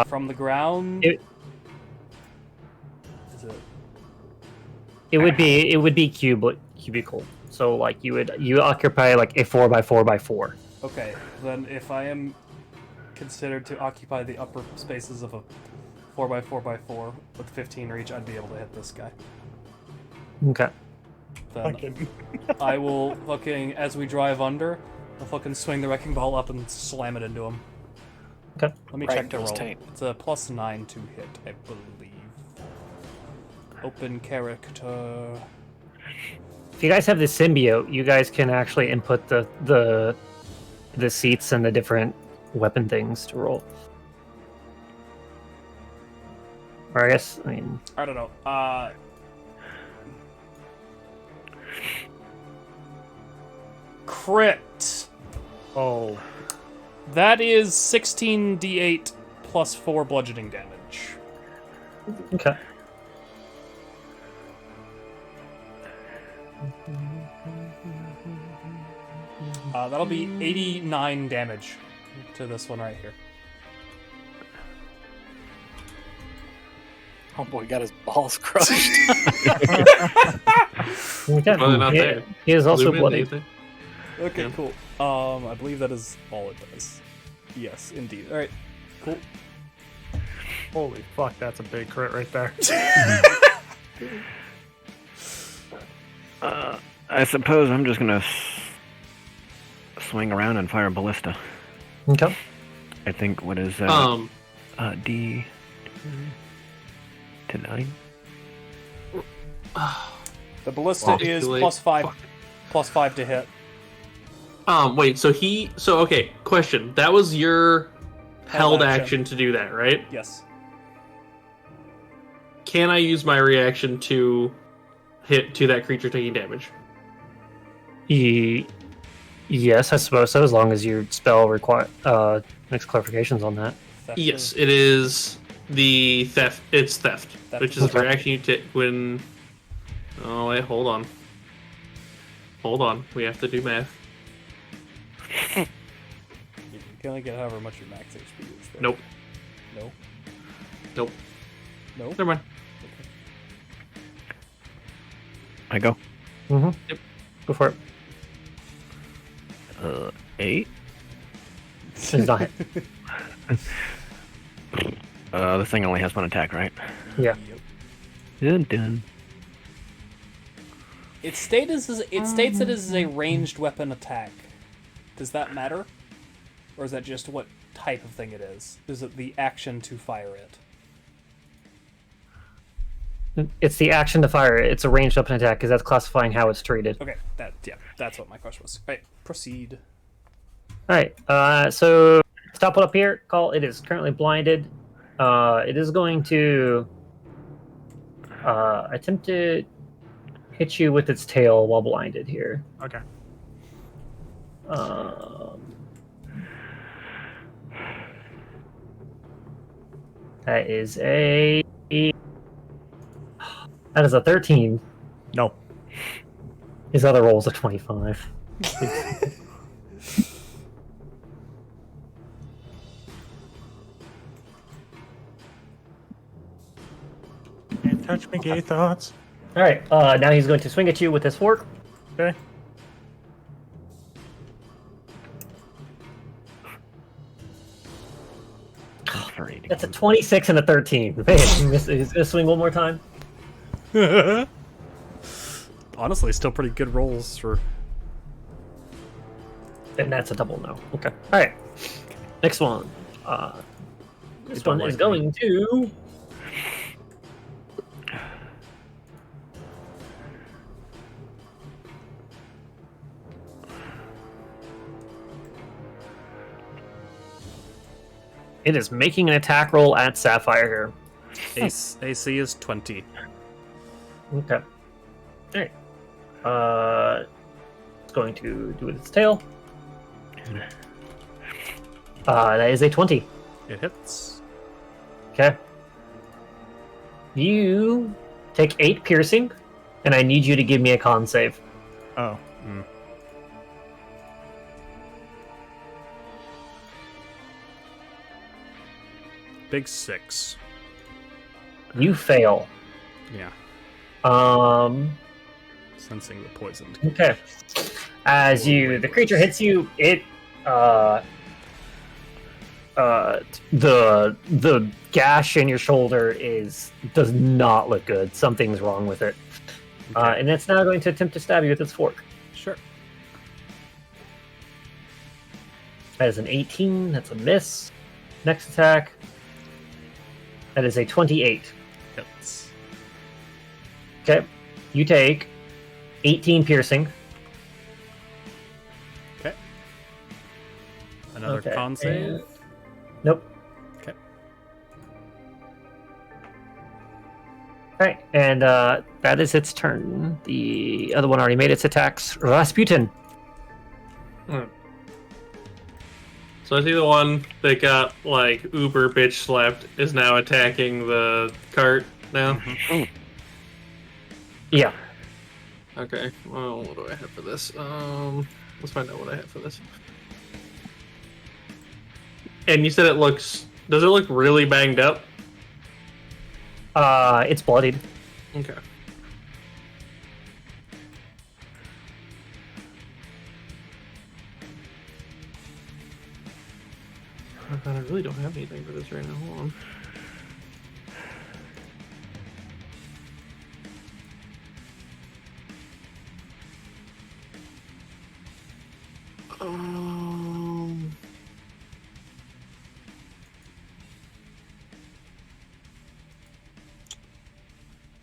From the ground? It Is it? It would be cubical. So like you occupy like a 4x4x4. Okay, then if I am considered to occupy the upper spaces of a 4x4x4 with 15 reach, I'd be able to hit this guy. Okay. Then Fucking- I will fucking, as we drive under, I'll fucking swing the wrecking ball up and slam it into him. Okay. Let me Right check the into his roll. taint. It's a +9 to hit, I believe. Open character. If you guys have the symbiote, you guys can actually input the seats and the different weapon things to roll. Or I guess, I mean, I don't know. Crit. Oh, That is 16d8 plus 4 bludgeoning damage. okay. That'll be 89 damage to this one right here. Oh boy, got his balls crushed. Okay. Well, they're not he, there. he is also Zoom in, bloody. Nathan. Okay, Yeah. cool. I believe that is all it does. Yes, indeed. All right, cool. holy fuck, that's a big crit right there. I suppose I'm just gonna swing around and fire a ballista. Okay. I think what is D to 9? The ballista Well, is too late. +5 to hit. Wait, so okay, question. That was your held action. action to do that, right? Yes. Can I use my reaction to hit to that creature taking damage? Yes, I suppose so, as long as your spell makes clarifications on that. Theft Yes, of- it is the theft. It's theft, Theft which of is a okay. reaction you take when. Oh wait, hold on. Hold on, we have to do math. You can only get however much your max HP is. Though. Nope. No. Nope. No. Never mind. I go. Mm-hmm. Yep. Go for it. 8. It's not hit. The thing only has one attack, right? Yeah. Dun dun. It states it is a ranged weapon attack. Does that matter? Or is that just what type of thing it is? Is it the action to fire it? It's the action to fire it. It's a ranged weapon attack because that's classifying how it's treated. Okay, that's what my question was. Alright, proceed. Alright, so stop it up here. Call. It is currently blinded. It is going to attempt to hit you with its tail while blinded here. Okay. That is a 13. No. His other roll is a 25. Can't touch me, gay thoughts. All right. Now he's going to swing at you with his fork. Okay. That's a 26 and a 13. Man, he's gonna swing one more time. Honestly, still pretty good rolls for. And that's a double no. Okay. All right. Next one. This one is going to. It is making an attack roll at Sapphire here. AC is 20. Okay. Alright. It's going to do with its tail. That is a 20. It hits. Okay. You take 8 piercing, and I need you to give me a con save. Oh. Big 6. You fail. Yeah. Sensing the poisoned. Okay. As the creature hits you, it the gash in your shoulder does not look good. Something's wrong with it. Okay. And it's now going to attempt to stab you with its fork. Sure. That is an 18. That's a miss. Next attack. That is a 28. Hits. Okay. You take 18 piercing. Okay. Another Okay, con save. and- Nope. Okay. Alright, and that is its turn. The other one already made its attacks. Rasputin. So I see the one that got like uber bitch slapped is now attacking the cart now. Yeah. Okay. Well, what do I have for this? Let's find out what I have for this. And you said it looks. Does it look really banged up? It's bloodied. Okay. Oh God, I really don't have anything for this right now. Hold on.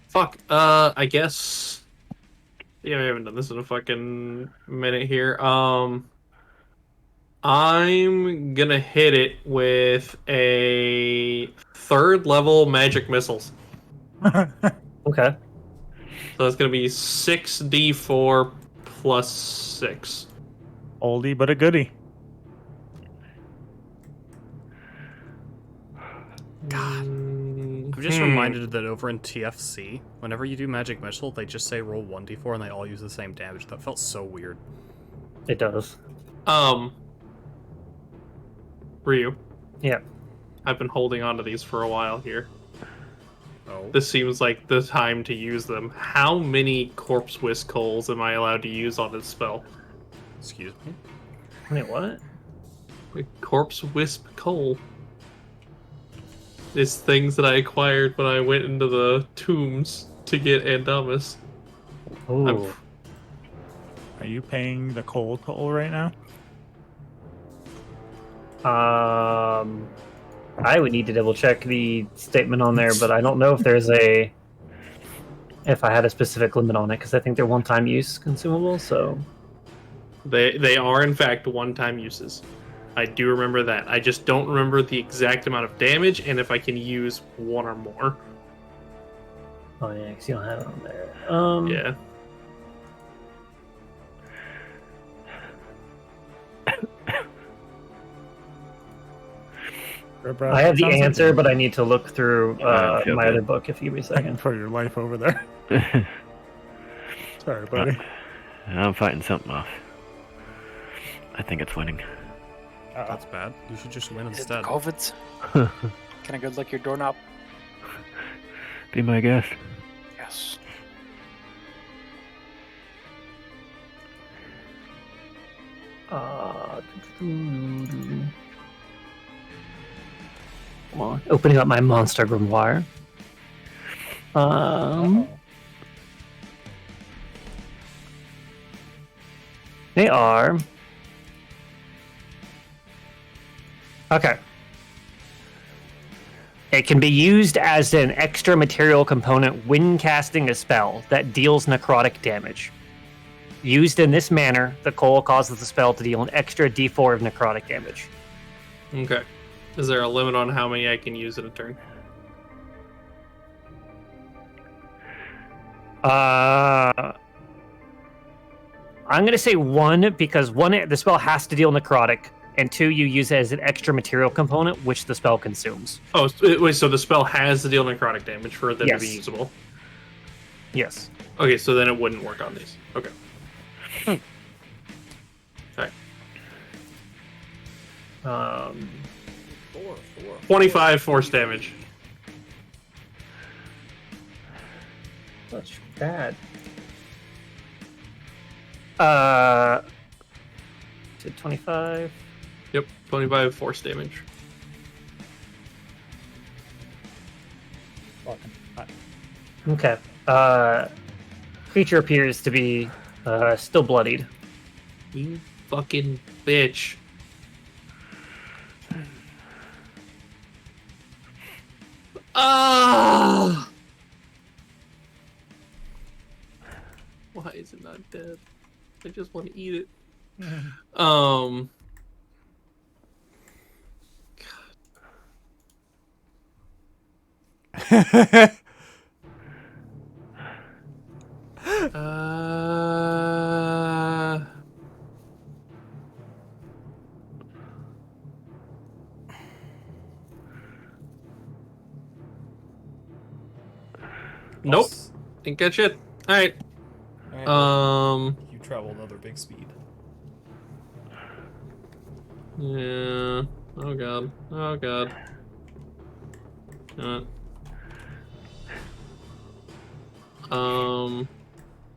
Fuck. I guess. Yeah, we haven't done this in a fucking minute here. I'm gonna hit it with a 3rd level magic missiles. Okay. So it's gonna be 6d4 plus 6. Oldie but a goodie. God. I'm just reminded that over in TFC, whenever you do magic missile, they just say roll 1d4 and they all use the same damage. That felt so weird. It does. Ryu, Yeah. I've been holding on to these for a while here. Oh. This seems like the time to use them. How many corpse whisk coals am I allowed to use on this spell? Excuse me? Wait, what? Corpse wisp coal. It's things that I acquired when I went into the tombs to get Andamus. Ooh. Are you paying the coal toll right now? I would need to double check the statement on there, but I don't know if there's if I had a specific limit on it, because I think they're one-time use consumables, so... They are in fact one-time uses. I do remember that. I just don't remember the exact amount of damage and if I can use one or more. Oh yeah, because you don't have it on there. Yeah. I have the answer, but I need to look through feel my good. other book if you give me a second. For your life over there. Sorry, buddy. I'm fighting something off. I think it's winning. That's bad. You should just win Is it the instead. COVIDs? Can I go lick your doorknob? Be my guest. Yes. Well, opening up my monster grimoire. They are. Okay. It can be used as an extra material component when casting a spell that deals necrotic damage. Used in this manner, the coal causes the spell to deal an extra d4 of necrotic damage. Okay. Is there a limit on how many I can use in a turn? I'm gonna say 1 because 1, the spell has to deal necrotic, and 2, you use it as an extra material component, which the spell consumes. Oh, wait, so the spell has to deal necrotic damage for them to be Yes. usable. Yes. Okay, so then it wouldn't work on these. Okay. Alright. 25 force damage. That's bad. To 25. Yep, 25 force damage. Okay. Creature appears to be still bloodied. You fucking bitch. Ah! Why is it not dead? I just want to eat it. Uh, nope. Didn't catch it. Alright. You travel another big speed. Yeah. Oh god. Oh god.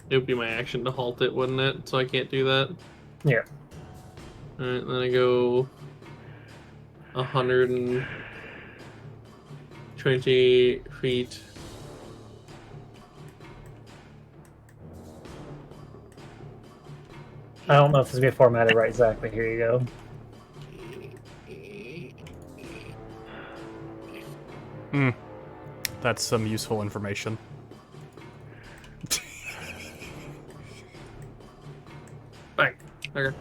It would be my action to halt it, wouldn't it? So I can't do that. Yeah. Alright, then I go 120 feet. I don't know if this is gonna be formatted right exactly. Here you go. That's some useful information. Bang. Okay.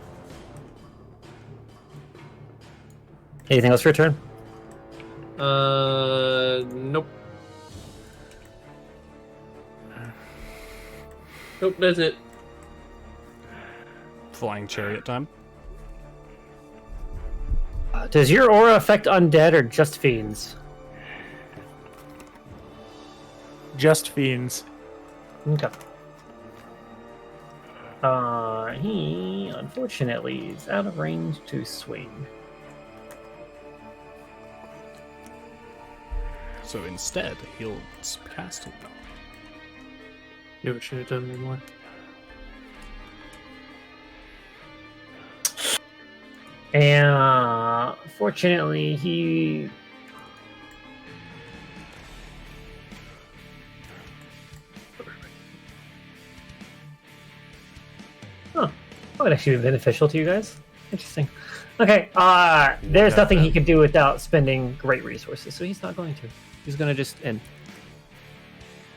Anything else for your turn? Nope. Nope, that's it. Flying chariot time. Does your aura affect undead or just fiends? Just fiends. Okay. He unfortunately is out of range to swing. So instead, he'll cast it. Never should have done anymore. And fortunately, he. Huh. That would actually be beneficial to you guys. Interesting. Okay, there's nothing he could do without spending great resources, so he's not going to. He's going to just end.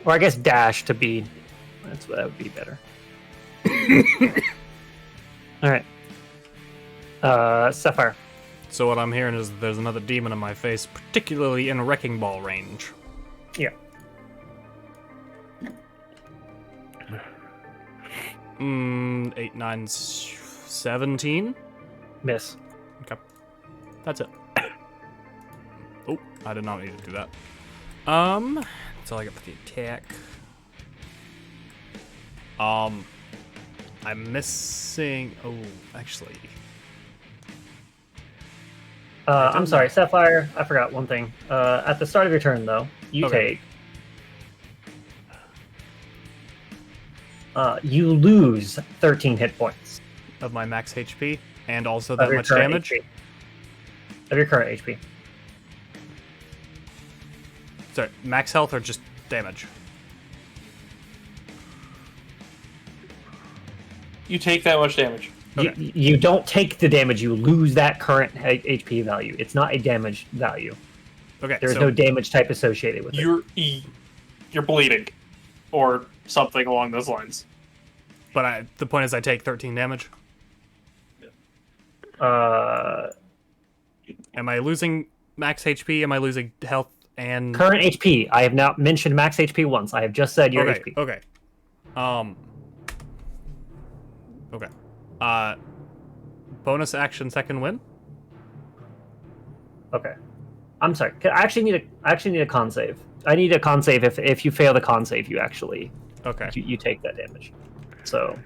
Or I guess dash to be. That would be better. Alright. Sapphire. So what I'm hearing is there's another demon in my face, particularly in wrecking ball range. Yeah. 8, 9, 17? Miss. Okay. That's it. Oh, I did not need to do that. That's all I got for the attack. I'm missing... Oh, actually... I'm sorry, Sapphire, I forgot one thing. At the start of your turn, though, you take... you lose 13 hit points. Of my max HP, and also that much damage? HP. Of your current HP. Sorry, max health or just damage? You take that much damage. Okay. You don't take the damage, you lose that current HP value. It's not a damage value. Okay, There's so no damage type associated with it. You're bleeding. Or something along those lines. But the point is I take 13 damage? Current Am I losing max HP? Am I losing health and... HP. I have not mentioned max HP once. I have just said your Okay, HP. okay. Okay. Bonus action, second win. Okay. I'm sorry. I actually need a con save. I need a con save. If you fail the con save, you actually Okay. you take that damage. So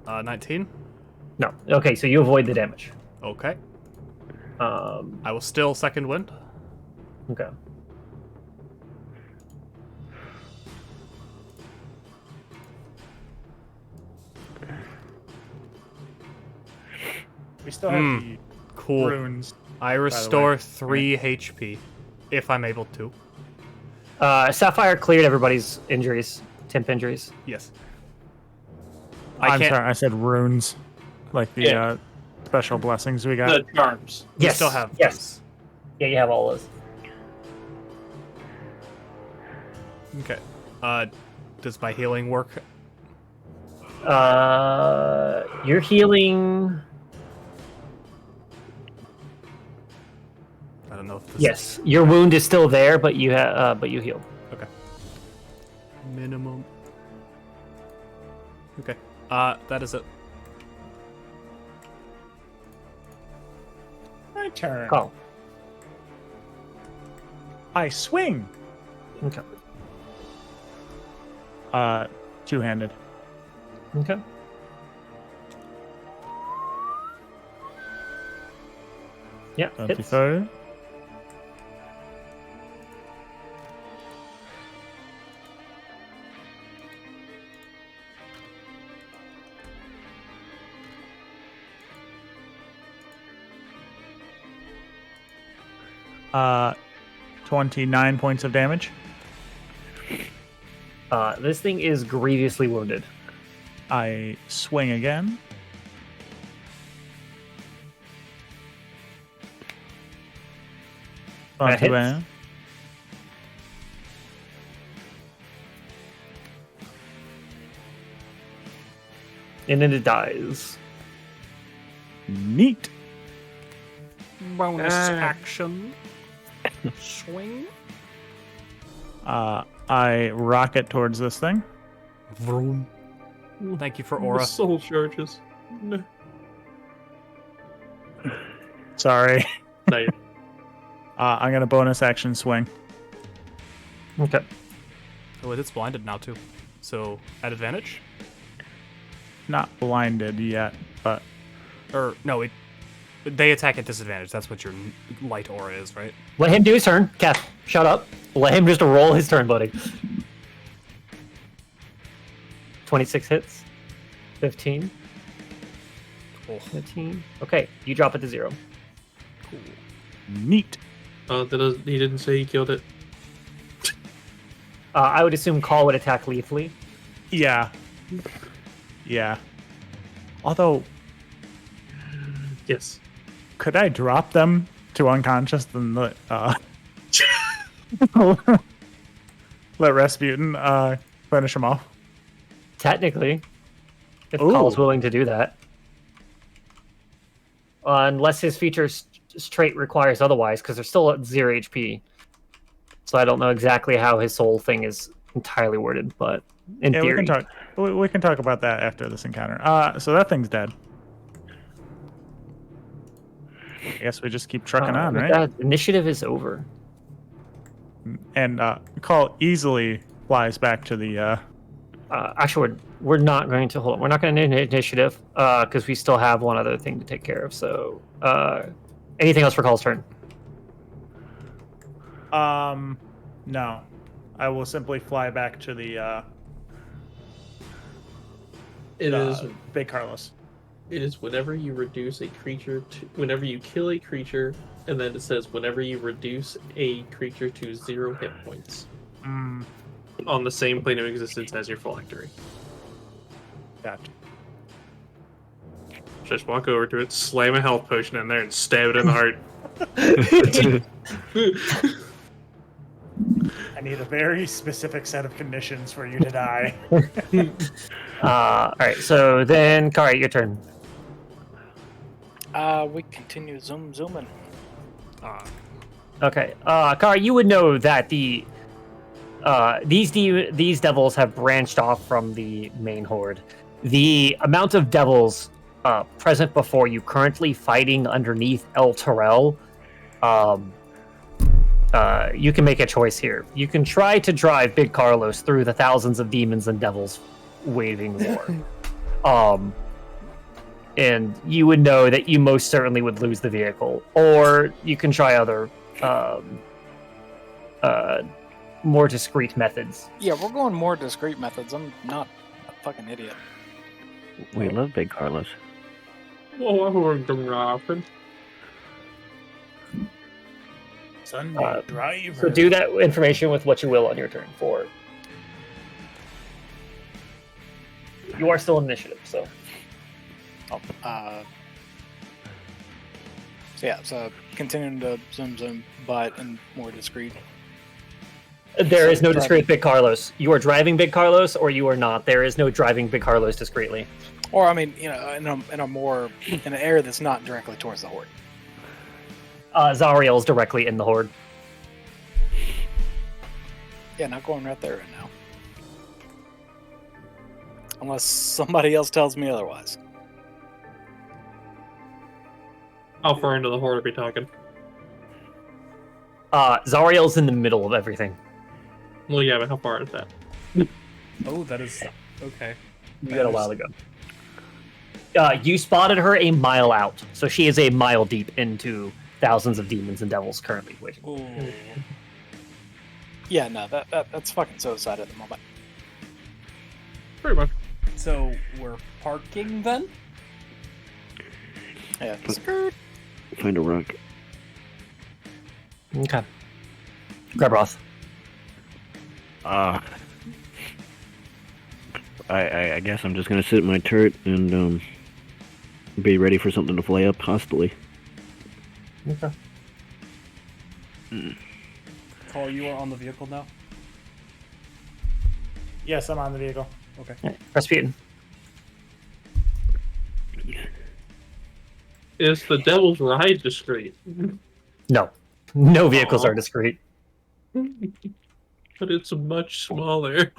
19. no. Okay, so you avoid the damage. Okay. Um. I will still second wind. Okay. We still have the Cool. runes. I restore 3 HP, if I'm able to. Sapphire cleared everybody's injuries, temp injuries. Yes. I'm sorry, I said runes. Like the Yeah. special blessings we got. The charms. We Yes. still have Yes. Yeah, you have all those. those. Okay. Does my healing work? You're healing. I don't know if this Yes, your wound is still there, but you healed. Okay. Minimum. Okay. That is it. My turn. Call. I swing. Okay. Two-handed. Okay. Yeah. Hits. 25. Uh, 29 points of damage. This thing is grievously wounded. I swing again. That hits. 21. And then it dies. Neat. Bonus action. Swing. I rocket towards this thing. Vroom. Thank you for aura. Soul charges. No. Sorry. No. I'm gonna bonus action swing. Okay. Oh, it's blinded now too. So at advantage? Not blinded yet, but Or no, they attack at disadvantage. That's what your light aura is, right? Let him do his turn. Kath, shut up. Let him just roll his turn, buddy. 26 hits. 15. Oh. 15. Okay, you drop it to 0. Cool. neat. He didn't say he killed it. I would assume Call would attack lethally. Yeah. Yeah. Although, Yes. could I drop them to unconscious and let let Rasputin finish him off? Technically, if Ooh. Call's willing to do that. Unless his feature trait requires otherwise, because they're still at 0 HP. So I don't know exactly how his soul thing is entirely worded, but in Yeah, theory. we can talk about that after this encounter. So that thing's dead. I guess we just keep trucking on, with right? that, initiative is over. And Call easily flies back to the. Actually, we're not going to hold on. We're not going to need initiative because we still have one other thing to take care of. So, anything else for Call's turn? No, I will simply fly back to the. It is. Big Carlos. It is whenever you reduce a creature to. Whenever you kill a creature, and then it says whenever you reduce a creature to 0 hit points on the same plane of existence as your phylactery. Gotcha. Just walk over to it, slam a health potion in there, and stab it in the heart. I need a very specific set of conditions for you to die. All right. So then, Kari, your turn. We continue zooming. Okay. Kari, you would know that these devils have branched off from the main horde. The amount of devils present before you currently fighting underneath El Terrell, you can make a choice here. You can try to drive Big Carlos through the thousands of demons and devils waving war. And you would know that you most certainly would lose the vehicle. Or you can try other more discreet methods. Yeah, we're going more discreet methods. I'm not a fucking idiot. We love Big Carlos. Well, I wouldn't do that often. Sunday driver. So do that information with what you will on your turn. For you are still in initiative, so So yeah, so continuing to zoom, but in more discreet. there is no discreet Big Carlos. You are driving Big Carlos, or you are not. There is no driving Big Carlos discreetly. Or I mean, in an area that's not directly towards the horde. Zariel's directly in the horde. Yeah, not going right there right now. Unless somebody else tells me otherwise. How far into the horde are we talking? Zariel's in the middle of everything. Well, yeah, but how far is that? Oh, that is okay. You got a while ago. You spotted her a mile out, so she is a mile deep into thousands of demons and devils currently waiting. Oh. Yeah, no, that's fucking suicide at the moment. Pretty much. So we're parking then? Yeah. Find a rock. Okay. Grab Roth. I guess I'm just gonna sit in my turret and be ready for something to fly up hostily. Okay. Carl, you are on the vehicle now? Yes, I'm on the vehicle. Okay. Rasputin. Is the Devil's Ride discreet? No. No vehicles Aw. are discreet. But it's much smaller.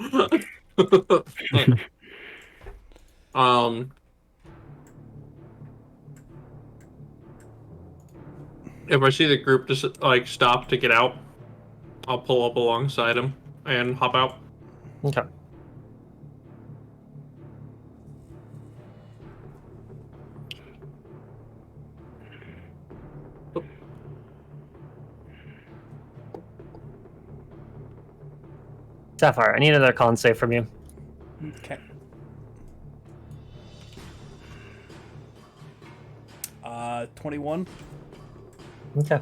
If I see the group just like stop to get out, I'll pull up alongside them and hop out. Okay. Sapphire, I need another con save from you. Okay. 21. Okay.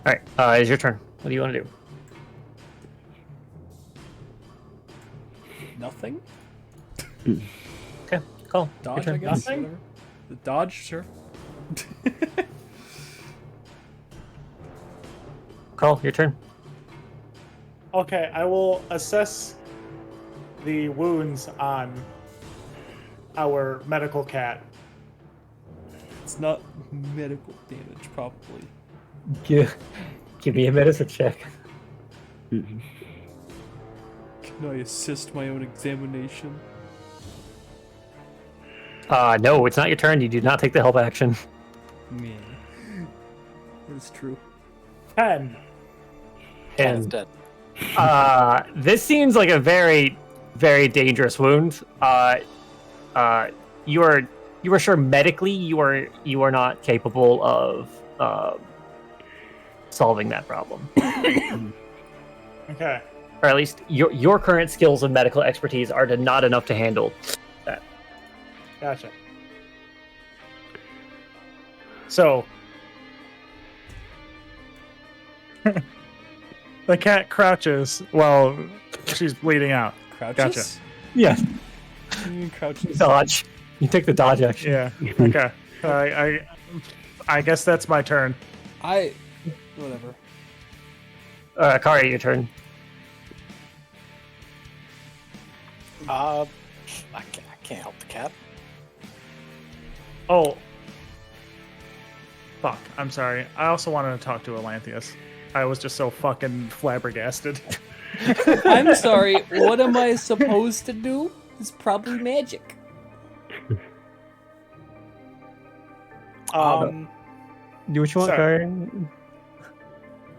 Alright, it's your turn. What do you want to do? Nothing? Okay, call. Dodge, Your I turn. guess? Nothing? Whatever. The dodge, sure. Call, your turn. Okay, I will assess the wounds on our medical cat. It's not medical damage, probably. Give me a medicine check. Can I assist my own examination? No, it's not your turn. You do not take the help action. Man. That is true. 10. Cat is And dead. this seems like a very, very dangerous wound. You are sure medically you are not capable of solving that problem, Okay. or at least your current skills and medical expertise are not enough to handle that. Gotcha. So, the cat crouches while she's bleeding out. Crouches? Yeah, Crouches. dodge. You take the dodge action. Yeah. Okay. I guess that's my turn. Whatever. Kari, your turn. I can't help the cat. Oh. Fuck. I'm sorry. I also wanted to talk to Elanthius. I was just so fucking flabbergasted. I'm sorry, what am I supposed to do? It's probably magic. Um, Do what you want, Sorry. Karen.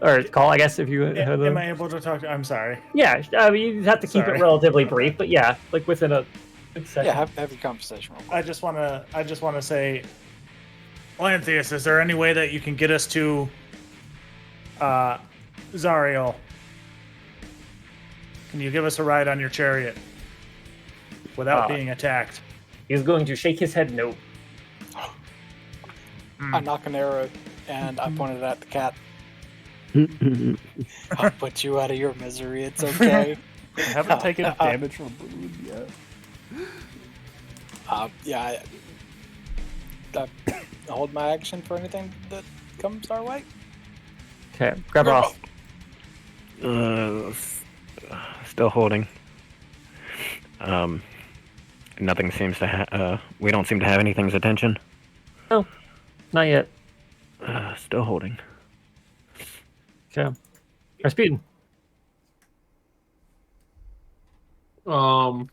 Or call, I guess, if you had Am I able to talk to? I'm sorry. Yeah, I mean, you have to keep Sorry. it relatively Okay. brief, but yeah, like within a second. yeah, have your conversation. Real quick. I just wanna say, Lanthius, is there any way that you can get us to Zariel? Can you give us a ride on your chariot without being attacked? He's going to shake his head no. I knock an arrow, and I point it at the cat. I'll put you out of your misery. It's okay. I haven't taken damage from the wound yet. Yeah, I hold my action for anything that comes our way. Okay, grab her off. Still holding. Nothing seems to we don't seem to have anything's attention. No, not yet. Still holding. Okay. Rasputin. I'll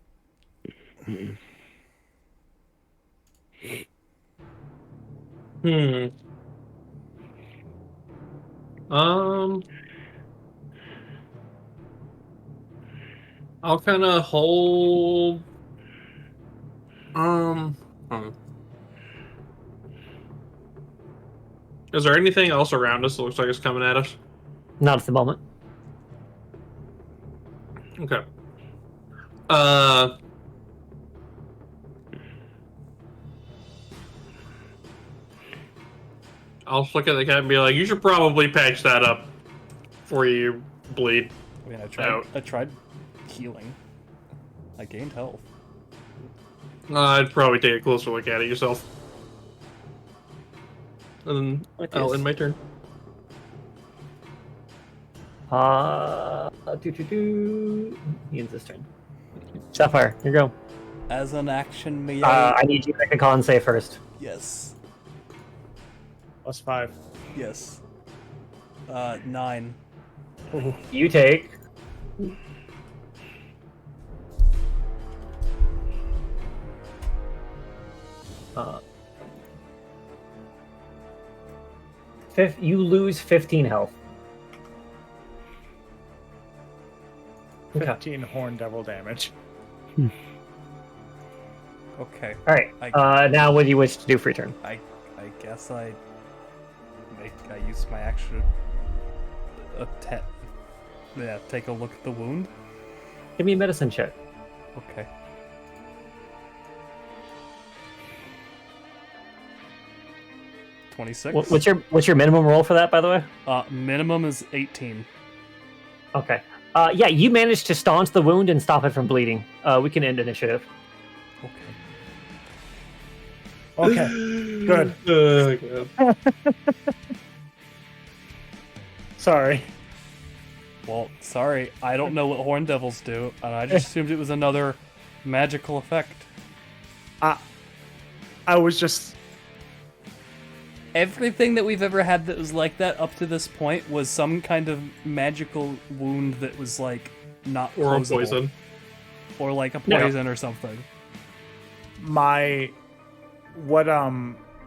kind of hold. Is there anything else around us that looks like it's coming at us? Not at the moment. Okay. I'll just look at the cat and be like, "You should probably patch that up before you bleed." I mean, Out. I tried healing. I gained health. I'd probably take a closer look at it yourself. And then I'll end my turn. He ends his turn. Sapphire, here you go. As an action, may I need you to make a con save first. Yes. +5. Yes. 9. You take. You lose 15 health. 15 horn devil damage. Okay. All right. Now, what do you wish to do for your turn? I guess I use my action. Take a look at the wound. Give me a medicine check. Okay. $26. What's your minimum roll for that, by the way? Minimum is 18. Okay. Yeah, you managed to staunch the wound and stop it from bleeding. We can end initiative. Okay. Good. Sorry. Well, sorry, I don't know what horn devils do, and I just assumed it was another magical effect. I was just... Everything that we've ever had that was like that up to this point was some kind of magical wound that was like not Or a closable. poison. Or like a poison or something.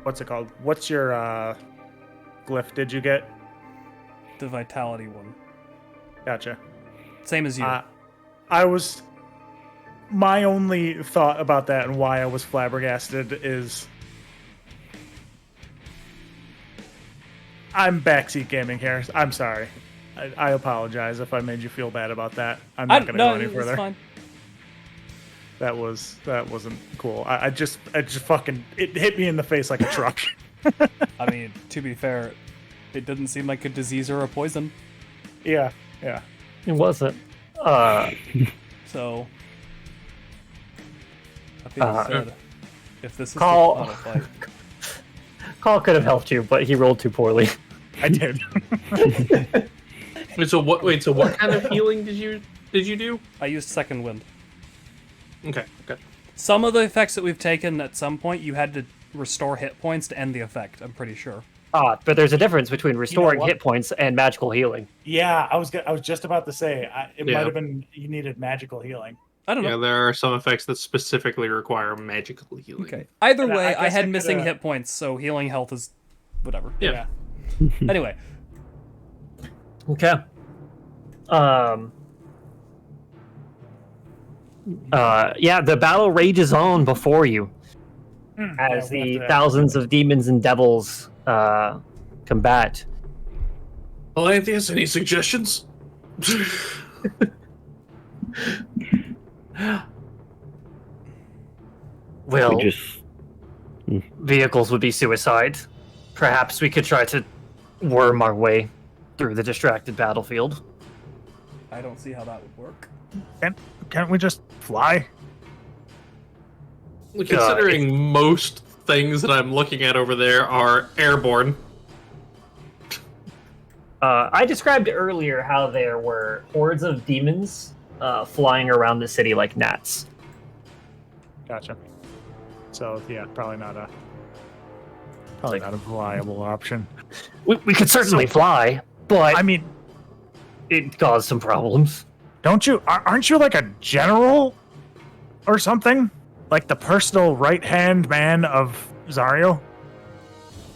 What's it called? What's your glyph did you get? The vitality one. Gotcha. Same as you. My only thought about that and why I was flabbergasted is I'm backseat gaming here. I'm sorry. I apologize if I made you feel bad about that. I'm not going to go any further. It's fine. That wasn't cool. I just fucking it hit me in the face like a truck. I mean, to be fair, it didn't seem like a disease or a poison. Yeah. It wasn't. So, that being said, if this is Call- the final fight, Call could have helped you, but he rolled too poorly. I did. Wait, so what kind of healing did you do? I used second wind. Okay. Some of the effects that we've taken at some point, you had to restore hit points to end the effect. I'm pretty sure. But there's a difference between restoring what? hit points and magical healing. Yeah, I was just about to say it Yeah. might have been you needed magical healing. I don't know. Yeah, there are some effects that specifically require magical healing. Okay. Either And I way, I guess had I missing coulda- hit points, so healing health is whatever. Yeah. Anyway, Okay. Yeah, the battle rages on before you as we have the to- thousands of demons and devils combat. Alanthius, any suggestions? Well, We just vehicles would be suicide. Perhaps we could try to worm our way through the distracted battlefield. I don't see how that would work. Can't we just fly? Considering most things that I'm looking at over there are airborne. I described earlier how there were hordes of demons flying around the city like gnats. Gotcha. So yeah, probably not a viable option. We could certainly fly, but I mean, it caused some problems. aren't you like a general or something? Like the personal right-hand man of Zariel?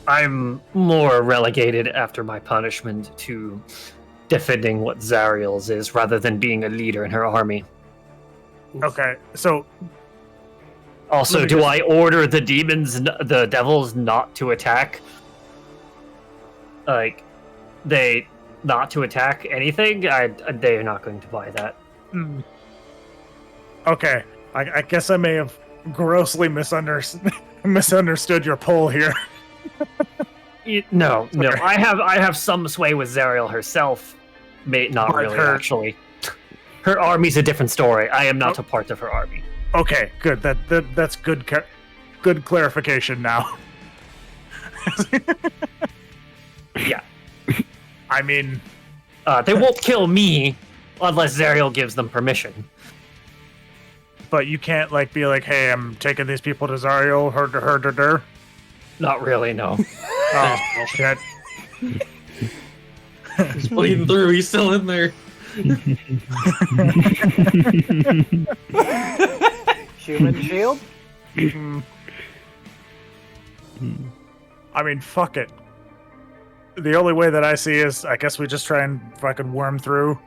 I'm more relegated after my punishment to defending what Zariel's is rather than being a leader in her army. Okay, so Also, Let me do just- I order the demons, the devils, not to attack? Like, they not to attack anything? They are not going to buy that. okay, I guess I may have grossly misunderstood your poll here. No. Okay. I have some sway with Zariel herself. Not But really, her- actually. Her army's a different story. I am not a part of her army. Okay, good. That's good clarification now. Yeah. I mean, They won't kill me unless Zariel gives them permission. but you can't like be like, "Hey, I'm taking these people to Zariel, her. Not really, no. Oh shit! He's bleeding through. He's still in there. Human shield? I mean, fuck it. The only way that I see is, I guess we just try and fucking worm through.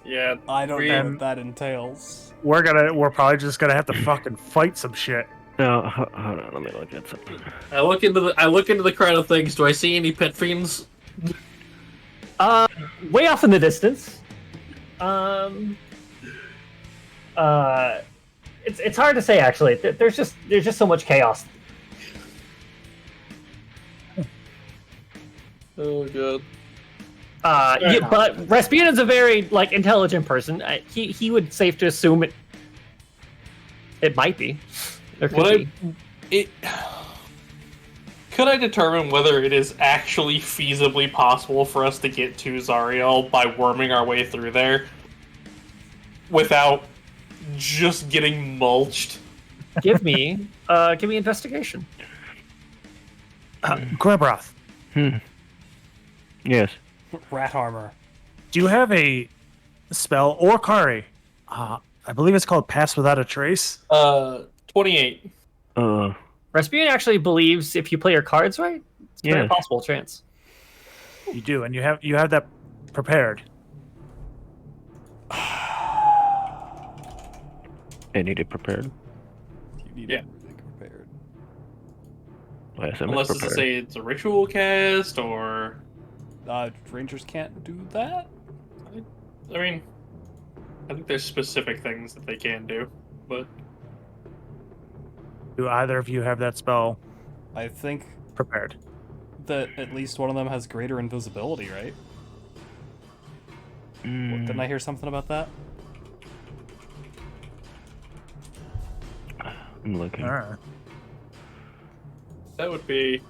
Yeah. I don't know And- what that entails. We're probably just gonna have to fucking fight some shit. no. Hold on, let me look at something. I look into the crowd of things. Do I see any pet fiends? Way off in the distance. It's hard to say actually. There's just so much chaos. Oh god. Yeah, but Raspian's a very intelligent person. He would safe to assume it might be. There could be. Could I determine whether it is actually feasibly possible for us to get to Zariel by worming our way through there without just getting mulched? Give me investigation. Glebroth, Yes. Rat armor. do you have a spell or Kari? I believe it's called Pass Without a Trace. 28. Raspian actually believes if you play your cards right, it's a very Yes. possible chance. You do, and you have that prepared. I need it prepared. You need Yeah. everything prepared. Last time Unless it's it's to prepared. say it's a ritual cast, or... Rangers can't do that? I mean, I think there's specific things that they can do, but... Do either of you have that spell I think prepared? that at least one of them has greater invisibility, right? Didn't I hear something about that? I'm looking. All right. That would be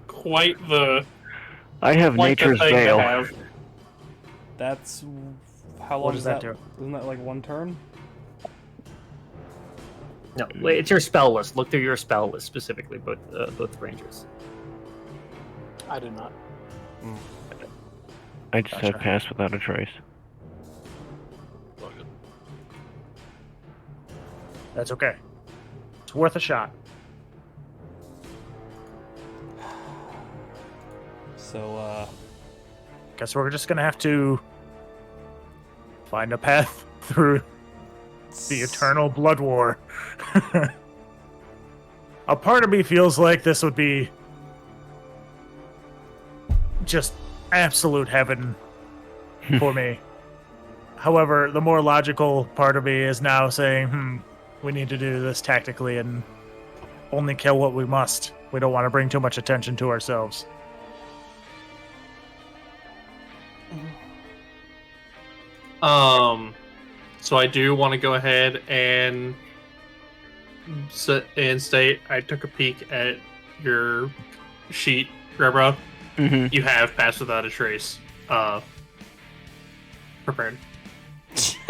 quite the I have quite the Nature's thing to Veil. have. That's how long What does that do? Isn't that like one turn? No, it's your spell list. Look through your spell list specifically, both rangers. I do not. I just have Gotcha. Pass Without a Trace. That's okay. It's worth a shot. So, Guess we're just gonna have to find a path through the eternal blood war. A part of me feels like this would be just absolute heaven for me. However, the more logical part of me is now saying, we need to do this tactically and only kill what we must. We don't want to bring too much attention to ourselves. So I do want to go ahead and state I took a peek at your sheet, Rebra. Mm-hmm. You have passed without a trace. Prepared.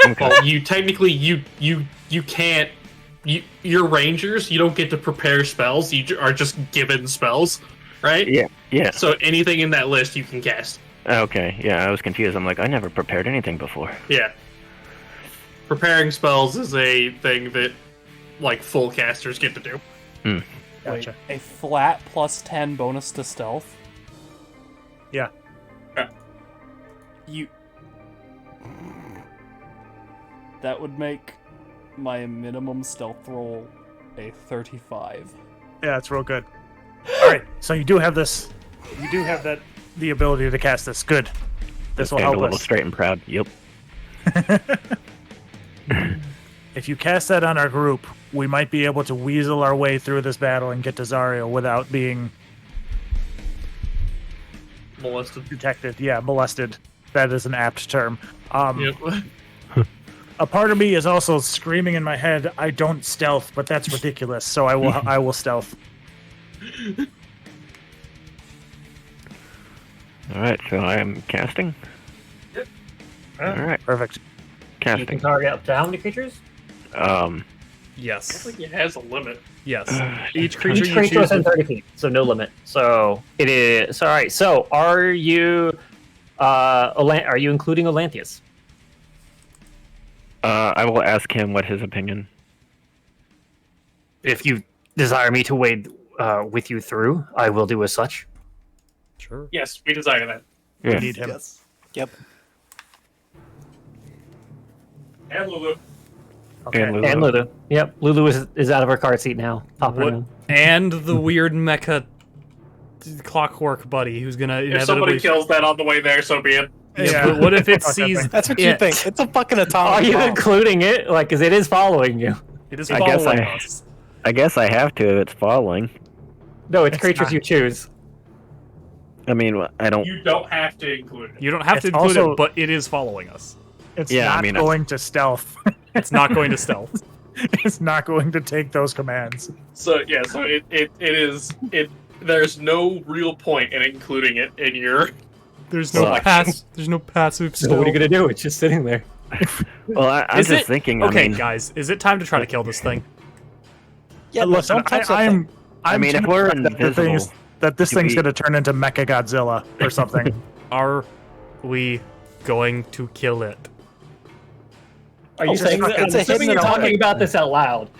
Okay. Well, you technically you can't. You're rangers. You don't get to prepare spells. You are just given spells, right? Yeah. So anything in that list you can cast. Okay. Yeah, I was confused. I'm like, I never prepared anything before. Yeah. Preparing spells is a thing that, like, full casters get to do. Gotcha. wait, a flat +10 bonus to stealth? Yeah. You... That would make my minimum stealth roll a 35. Yeah, it's real good. All right, so you do have this. You do have the ability to cast this. Good. This will Stand help a little us. straight and proud. Yep. If you cast that on our group, we might be able to weasel our way through this battle and get to Zariel without being Molested. detected. Yeah, molested. That is an apt term. Yep. A part of me is also screaming in my head, "I don't stealth," but that's ridiculous. So I will stealth. All right, so I am casting. Yep. All right, Perfect. You can casting. target up to how many creatures? Yes. Like it has a limit. Yes. Each creature Each you creature choose... within 30 feet, so no limit. So it is. All right. So are you? Are you including Olanthius? I will ask him what his opinion. If you desire me to wade with you through, I will do as such. Sure. Yes, we desire that. Yeah. We need him. Yep. And Lulu. Okay. And Lulu. And Lulu. Yep, Lulu is out of her car seat now. Pop her What? in. And the weird mecha clockwork buddy who's gonna If somebody inevitably... kills that on the way there, so be it. Yeah, but what if it Fuck that sees thing. That's what you it? think. It's a fucking Are atomic you bomb. including it? Like, because it is following you. It is I guess following I- us. I guess I have to if it's following. No, it's It's creatures not. you choose. I mean, I don't. You don't have to include it. You don't have to It's include also- it, but it is following us. It's Yeah, I not mean, going to stealth. It's not going to stealth. It's not going to take those commands. So yeah, so it is. There's no real point in including it in your. There's no Well, there's no passive So stealth. what are you gonna do? It's just sitting there. Well, I'm Is just it? thinking. Okay, I mean, guys, is it time to try to kill this thing? Yeah, no, Listen, don't touch that I'm. thing. I'm mean, if we're invisible, that this to thing's be- going to turn into Mecha Godzilla or something. Are we going to kill it? Are you just saying fucking- that? I'm it's a assuming hidden you're talking atomic- about this out loud.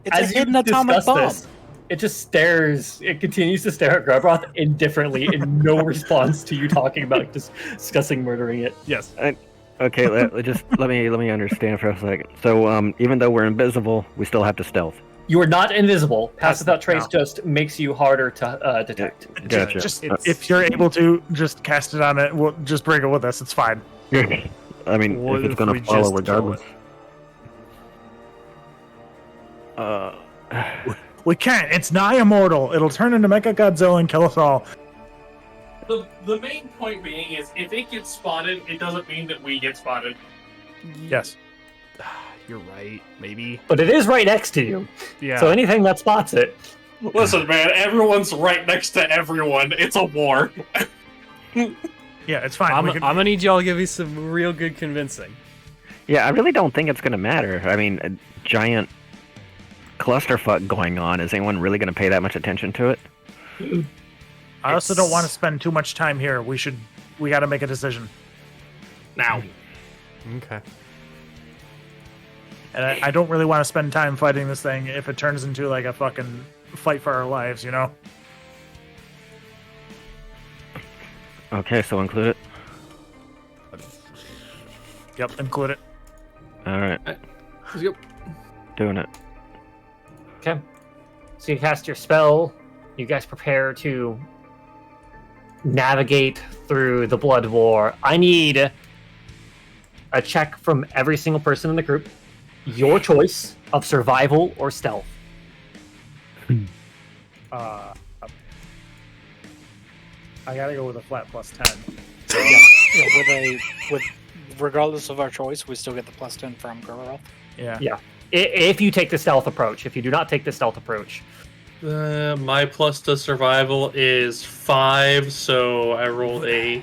It's As a you hidden atomic discuss bomb. this, it just stares. It continues to stare at Grubroth indifferently in no response to you talking about discussing murdering it. Yes. okay, let me understand for a second. So, even though we're invisible, we still have to stealth. You are not invisible. Pass without trace no. just makes you harder to detect. Gotcha. Just It's- if you're able to just cast it on it, we'll just bring it with us. It's fine. I mean, What if it's if gonna we follow just kill regardless. We can't. It's nigh immortal. It'll turn into Mecha Godzilla and kill us all. The main point being is if it gets spotted, it doesn't mean that we get spotted. Yes. You're right. Maybe. But it is right next to you, Yeah. so anything that spots it. Listen, man, everyone's right next to everyone. It's a war. Yeah, it's fine. I'm We can- gonna need y'all to give me some real good convincing. Yeah, I really don't think it's gonna matter. I mean, a giant clusterfuck going on. Is anyone really gonna pay that much attention to it? I also don't want to spend too much time here. We got to make a decision. Now, Okay. And I don't really want to spend time fighting this thing if it turns into like a fucking fight for our lives, you know? Okay, so include it. Yep, include it. All right, Let's go. doing it. Okay. So you cast your spell. You guys prepare to navigate through the Blood War. I need a check from every single person in the group. Your choice of survival or stealth. I gotta go with a flat plus 10. With regardless of our choice, we still get the +10 from Gurroth. Yeah. Yeah. If you take the stealth approach. If you do not take the stealth approach. My plus to survival is 5, so I rolled a.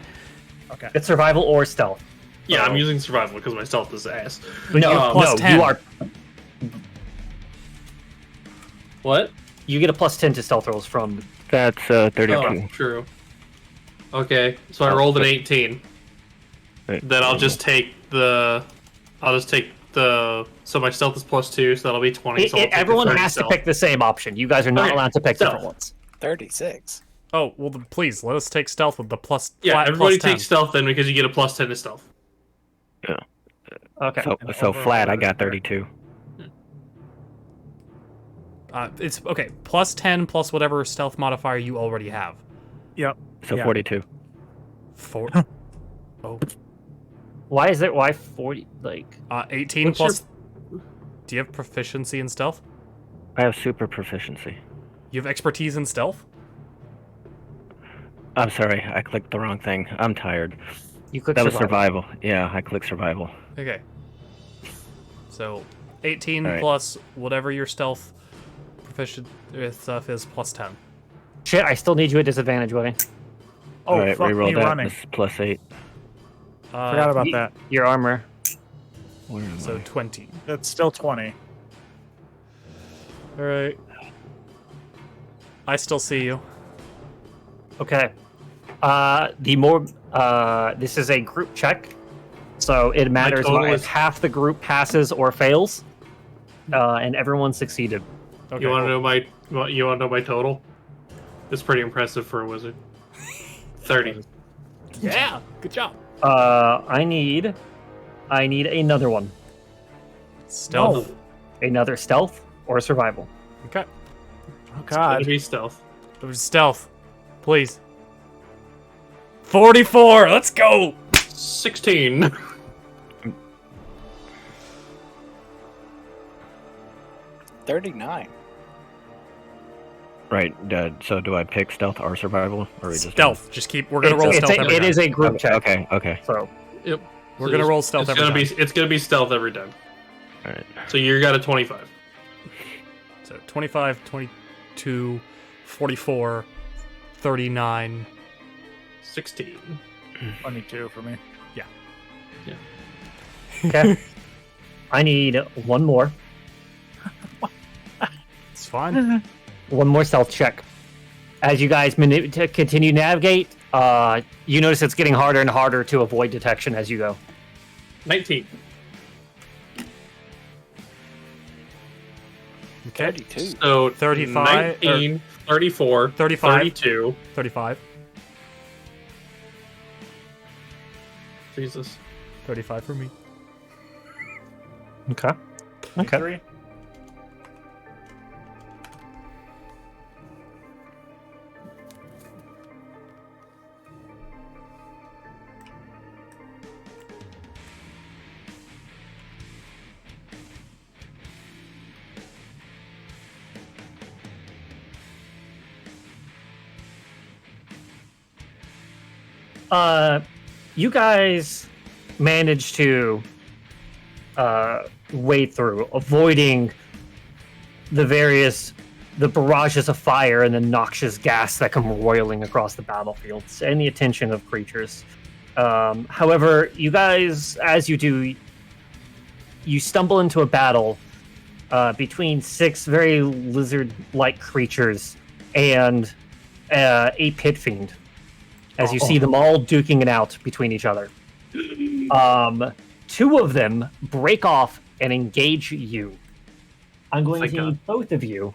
Okay. It's survival or stealth. Yeah, I'm Oh. using survival because my stealth is ass. No, plus no, 10. you are. What? You get a +10 to stealth rolls from. That's 32. Oh, true. Okay, so I rolled an 18. Wait, Then I'll just take the. So my stealth is +2, so that'll be 20. So I'll take the Everyone 30 has stealth. to pick the same option. You guys are not Okay, allowed to pick stealth. different ones. 36. Oh, well, then please, let us take stealth with the plus Yeah, flat everybody plus 10. takes stealth then because you get a +10 to stealth. Okay. So flat, I got 32. It's okay. Plus 10 plus whatever stealth modifier you already have. Yep. So Yeah. 42. Four. Oh. Why is it? Why 40? Like. 18 What's plus. Do you have proficiency in stealth? I have super proficiency. You have expertise in stealth? I'm sorry, I clicked the wrong thing. I'm tired. You click That was survival. survival. Yeah, I clicked survival. Okay. So 18 Alright. plus whatever your stealth proficient stuff is plus 10. Shit, I still need you at disadvantage, Woody. Oh, All right, fuck reroll me that. running. This is +8. Forgot about that. Your armor. Where am So I? 20. That's still 20. All right. I still see you. Okay. This is a group check, so it matters total if is- half the group passes or fails, and everyone succeeded. Okay. You want to know my total? It's pretty impressive for a wizard. 30. Yeah. Good job. I need another one. Stealth. Another stealth or survival. Okay. Oh, Gotta God. be stealth. It was stealth. Please. 44. Let's go. 16. $39. Right, so do I pick stealth or survival? Or we just Stealth. Just keep. We're gonna roll stealth every It time. is a group check. Okay. So Yep. We're gonna roll stealth it's every gonna time. It's gonna be stealth every time. Alright. So you got a 25. So 25, 22, 44, 39. 16. 22 for me. okay. I need one more. It's fine. One more stealth check. As you guys to continue to navigate, you notice it's getting harder and harder to avoid detection as you go. 19. Okay. 32. So 35, 19, 34, 35. 32. 35. 35 for me. Okay. Okay. 3. You guys managed to wade through, avoiding the barrages of fire and the noxious gas that come roiling across the battlefields and the attention of creatures. However, you guys, as you do, you stumble into a battle between 6 very lizard-like creatures and a pit fiend, as you see them all duking it out between each other. 2 of them break off and engage you. I'm going Thank to God. need both of you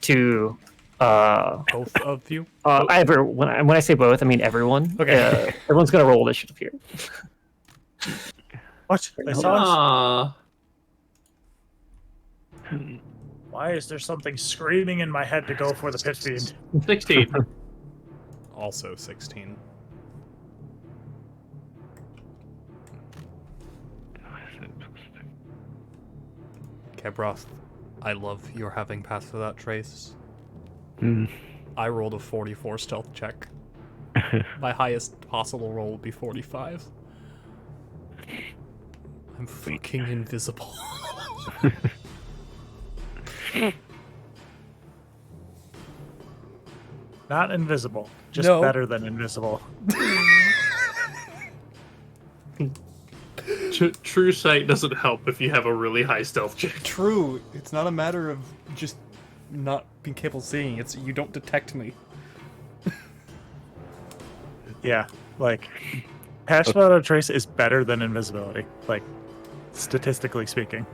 to. Both of you. When I say both, I mean everyone. Okay. Everyone's gonna roll initiative here. What? They saw us? Ah, Why is there something screaming in my head to go for the pit fiend? 16. Also 16. Kebroth, I love your having passed without trace. I rolled a 44 stealth check. My highest possible roll would be 45. I'm fucking invisible. Not invisible, just No. better than invisible. True sight doesn't help if you have a really high stealth check. True. It's not a matter of just not being capable of seeing. It's you don't detect me. Yeah, like pass without a trace is better than invisibility, like statistically speaking.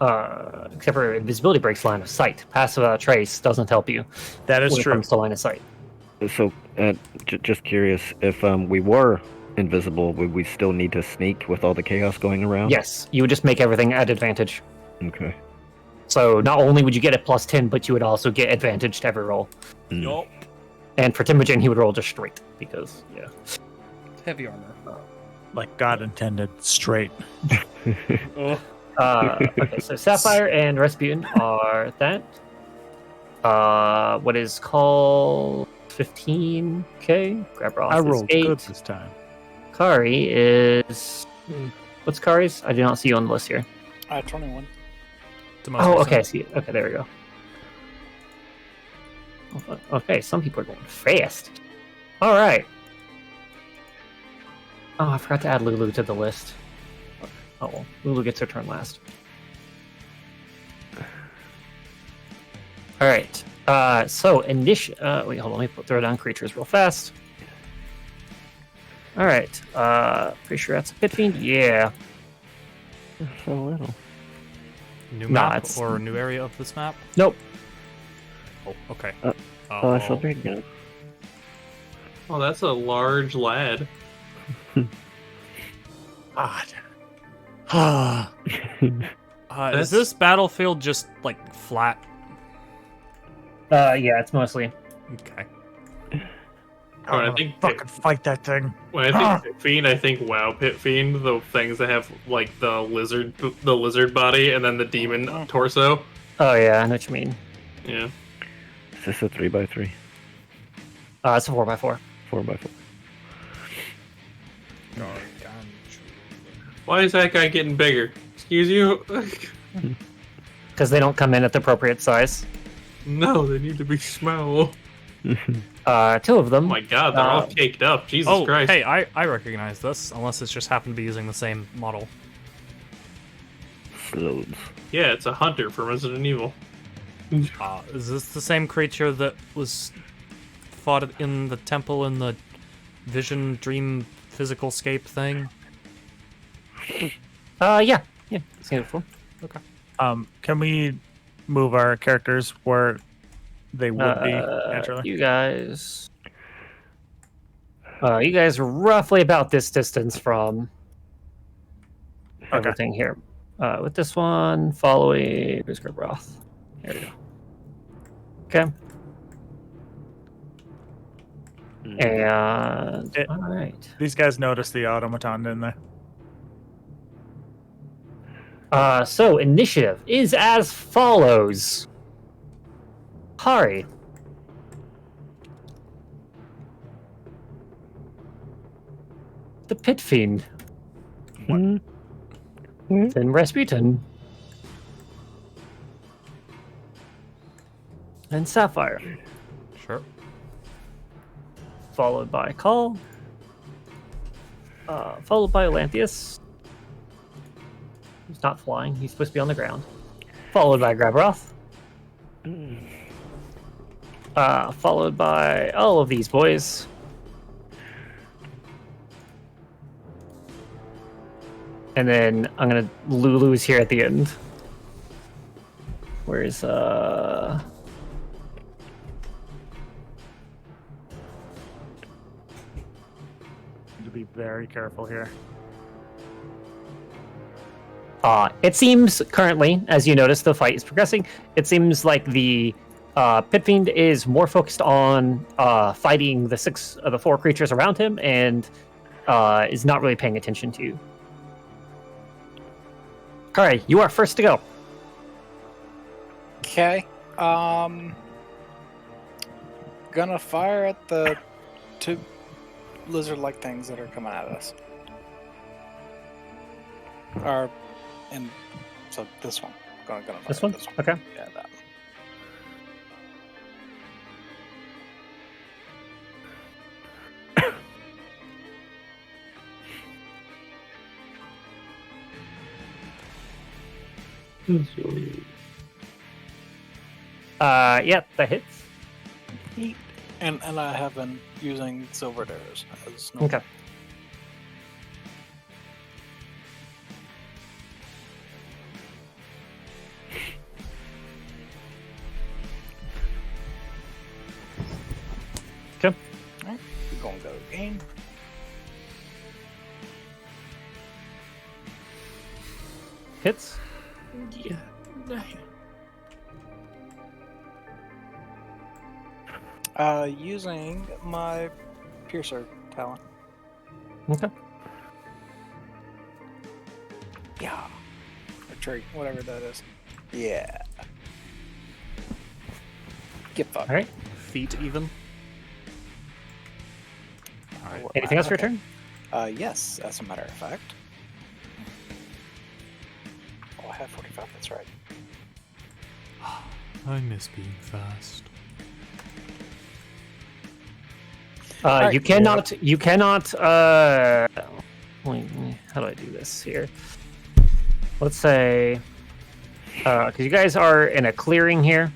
Except for invisibility breaks line of sight. Pass without trace doesn't help you That is when it true. comes to line of sight. So, just curious, if we were invisible, would we still need to sneak with all the chaos going around? Yes, you would just make everything at advantage. Okay. So not only would you get a +10, but you would also get advantage to every roll. Yup. And for Timogen, he would roll just straight because yeah. Heavy armor. Like God intended, straight. Oh. Okay, so Sapphire and Rasputin are that. What is called 15k? Grabroth I is rolled 8. good this time. Kari is. What's Kari's? I do not see you on the list here. 21. The most Oh, recent. okay, I see it. Okay, there we go. Okay, some people are going fast. All right. Oh, I forgot to add Lulu to the list. Oh, well, Lulu gets her turn last. All right. So wait, hold on. Let me throw down creatures real fast. All right. Pretty sure that's a pit fiend. Yeah. So little. New Nah, map it's- or a new area of this map? Nope. Oh, okay. Oh, that's so big now. Oh, that's a large lad. God. Ah. Is this battlefield just like flat? Yeah, it's mostly. Okay. Oh, I I'm think gonna fucking fight that thing. When I think Pit Fiend, I think WoW Pit Fiend, the things that have like the lizard body and then the demon torso. Oh yeah, I know what you mean. Yeah. Is this a 3x3? It's a 4x4. 4x4? Why is that guy getting bigger? Excuse you? Because they don't come in at the appropriate size. No, they need to be small. 2 of them. Oh my god, they're all caked up. Jesus Oh, Christ. hey, I recognize this, unless it's just happened to be using the same model. Loads. Yeah, it's a hunter from Resident Evil. Is this the same creature that was fought in the temple in the vision dream physical scape thing? Yeah. Seen it before. Okay. Can we move our characters where they would be naturally? You guys are roughly about this distance from everything here. With this one, following who's Grabroth. There we go. Okay. And all right. These guys noticed the automaton, didn't they? So initiative is as follows. Hari. The Pit Fiend. Then Rasputin. And Sapphire. Sure. Followed by Call. Followed by Olanthius. He's not flying, he's supposed to be on the ground. Followed by Grabroth. Followed by all of these boys. And then I'm gonna Lulu's here at the end. Where's To be very careful here. It seems currently, as you notice, the fight is progressing. It seems like the Pit Fiend is more focused on fighting the four creatures around him, and is not really paying attention to you. Kari, you are first to go. Okay. Gonna fire at the two lizard-like things that are coming at us. So this one. Gonna fire This one? at this one. Okay. Yeah, that one. Yeah, that hits. Neat. And I have been using silver arrows as normal. Okay. Okay. Alright, we're gonna go again. Hits. Yeah. Using my piercer talent. Okay. Yeah. Or trait, whatever that is. Yeah. Get fucked. All right. Feet even. All right. Anything else for your turn? Yes, as a matter of fact. Oh, I have 45, that's right. I miss being fast. You cannot. You cannot. How do I do this here? Let's say, because you guys are in a clearing here.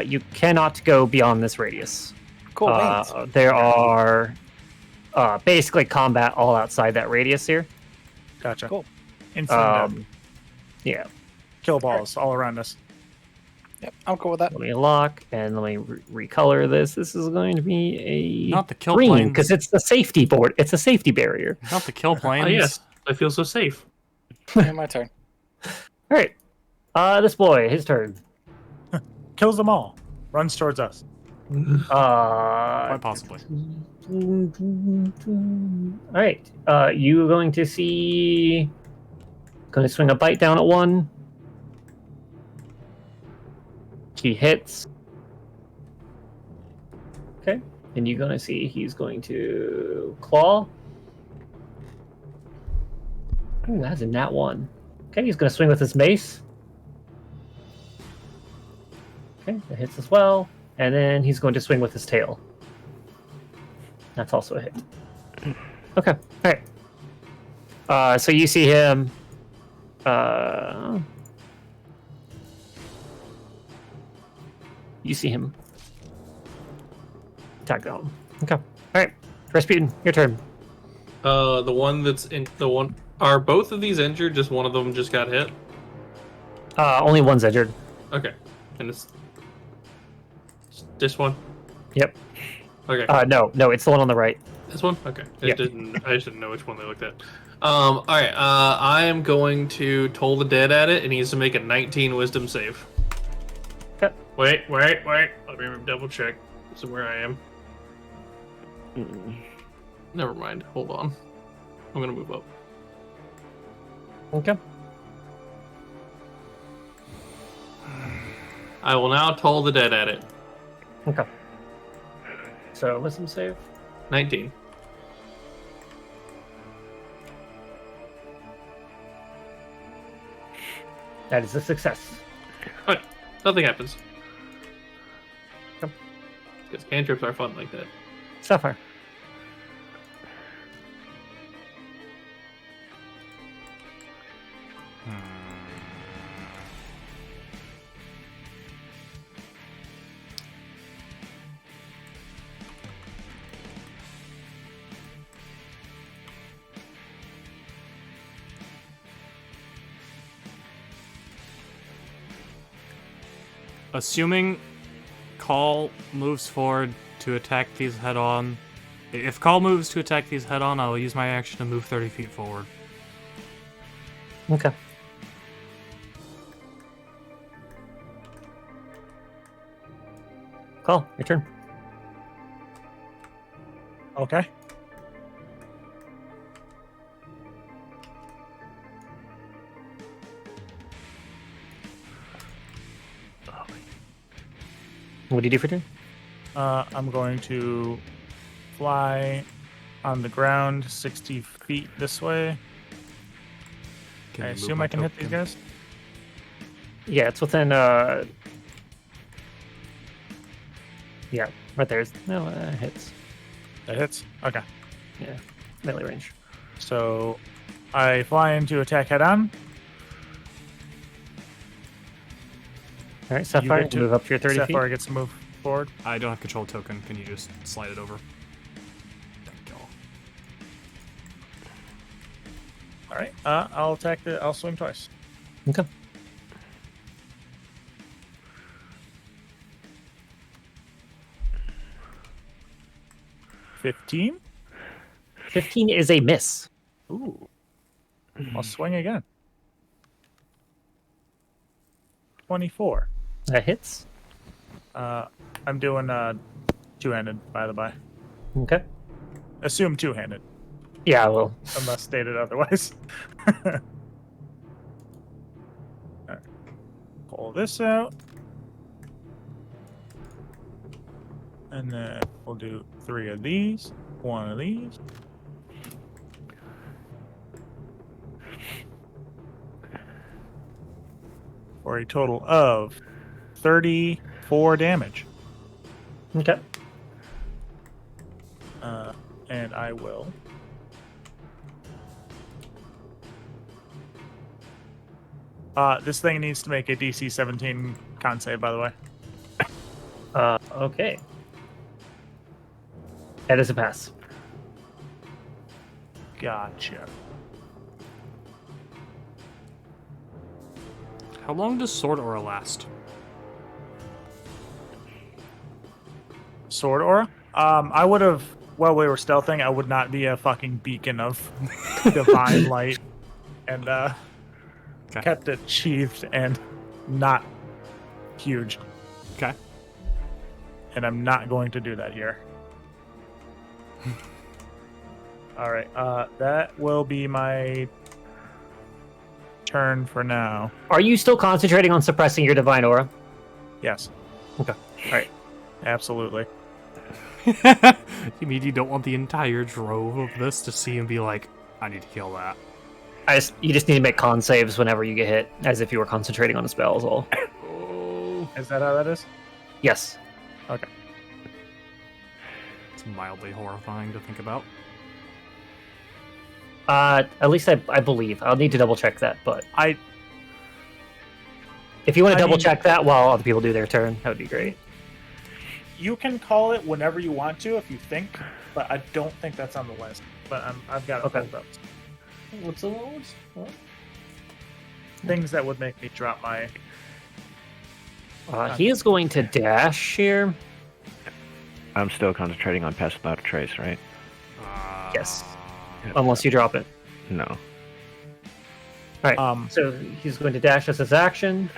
You cannot go beyond this radius. Cool, beans. There are basically combat all outside that radius here. Gotcha. Cool. Instant death. Yeah. Kill balls all around us. Yep, I'm cool with that. Let me lock and let me recolor this. This is going to be a Not the kill green planes. because it's the safety board. It's a safety barrier. Not the kill planes. Oh yes, I feel so safe. Yeah, my turn. All right. This boy, his turn. Kills them all. Runs towards us. Quite possibly. All right. You going to see? Going to swing a bite down at one. He hits. Okay. And you're going to see he's going to claw. Ooh, that's a nat one. Okay, he's going to swing with his mace. Okay, that hits as well. And then he's going to swing with his tail. That's also a hit. Okay, all right. So you see him. You see him. Attack down. Okay. All right. Rasputin, your turn. The one that's in the one. Are both of these injured? Just one of them just got hit. Only one's injured. Okay, and it's this one. Yep. Okay. No, it's the one on the right. This one? Okay. I Yep. just didn't know which one they looked at. Alright, I am going to toll the dead at it. It needs to make a 19 wisdom save. Okay. Wait. Let me double check. This is where I am. Never mind. Hold on. I'm gonna move up. Okay. I will now toll the dead at it. Okay. So wisdom save. 19. That is a success. Alright, nothing happens. Okay. Because cantrips are fun like that. Sapphire. assuming Call moves forward to attack these head on. If Call moves to attack these head on, I'll use my action to move 30 feet forward. Okay. Call, your turn. Okay. What do you do for turn? I'm going to fly on the ground 60 feet this way. Can I you move assume my I can hit these token? guys. Yeah, it's within. Yeah, right there. No, hits. That hits. Okay. Yeah, melee range. So I fly into attack head on. All right, Sapphire, get to- move up to your 30 Sapphire feet. gets to move forward. I don't have control token. Can you just slide it over? Thank you. All right. I'll attack the. I'll swing twice. Okay. $15. 15 is a miss. Ooh. I'll swing again. 24. That hits. I'm doing two-handed, by the by. Okay. Assume two-handed, Yeah, well, unless stated otherwise. Alright. Pull this out. And then we'll do 3 of these, 1 of these. For a total of 34 damage. okay. And I will. This thing needs to make a DC 17 con save, by the way. Okay. That is a pass. Gotcha. How long does Sword Aura last? Sword aura? I would have, while we were stealthing, I would not be a fucking beacon of divine light and Okay. kept it sheathed and not huge. Okay. And I'm not going to do that here. All right. That will be my turn for now. Are you still concentrating on suppressing your divine aura? Yes. Okay. All right. Absolutely. You mean you don't want the entire drove of this to see and be like, I need to kill that? You just need to make con saves whenever you get hit, as if you were concentrating on a spell, is all. Oh. Is that how that is? Yes. Okay. It's mildly horrifying to think about. At least I believe. I'll need to double check that, but I if you want to I double mean- check that while other people do their turn, that would be great. You can call it whenever you want to if you think, but I don't think that's on the list. But I've got it Okay. pulled up. What's the lowest? What? Things that would make me drop my. He is going to dash here. I'm still concentrating on Pass Without a Trace, right? Yes. Unless you drop it. No. All right. So he's going to dash as his action.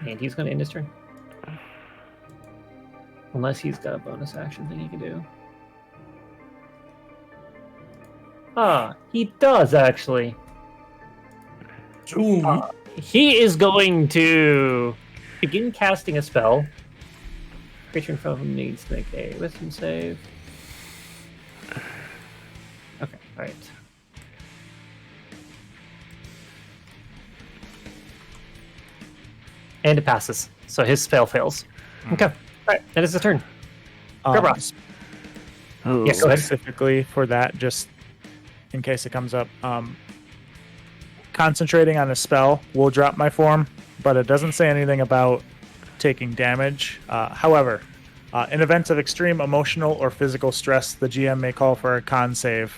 And he's going to end his turn. Unless he's got a bonus action thing he can do. He does actually. He is going to begin casting a spell. Creature in front of him needs to make a wisdom save. Okay, alright. And it passes. So his spell fails. Okay. Alright, that is his turn. Grabroth. Oh, Yes, go ahead. Specifically for that, just in case it comes up, concentrating on a spell will drop my form, but it doesn't say anything about taking damage. However, in events of extreme emotional or physical stress, the GM may call for a con save,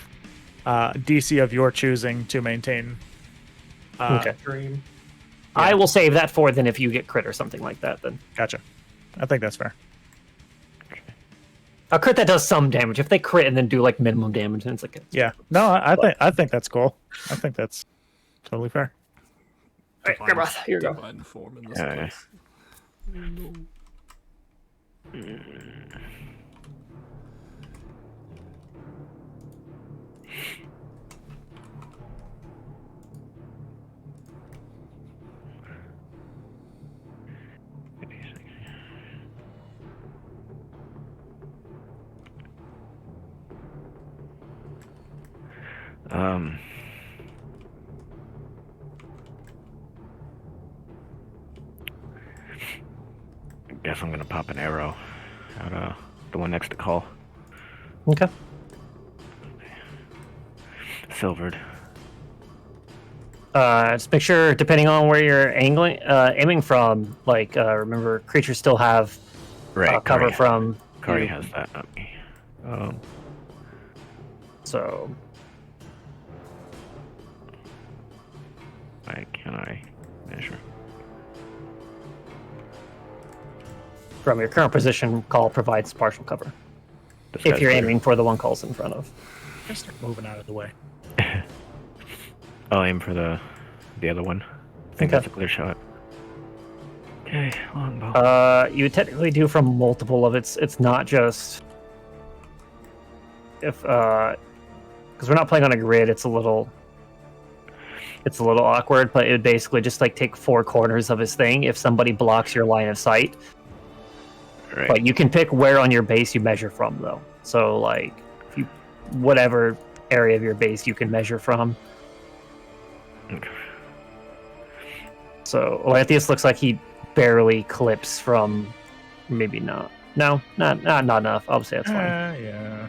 DC of your choosing to maintain. Okay. Dream. I will save that for then if you get crit or something like that. Then Gotcha. I think that's fair. a crit that does some damage. If they crit and then do like minimum damage, then it's like Yeah. No, I think that's cool. I think that's totally fair. All right, grab breath. Here you go. Divine form in this Yeah. place. Oh, no. Um. I guess I'm gonna pop an arrow at the one next to Call. Okay. Silvered. Just make sure, depending on where you're aiming from, like remember, creatures still have Right. cover Kari- from. Kari you. has that, not me. So Can I measure? from your current position, Call provides partial cover. This If guy's you're clear. aiming for the one Call's in front of. Just start moving out of the way. I'll aim for the other one. I think Okay. that's a clear shot. Okay, longbow. You would technically do from multiple of it's not just if because we're not playing on a grid. It's a little awkward, but it would basically just like take 4 corners of his thing if somebody blocks your line of sight. Right. But you can pick where on your base you measure from, though. So like if you whatever area of your base you can measure from. Okay. So Olanthius looks like he barely clips from. Maybe not. No, not enough. I'll say that's fine. Yeah.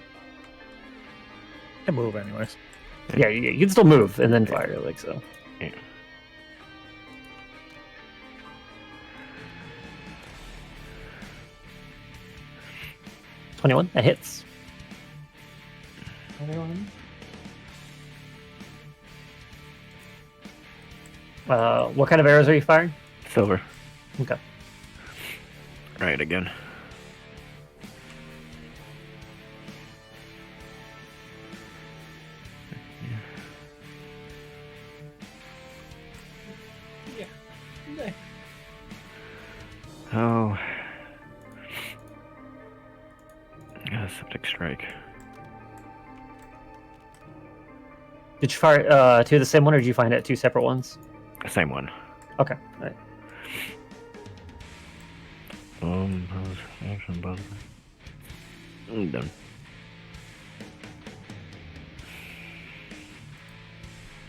Can move anyways. Yeah, you can still move and then fire, like so. Yeah. $21, that hits. 21. What kind of arrows are you firing? Silver. Okay. Right again. Oh. Septic strike. Did you fire two of the same one, or did you find it 2 separate ones? Same one. Okay. All right. Action button. Done.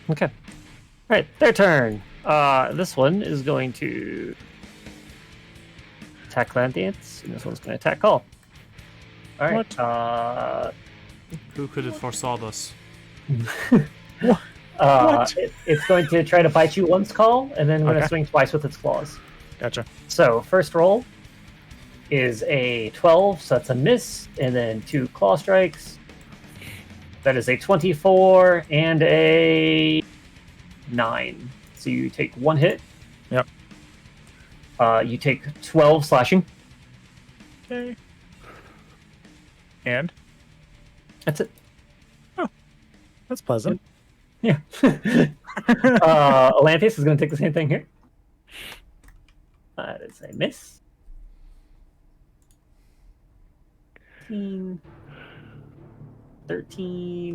Okay. All right, their turn. This one is going to attack Lanthians, and this one's going to attack Call. All right. Who could have foresaw this? It's going to try to bite you once, Call, and then going to Okay. swing twice with its claws. Gotcha. So first roll is a 12, so that's a miss, and then 2 claw strikes. That is a 24 and a 9. So you take 1 hit. Yep. You take 12 slashing. Okay. And That's it. that's pleasant. Yeah. Atlantis is going to take the same thing here. That is a miss. 13,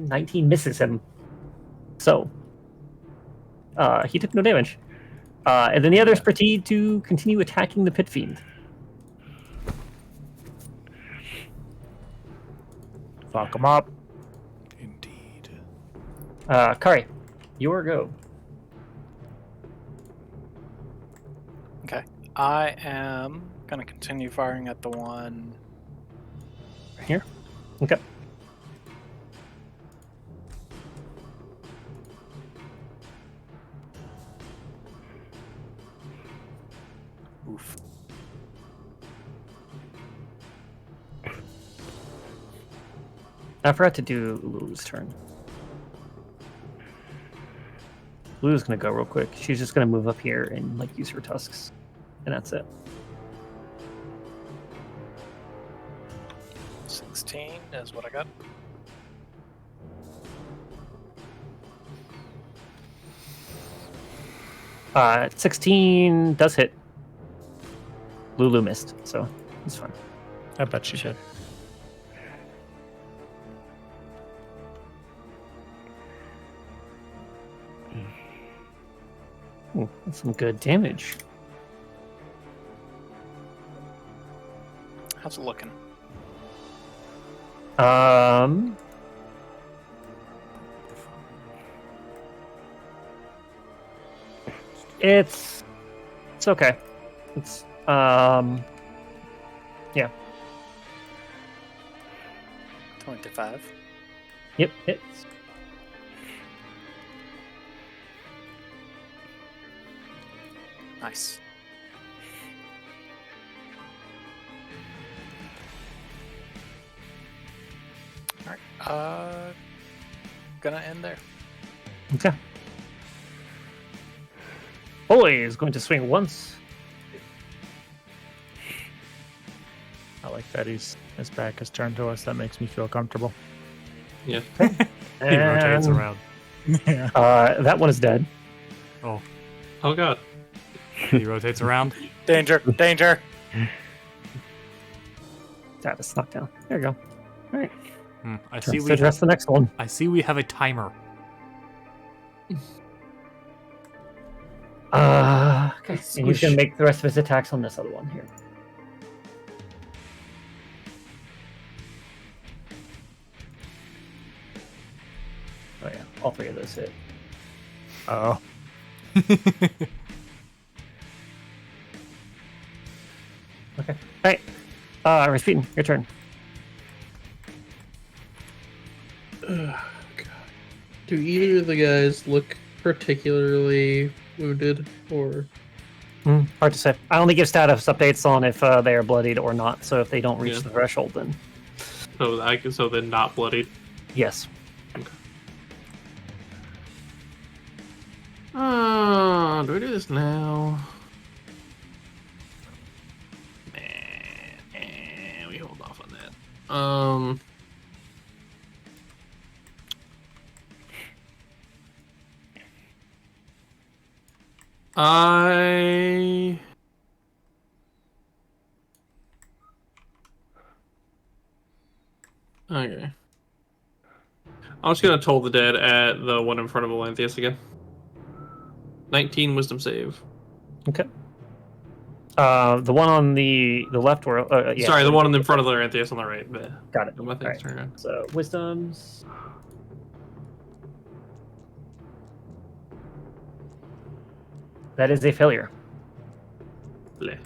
19 misses him. So, he took no damage. And then the others proceed to continue attacking the Pit Fiend. Fuck him up. Indeed. Kari, your go. Okay. I am going to continue firing at the one right here. Okay. Oof. I I forgot to do Lulu's turn. Blue's gonna go real quick. She's just gonna move up here and like use her tusks, and that's it. 16 is what I got. Uh, 16 does hit. Lulu missed, so it's fine. I bet she did. Ooh, that's some good damage. How's it looking? It's okay. It's yeah. 25. Yep, hits. Nice. Alright, gonna end there. Okay. Boy is going to swing once. I like that his back is turned to us. That makes me feel comfortable. Yeah. He rotates And, around. Yeah. that one is dead. Oh, Oh god. he rotates around. Danger! Danger! That is knocked down. There you go. All right. I Turns see to we address the next one. I see we have a timer. Okay. And he's gonna make the rest of his attacks on this other one here. Oh yeah, all three of those hit. Oh. Okay. All right. Rasputin, your turn. God. Do either of the guys look particularly wounded, or Hard to say. I only give status updates on if they are bloodied or not. So if they don't reach Yeah. the threshold, then so then not bloodied? yes. Do I do this now? Nah, we hold off on that. Okay. I'm just gonna toll the dead at the one in front of Elanthius again. 19 wisdom save. Okay. The one on the left or yeah. Sorry, the one in front of Elanthius on the right. But Got it. my thing's Alright. turned around. So wisdoms. That is a failure. Bleh.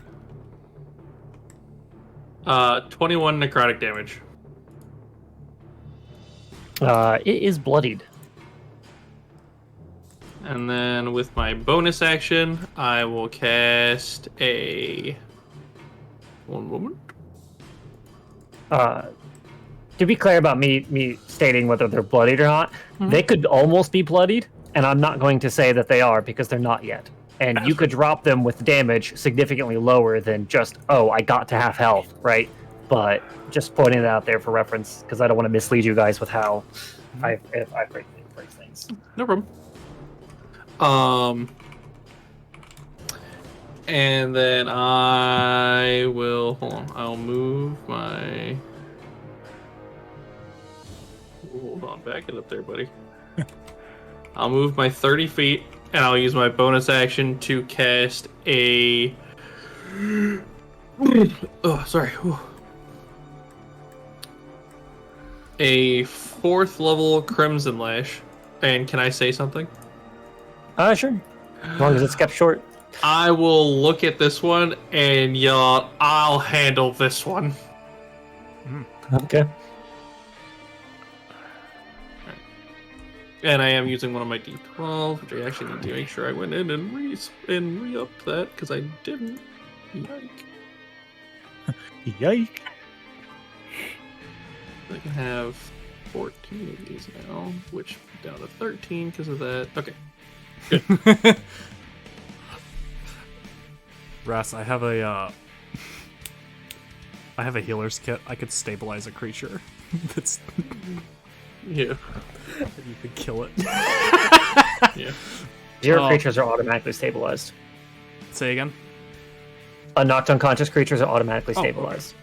21 necrotic damage. It is bloodied. And then with my bonus action, I will cast a... One moment. To be clear about me stating whether they're bloodied or not, they could almost be bloodied, and I'm not going to say that they are because they're not yet. And you could drop them with damage significantly lower than just, oh, I got to half health, right? But just pointing it out there for reference, because I don't want to mislead you guys with how I break things. No problem. And then I will... Hold on. I'll move my... Hold on. Back it up there, buddy. I'll move my 30 feet, and I'll use my bonus action to cast a... Oh, sorry. Whew. A 4th level Crimson Lash. And can I say something? Sure. As long as it's kept short. I will look at this one and yell out, I'll handle this one. Okay. And I am using one of my D12, which I actually need to make sure I went in and re-upped that, because I didn't. Yike. Yike. I can have 14 of these now, which down to 13 because of that. Okay. Ras, I have a healer's kit. I could stabilize a creature. That's Yeah. you could kill it. Yeah. Zero Oh. creatures are automatically stabilized. Say again. Knocked unconscious creatures are automatically Oh, okay. stabilized.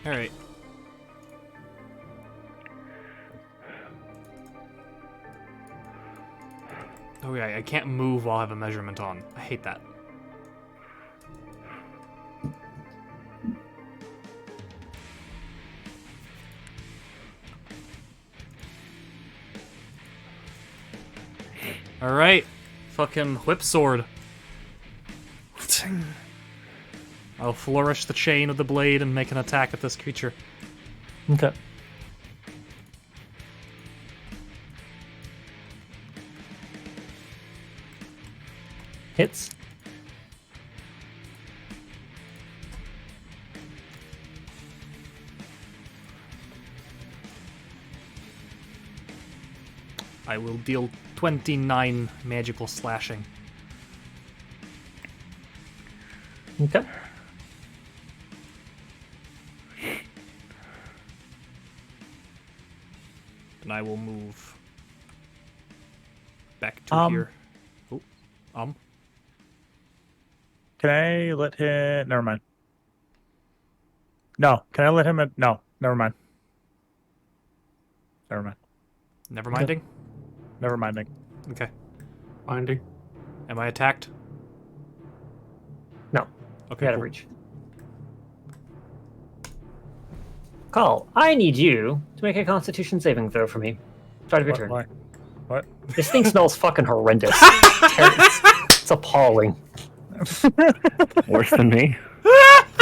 All right. Oh yeah, I can't move while I have a measurement on. I hate that. All right, fucking whip sword. I'll flourish the chain of the blade and make an attack at this creature. Okay. Hits. I will deal 29 magical slashing. Okay. And I will move back to here. Oh, Can I let him? Never mind. No, can I let him? No, never mind. Never mind. never minding. Never minding. Okay. Binding. Am I attacked? No. Okay. You're out of Cool. reach. Call, I need you to make a Constitution saving throw for me. Start of your turn. Why? What? This thing smells fucking horrendous. It's appalling. Worse than me.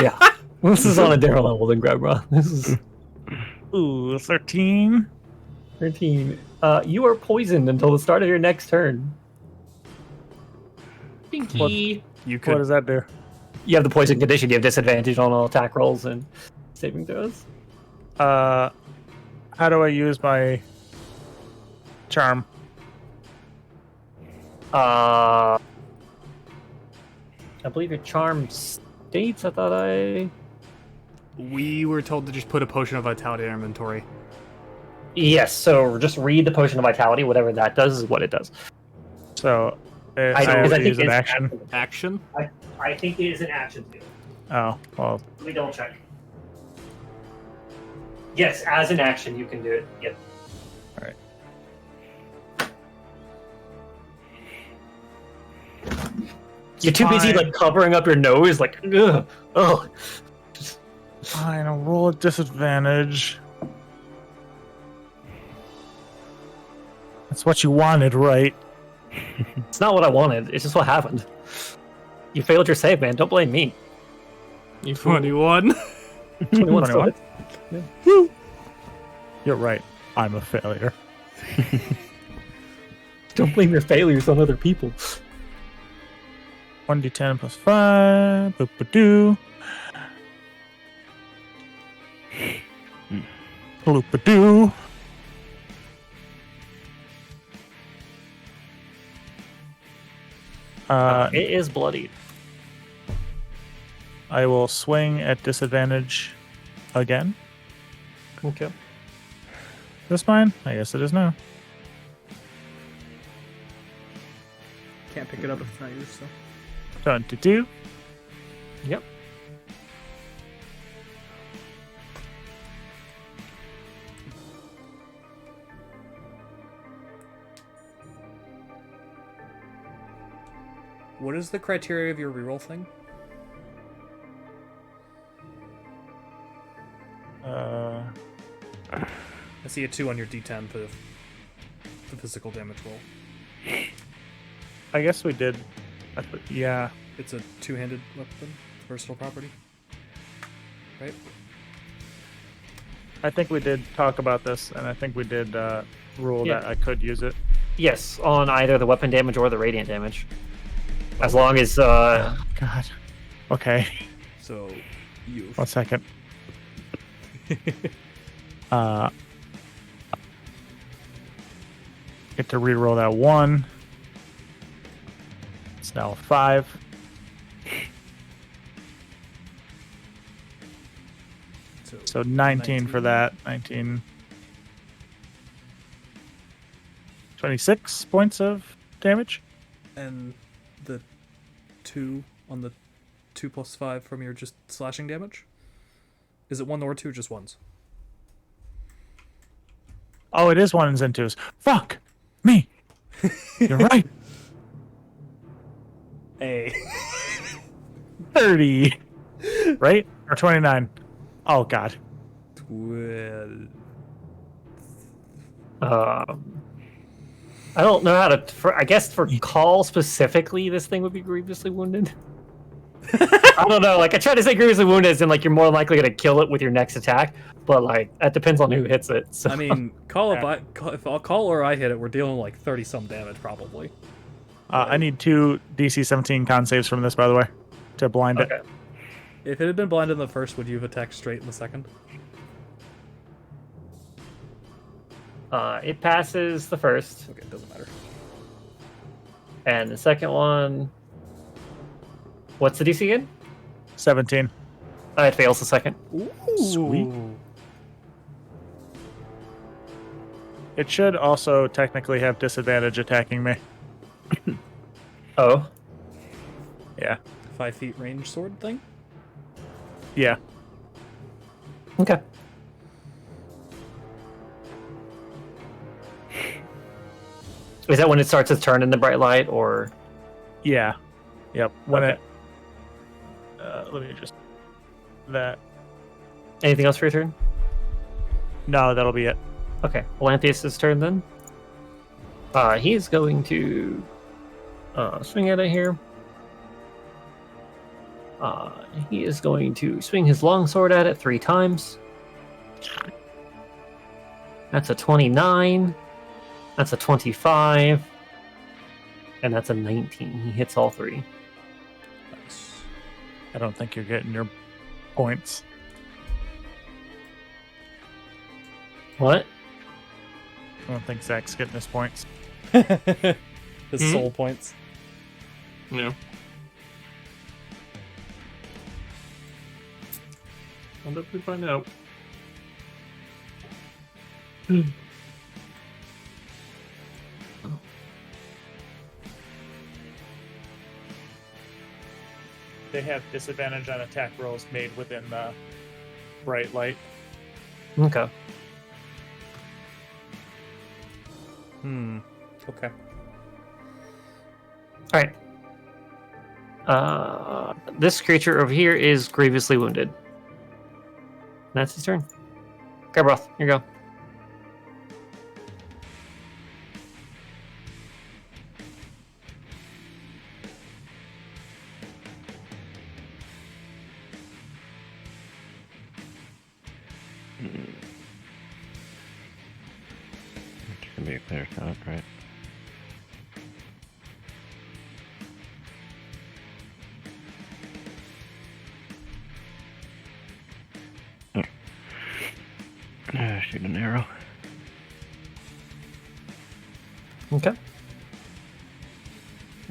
Yeah. This is on a different level than Gregra. This is Ooh, 13. 13. You are poisoned until the start of your next turn. Pinky. You What could. does that do? You have the poison condition. You have disadvantage on all attack rolls and saving throws. How do I use my charm? I believe your charm states. I thought I. We were told to just put a potion of vitality in our inventory. Yes. So just read the potion of vitality. Whatever that does is what it does. So I because have to think use an it's action. Action? I think it is an action too. Oh, well, Let me double check. Yes, as an action you can do it. Yep. all right. You're too busy Fine. like covering up your nose, like ugh, oh. Fine, I'll roll a disadvantage. That's what you wanted, right? It's not what I wanted. It's just what happened. You failed your save, man. Don't blame me. You fool. 21. 21 still 21? hits. You're right. I'm a failure. Don't blame your failures on other people. 1d10 plus 5. Boop-a-doo. Bloop-a-doo. It is bloodied. I will swing at disadvantage again. Okay. Is this mine? I guess it is now. Can't pick it up if it's not yours, so. 22. Yep. What is the criteria of your reroll thing? I see a 2 on your d10 for the physical damage roll. I guess we did. Yeah. It's a two-handed weapon, versatile property. Right? I think we did talk about this, and I think we did rule Yeah. that I could use it. Yes, on either the weapon damage or the radiant damage. As long as God. Okay. So, you. 1 second. Get to reroll that 1. It's now a 5. So 19 for that. 19. 26 points of damage. And the 2 on the 2 plus 5 from your just slashing damage? Is it 1 or 2 or just ones? Oh, it is 1s and 2s. Fuck me. You're right. Hey. 30. Right? Or 29. Oh, God. 12. I don't know how to. I guess for Call specifically, this thing would be grievously wounded. I don't know. Like I tried to say grievously wounded, as in like you're more likely gonna kill it with your next attack, but like that depends on who hits it. So. I mean, if Call or I hit it, we're dealing like 30 some damage probably. I need 2 DC 17 con saves from this, by the way, to blind it. Okay. If it had been blinded in the first, would you have attacked straight in the second? It passes the first, Okay, it doesn't matter. and the second one. What's the DC again? 17. It fails the second. Sweet. It should also technically have disadvantage attacking me. Oh, Yeah. 5 feet range sword thing? Yeah. okay. Is that when it starts its turn in the bright light, or? Yeah. Yep. When Okay. it. Let me just. That. Anything else for your turn? No, that'll be it. Okay, Olanthius' turn then. He is going to swing at it here. He is going to swing his longsword at it 3 times. That's a 29. That's a 25. And that's a 19. He hits all 3. Nice. I don't think you're getting your points. What? I don't think Zach's getting his points. His soul points. No. I'll definitely find out. They have disadvantage on attack rolls made within the bright light. Okay. Okay. Alright. This creature over here is grievously wounded. That's his turn. Gabroth, here you go. It's gonna be a clear shot, right? Shoot an arrow. Okay.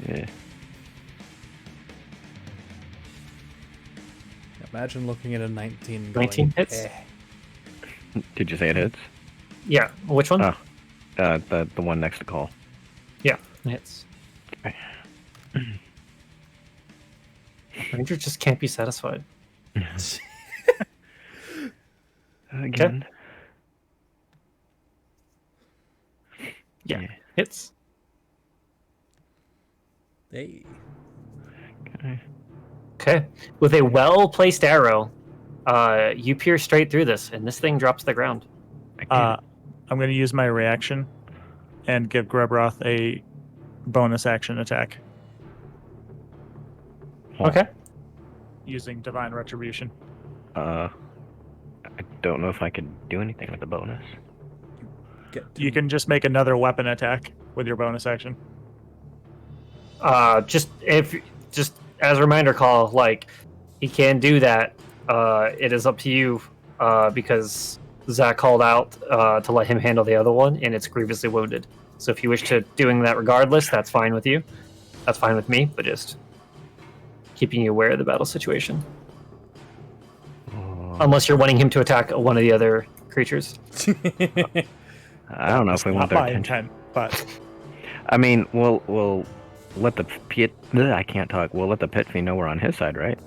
Yeah. Imagine looking at a 19 and going, 19 hits? eh. Did you say it hits? Yeah. Which one? Oh. The one next to Call. Yeah, it hits. Okay. Ranger just can't be satisfied. Again. Yeah. Hits. Hey. Okay. Okay. With a well-placed arrow, you pierce straight through this, and this thing drops to the ground. I'm going to use my reaction and give Grebroth a bonus action attack Okay. using Divine Retribution. I don't know if I could do anything with the bonus. You can just make another weapon attack with your bonus action. Just as a reminder, Call, like, he can do that. It is up to you, because Zach called out to let him handle the other one, and it's grievously wounded. So if you wish to doing that regardless, that's fine with you. That's fine with me, but just keeping you aware of the battle situation. Unless you're wanting him to attack one of the other creatures. I don't know if we want Not their my attention. intent, but I mean, we'll let the pit. I can't talk. We'll let the pit fiend know we're on his side, right?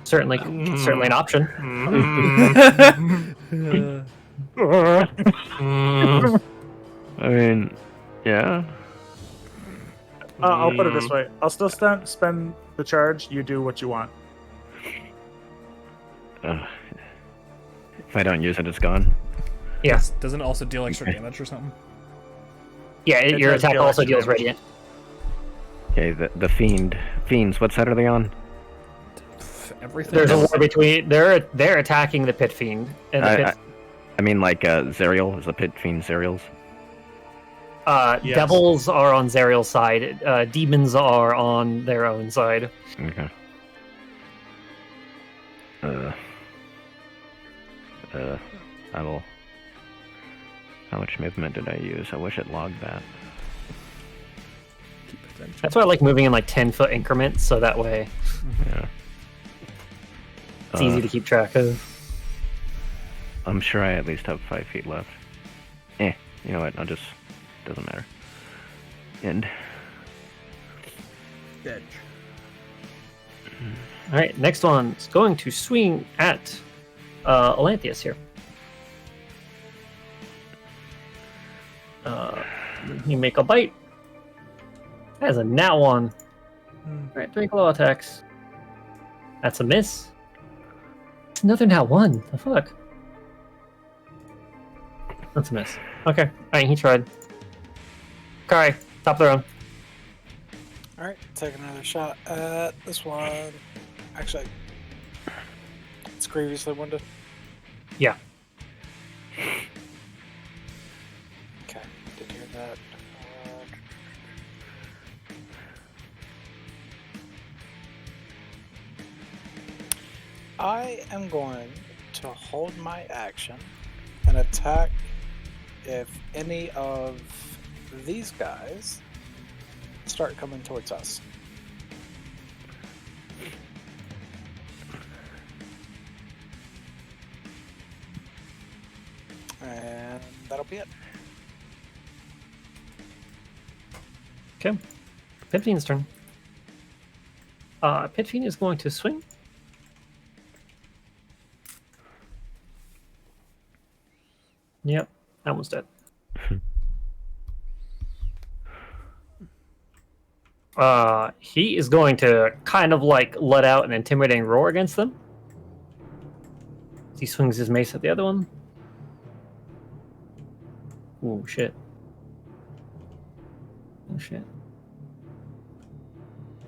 Certainly an option. I mean, yeah. I'll put it this way: I'll still spend the charge. You do what you want. If I don't use it, it's gone. Yeah. Doesn't it also deal extra damage or something? Yeah, It your does attack deal also extra deals damage. radiant. Okay, the fiends. What side are they on? Everything. There's a else- war between they're attacking the pit fiend and the pit I mean, like Zerial is the pit fiend. Zerials. Yes. devils are on Zerial's side. Demons are on their own side. Okay. I will. How much movement did I use? I wish it logged that. Keep attention. That's why I like moving in like 10-foot increments, so that way Yeah. it's easy to keep track of. I'm sure I at least have 5 feet left. You know what? I'll just. Doesn't matter. End. Edge. All right, next one's going to swing at Elanthius here. You make a bite. That is a nat 1. All right, 3 claw attacks. That's a miss. It's another nat 1. The fuck? That's a miss. Okay. All right, he tried. Kari, top of the round. Alright, take another shot at this one. Actually, it's grievously wounded. Yeah. Okay, did hear that. I am going to hold my action and attack if any of these guys start coming towards us. And that'll be it. Okay. Pit Fiend's turn. Pit Fiend is going to swing. Yep, that one's dead. He is going to kind of like let out an intimidating roar against them. He swings his mace at the other one. Oh shit. Oh shit.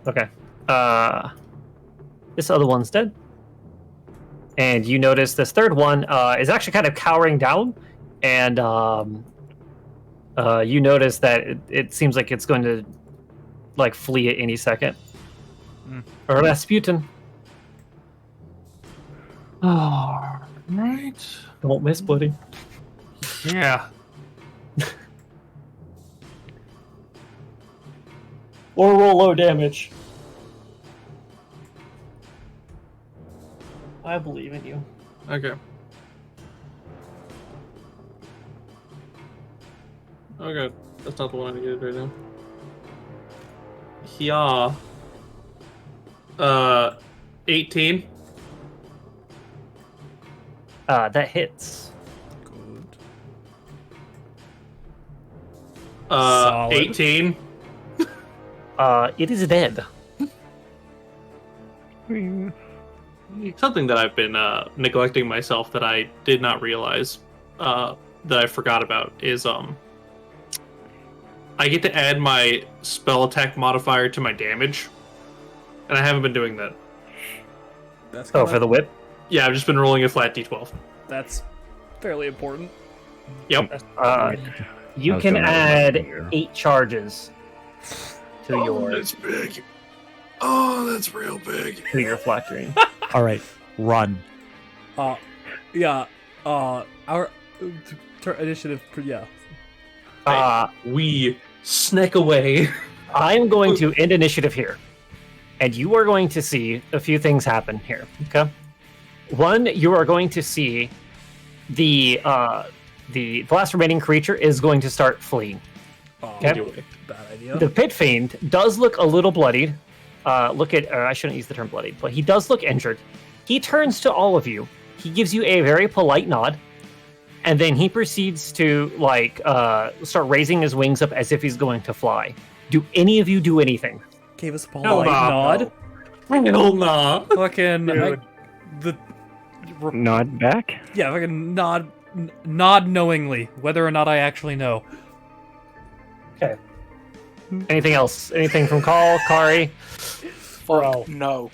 Okay. This other one's dead. And you notice this third one is actually kind of cowering down, and you notice that it seems like it's going to like flee at any second. Or Rasputin. Oh, right. Don't miss, buddy. Yeah. Or roll low damage. I believe in you. Okay. Okay, that's not the one I needed right now. Yeah. 18. That hits. Good. Solid. 18. It is dead. Something that I've been neglecting myself that I did not realize that I forgot about is I get to add my spell attack modifier to my damage, and I haven't been doing that. That's Oh, kinda- for the whip? Yeah, I've just been rolling a flat d12. That's fairly important. Yep. You was can doing that add earlier. 8 charges to your big. Oh, that's real big. flat dream. All right, run. Yeah. Our initiative. Yeah. We sneak away. I'm going to end initiative here, and you are going to see a few things happen here. Okay. One, you are going to see the last remaining creature is going to start fleeing. Okay. Bad idea. The pit fiend does look a little bloodied. I shouldn't use the term bloodied, but he does look injured. He turns to all of you. He gives you a very polite nod, and then he proceeds to start raising his wings up as if he's going to fly. Do any of you do anything? Gave us a Hell polite nod. Hell nah. Fucking Dude. Nod back. yeah, fucking nod knowingly, whether or not I actually know. Okay. Anything else? Anything from Call, Kari? Bro, No.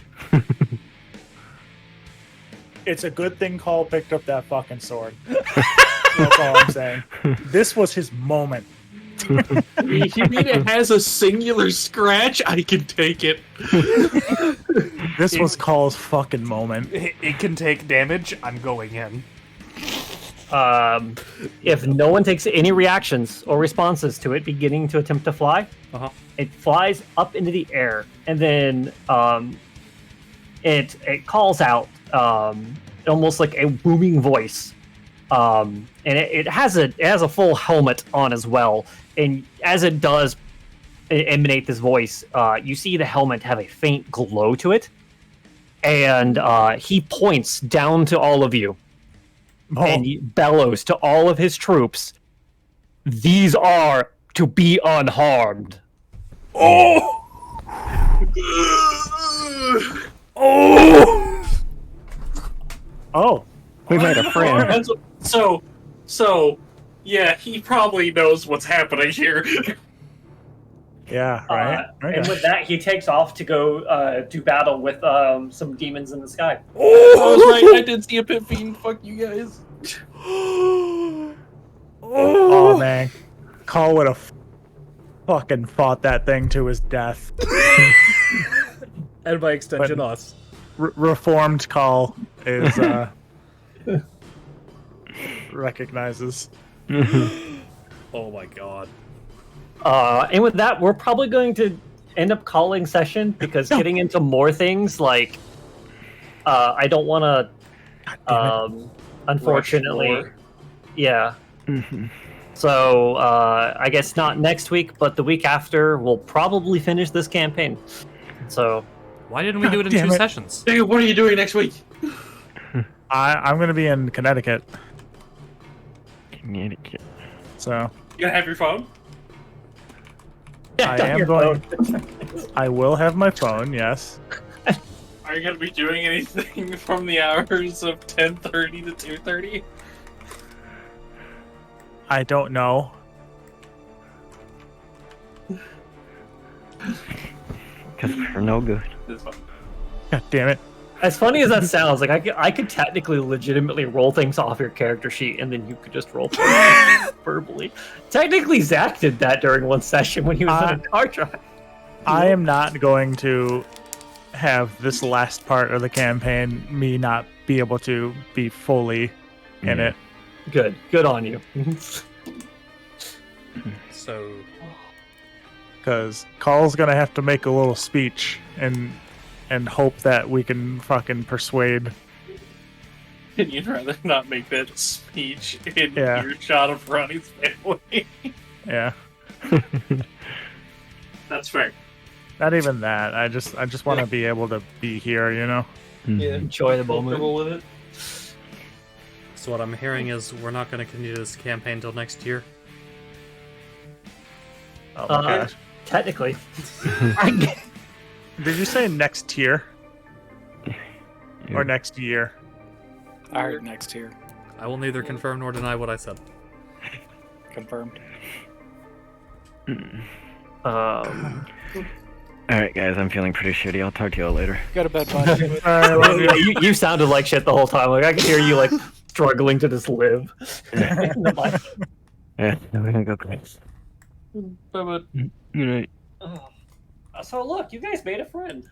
it's a good thing Call picked up that fucking sword. That's all I'm saying. This was his moment. If you mean it has a singular scratch, I can take it. This was Call's fucking moment. It can take damage. I'm going in. If no one takes any reactions or responses to it beginning to attempt to fly, it flies up into the air, and then it calls out almost like a booming voice, and it has a full helmet on as well. And as it does emanate this voice, you see the helmet have a faint glow to it, and he points down to all of you. And he bellows to all of his troops, "These are to be unharmed." Oh! Oh, We made a friend. So, yeah, he probably knows what's happening here. yeah, right. And with that, he takes off to go do battle with some demons in the sky. I was right. I did see a pit fiend. Fuck you guys. Oh man, Call would have fucking fought that thing to his death. And by extension, But- us. Reformed Call is recognizes. Oh my god. And with that, we're probably going to end up calling session because getting into more things like I don't want to. Unfortunately, Rush more. yeah. So I guess not next week, but the week after, we'll probably finish this campaign. So Why didn't we do it in Damn 2 it. sessions? Hey, what are you doing next week? I'm gonna be in Connecticut, Connecticut. so You gonna have your phone? I am going. I will have my phone. Yes. Are you gonna be doing anything from the hours of 10:30 to 2:30? I don't know. Because we're no good. It's fine. God damn it. As funny as that sounds, like I could technically legitimately roll things off your character sheet, and then you could just roll things verbally. Technically, Zach did that during one session when he was on a car drive. I am not going to have this last part of the campaign me not be able to be fully in Yeah. it. Good on you. So, Because Call's gonna have to make a little speech and hope that we can fucking persuade. And you'd rather not make that speech in Yeah. earshot of Ronnie's family. Yeah. That's fair. Not even that. I just want to be able to be here, you know? Yeah. Enjoy the moment. Comfortable with it. So what I'm hearing is we're not going to continue this campaign until next year. Oh my gosh. Technically. Did you say next tier? Or next year? I heard next year. I will neither confirm nor deny what I said. Confirmed. Alright, guys, I'm feeling pretty shitty. I'll talk to y'all later. Go to bed, bud. Yeah, you sounded like shit the whole time. Like I could hear you like struggling to just live. Yeah, we're gonna go crazy. But Good night. So look, you guys made a friend.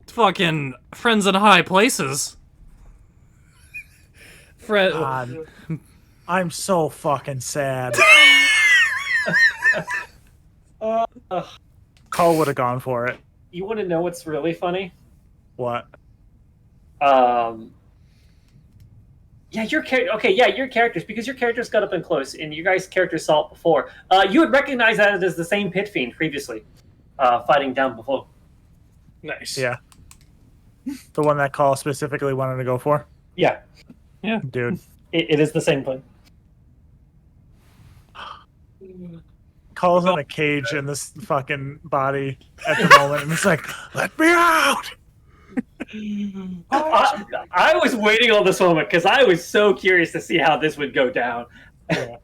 Fucking friends in high places. friend. God, I'm so fucking sad. Call would have gone for it. You want to know what's really funny? What? Yeah, your character. Okay, yeah, your characters, because your characters got up and close, and you guys' characters saw it before. You would recognize that as the same pit fiend previously, fighting down below. Nice. Yeah. The one that Call specifically wanted to go for? Yeah, Dude. it is the same thing. Call's in a cage in this fucking body at the moment, and it's like, let me out! I was waiting on this moment because I was so curious to see how this would go down. Yeah.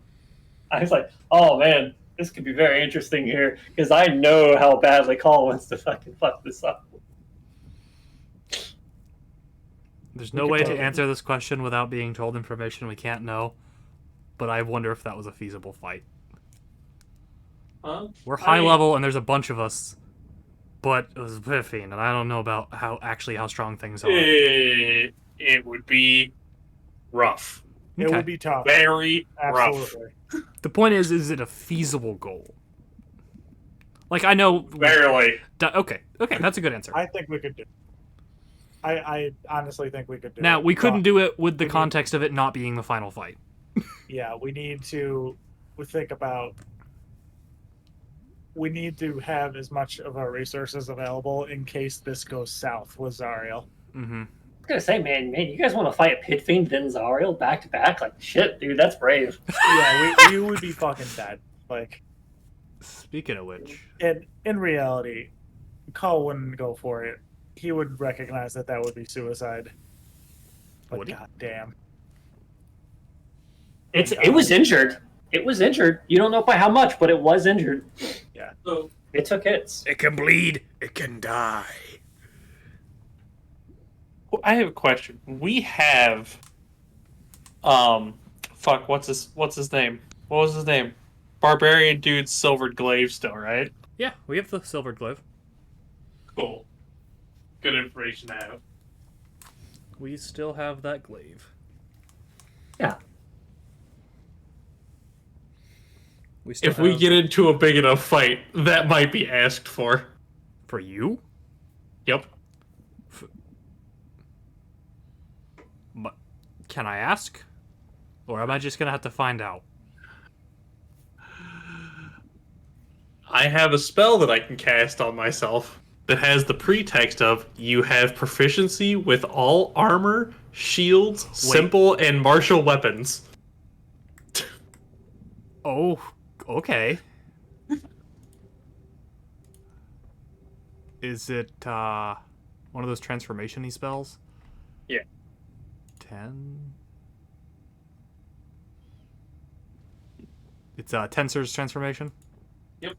I was like, oh man, this could be very interesting here because I know how badly Call wants to fucking fuck this up. There's no way to answer this question without being told information we can't know, but I wonder if that was a feasible fight. Huh? We're high level and there's a bunch of us, but it was a fiend, and I don't know about how strong things are. It would be rough. It Okay. would be tough. Very rough. Absolutely. The point is it a feasible goal? Like, I know... Barely. Okay, that's a good answer. I think we could do it. I honestly think we could do it. Now, we couldn't But, do it with the we need- context of it not being the final fight. Yeah, we need to think about... We need to have as much of our resources available in case this goes south with Zariel. Mm-hmm. I was gonna say, man, you guys want to fight a pit fiend then Zariel back to back? Like, shit, dude, that's brave. Yeah, we would be fucking dead. Like, Speaking of which... and in reality, Call wouldn't go for it. He would recognize that would be suicide. But Would he? goddamn. It was injured. It was injured. You don't know by how much, but it was injured. Yeah. So, It took hits. It can bleed. It can die. I have a question. We have, fuck, what's his name? What was his name? Barbarian dude's silvered glaive still, right? Yeah, we have the silver glaive. Cool. Good information to have. We still have that glaive. Yeah. We still If we have- get into a big enough fight, that might be asked for. For you? Yep. But can I ask? Or am I just gonna have to find out? I have a spell that I can cast on myself that has the pretext of you have proficiency with all armor, shields, simple, and martial weapons. Oh, okay. Is it one of those transformation-y spells? Yeah. 10? It's Tensor's transformation? Yep.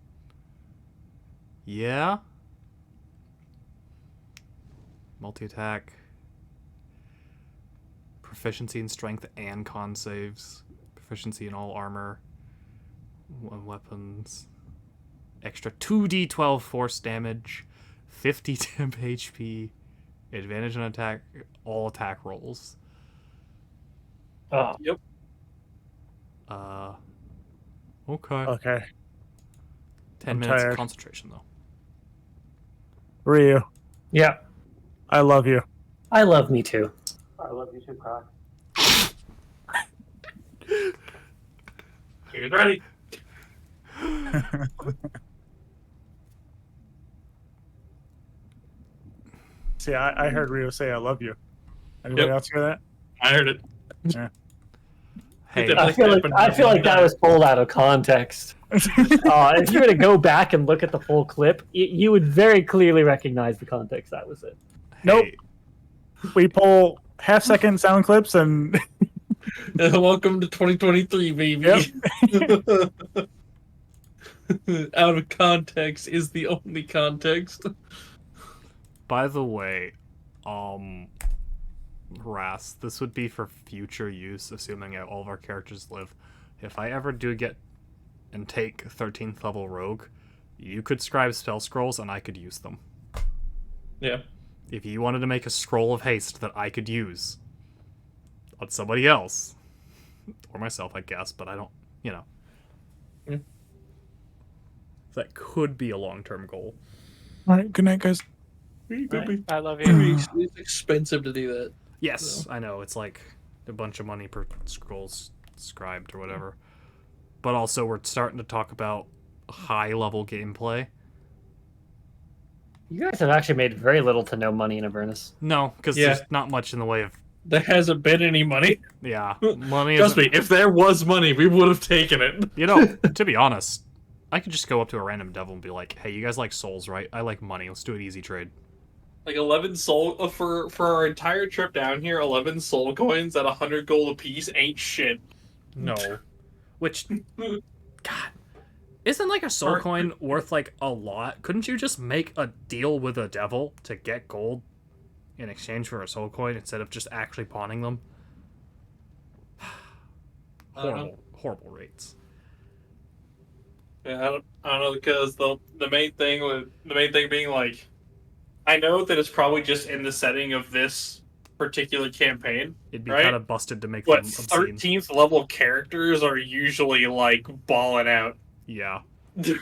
Yeah. Multi-attack. Proficiency in strength and con saves. Proficiency in all armor. Weapons. Extra 2d12 force damage. 50 temp HP. Advantage on attack. All attack rolls. Oh, Yep. Okay. Okay. 10 I'm minutes tired. of concentration, though. Ryu, yeah. I love you. I love me too. I love you too, Croc. Get ready. See, I heard Ryu say I love you. Anybody Yep. else hear that? I heard it. Hey, I I feel like that was pulled out of context. If you were to go back and look at the full clip, you would very clearly recognize the context that was in. Nope. hey, We pull half-second sound clips and Welcome to 2023, baby. Yep. Out of context is the only context. by the way, Ras, this would be for future use, assuming all of our characters live. If I ever do get and take 13th level rogue, you could scribe spell scrolls and I could use them. Yeah. If you wanted to make a scroll of haste that I could use on somebody else, or myself, I guess, but I don't, that could be a long-term goal. All right. Good night, guys. It could be- I love it could you. be- It's expensive to do that. Yes, I know. It's like a bunch of money per scroll scribed or whatever. But also, we're starting to talk about high-level gameplay. You guys have actually made very little to no money in Avernus. No, because Yeah. there's not much in the way of... There hasn't been any money. Yeah, money Trust isn't- me, if there was money, we would have taken it. You know, to be honest, I could just go up to a random devil and be like, hey, you guys like souls, right? I like money. Let's do an easy trade. Like 11 soul for our entire trip down here, 11 soul coins at 100 gold apiece ain't shit. No. Which... God. Isn't like a soul Or- coin worth like a lot? Couldn't you just make a deal with a devil to get gold in exchange for a soul coin instead of just actually pawning them? Horrible rates. Yeah, I don't know, because the main thing being like, I know that it's probably just in the setting of this particular campaign. It'd be Right? kind of busted to make But them obscene. 13th level characters are usually like balling out. Yeah, Because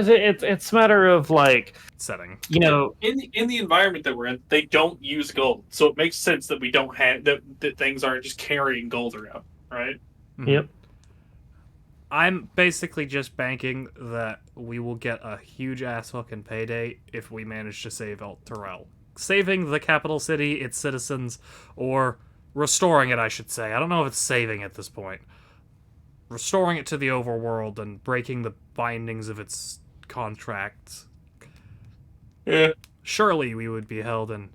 it's a matter of like, setting. you know, In the environment that we're in, they don't use gold, so it makes sense that we don't have that things aren't just carrying gold around, right? Mhm. Yep. I'm basically just banking that we will get a huge ass fucking payday if we manage to save El Terrell. Saving the capital city, its citizens, or restoring it, I should say. I don't know if it's saving at this point. Restoring it to the overworld and breaking the bindings of its contract. Yeah. Surely we would be held in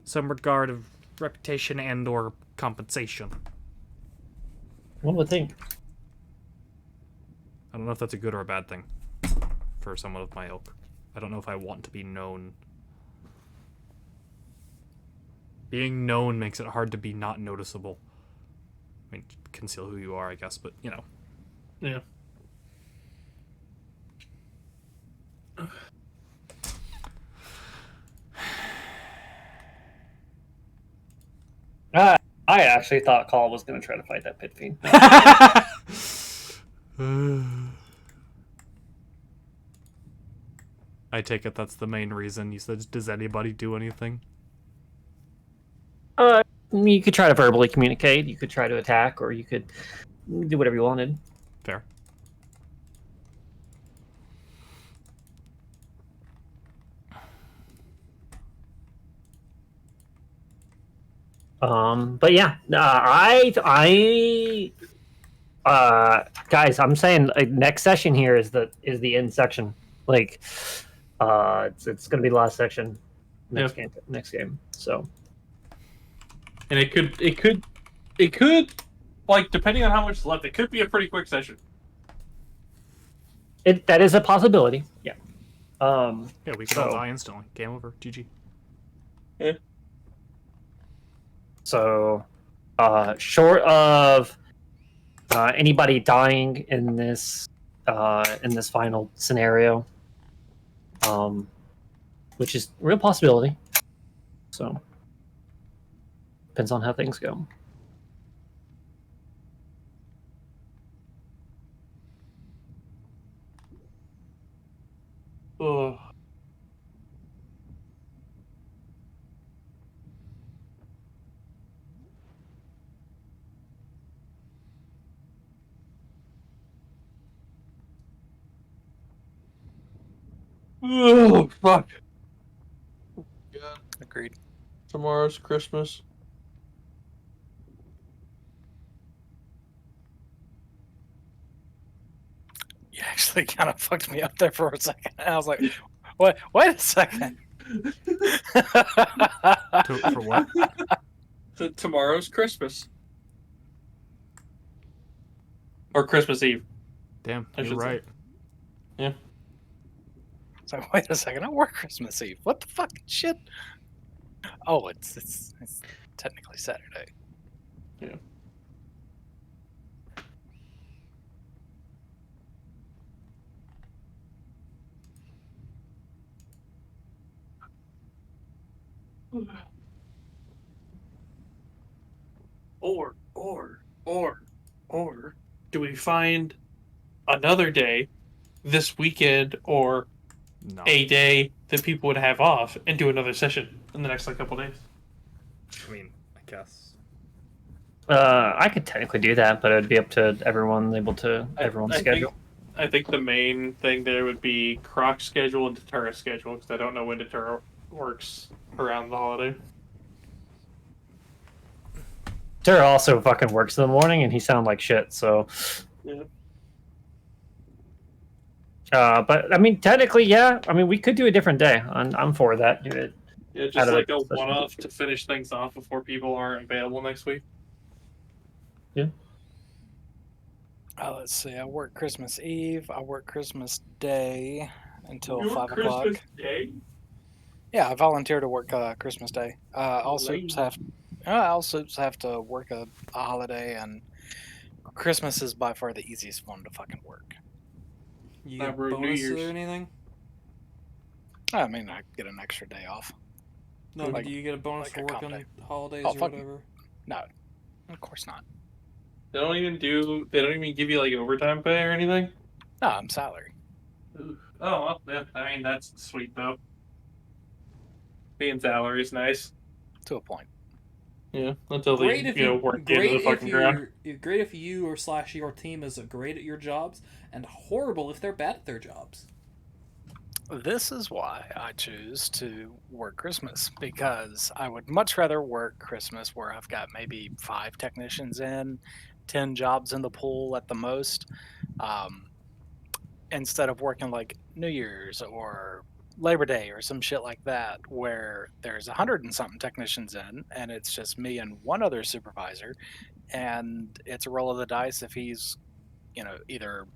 some regard of reputation and or compensation. one would think. I don't know if that's a good or a bad thing for someone of my ilk. I don't know if I want to be known. Being known makes it hard to be not noticeable. I mean, conceal who you are, I guess, but, you know. Yeah. I actually thought Call was going to try to fight that pit fiend. I take it that's the main reason. You said, does anybody do anything? You could try to verbally communicate. You could try to attack, or you could do whatever you wanted. Fair. But yeah, guys, I'm saying next session here is the end section. Like, it's gonna be the last section next game. So, And it could, like, depending on how much is left, it could be a pretty quick session. that is a possibility. Yeah. Yeah, we could all So- die instantly. Game over. GG. So, short of anybody dying in this final scenario, which is a real possibility. So, depends on how things go. Ugh. Oh, fuck. God. Agreed. Tomorrow's Christmas. You actually kind of fucked me up there for a second. I was like, "What? Wait a second." For what? Tomorrow's Christmas. Or Christmas Eve. Damn, I you're should say. right. It's like, wait a second. I work Christmas Eve. What the fucking shit? Oh, it's technically Saturday. Yeah. Or do we find another day this weekend or No. a day that people would have off and do another session in the next like couple days. I mean, I guess. I could technically do that, but it would be up to everyone's I schedule. I think the main thing there would be Croc's schedule and Deterra's schedule, because I don't know when Deterra works around the holiday. Tara also fucking works in the morning, and he sounds like shit. So, Yeah. but I mean, technically, yeah. I mean, we could do a different day. I'm for that. Do it. Yeah, Out just of like the a session. one-off to finish things off before people aren't available next week. Let's see. I work Christmas Eve. I work Christmas Day until Your 5 Christmas o'clock. Day? Yeah, I volunteer to work Christmas Day. All soups have to work a holiday, and Christmas is by far the easiest one to fucking work. You Not get rude New bonuses Year's. or anything? I mean, I get an extra day off. No, Like- do you get a bonus like for a comp working day. holidays Oh, or fuck. whatever? No, of course not. They don't even give you like overtime pay or anything? No, I'm salary. Oh, well, yeah. I mean, that's sweet, though. Being salary is nice. To a point. Yeah, until Great they, if work you into the fucking ground. great if you or / your team is great at your jobs, and horrible if they're bad at their jobs. This is why I choose to work Christmas, because I would much rather work Christmas where I've got maybe 5 technicians in, 10 jobs in the pool at the most, instead of working like New Year's or Labor Day or some shit like that, where there's 100 and something technicians in, and it's just me and one other supervisor, and it's a roll of the dice if he's, either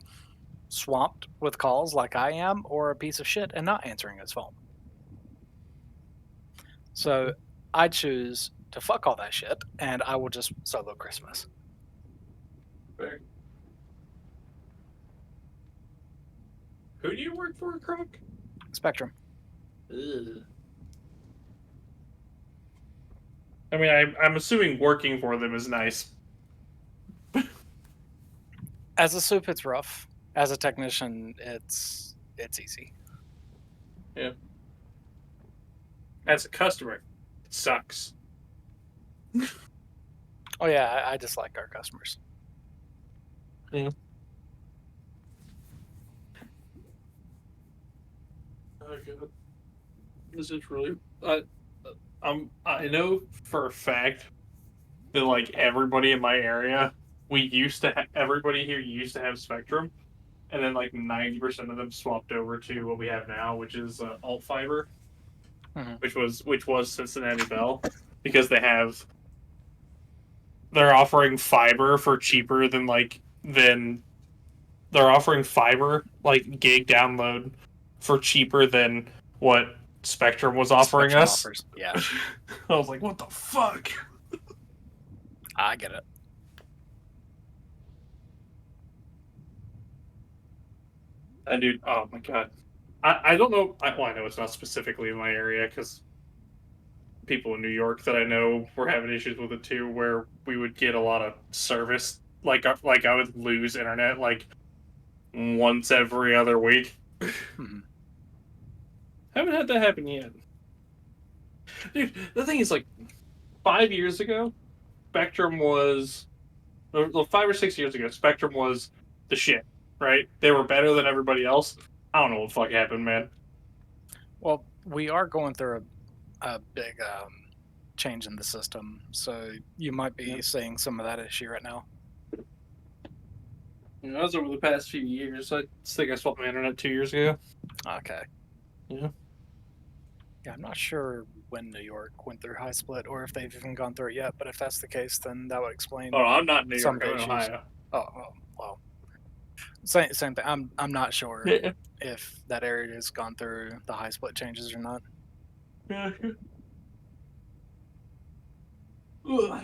swamped with calls like I am, or a piece of shit and not answering his phone. So I choose to fuck all that shit, and I will just solo Christmas. Fair. Who do you work for, Croc? Spectrum. Ugh. I mean, I'm assuming working for them is nice. As a soup, it's rough. As a technician, it's easy. As a customer, it sucks. Oh yeah, I dislike our customers. Oh god, this is really. I know for a fact that like everybody in my area, everybody here used to have Spectrum, and then like 90% of them swapped over to what we have now, which is alt fiber, Mhm. which was Cincinnati Bell, because they're offering fiber for cheaper than they're offering fiber like gig download for cheaper than what Spectrum was offering Spectrum us. offers. Yeah, I was like, what the fuck? I get it. And dude, oh my god. I don't know. I know it's not specifically in my area because people in New York that I know were having issues with it too, where we would get a lot of service. Like I would lose internet like once every other week. Mhm. Haven't had that happen yet. Dude, the thing is, like, 5 years ago, Spectrum was... Well, 5 or 6 years ago, Spectrum was the shit, right? They were better than everybody else. I don't know what the fuck happened, man. Well, we are going through a big change in the system, so you might be seeing some of that issue right now. You know, that was over the past few years. I think I swapped my internet 2 years ago. Okay. Yeah. Yeah, I'm not sure when New York went through high split or if they've even gone through it yet, but if that's the case, then that would explain. Oh, I'm not in New Some York. I'm in issues. Ohio. Oh, well. Same thing. I'm not sure Yeah. if that area has gone through the high split changes or not. Yeah. Ugh.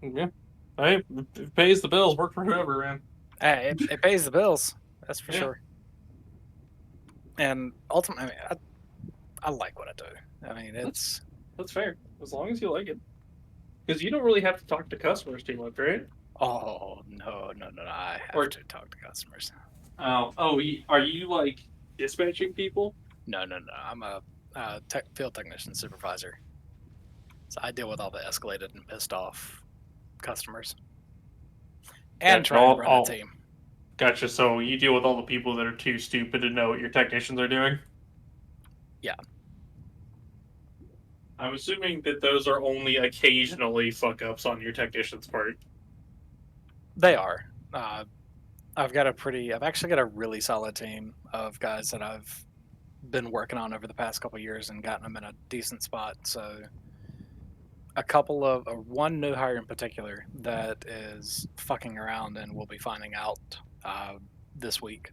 Yeah. Hey, it pays the bills. Work for whoever, man. Hey, it pays the bills. That's for Yeah. sure. And ultimately, I like what I do. I mean, it's That's fair. As long as you like it. Because you don't really have to talk to customers too much, right? Oh no! I have Or- to talk to customers. Are you like dispatching people? No. I'm a field technician supervisor, so I deal with all the escalated and pissed off customers, and Gotcha. try and run a team. Gotcha. So you deal with all the people that are too stupid to know what your technicians are doing? Yeah. I'm assuming that those are only occasionally fuck ups on your technician's part. They are. I've actually got a really solid team of guys that I've been working on over the past couple of years and gotten them in a decent spot. So one new hire in particular that is fucking around and we'll be finding out this week.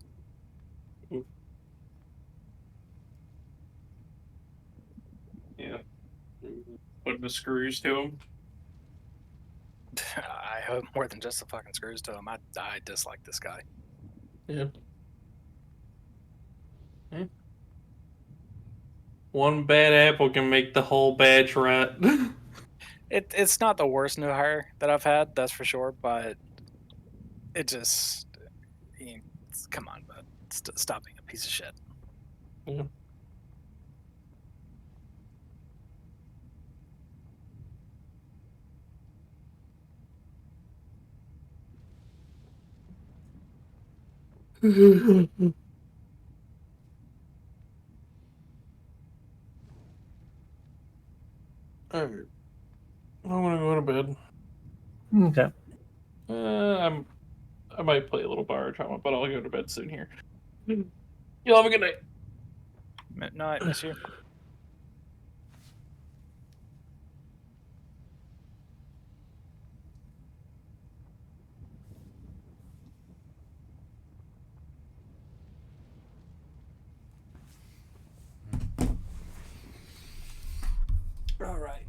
Yeah. Putting the screws to them. I hope more than just the fucking screws to him. I dislike this guy. Yeah. One bad apple can make the whole batch right. It's not the worst new hire that I've had, that's for sure, but it just come on, bud. Stop being a piece of shit. Yeah. Alright. I want to go to bed. Okay. I might play a little bar trauma, but I'll go to bed soon here. You'll have a good night. No, I miss you. All right.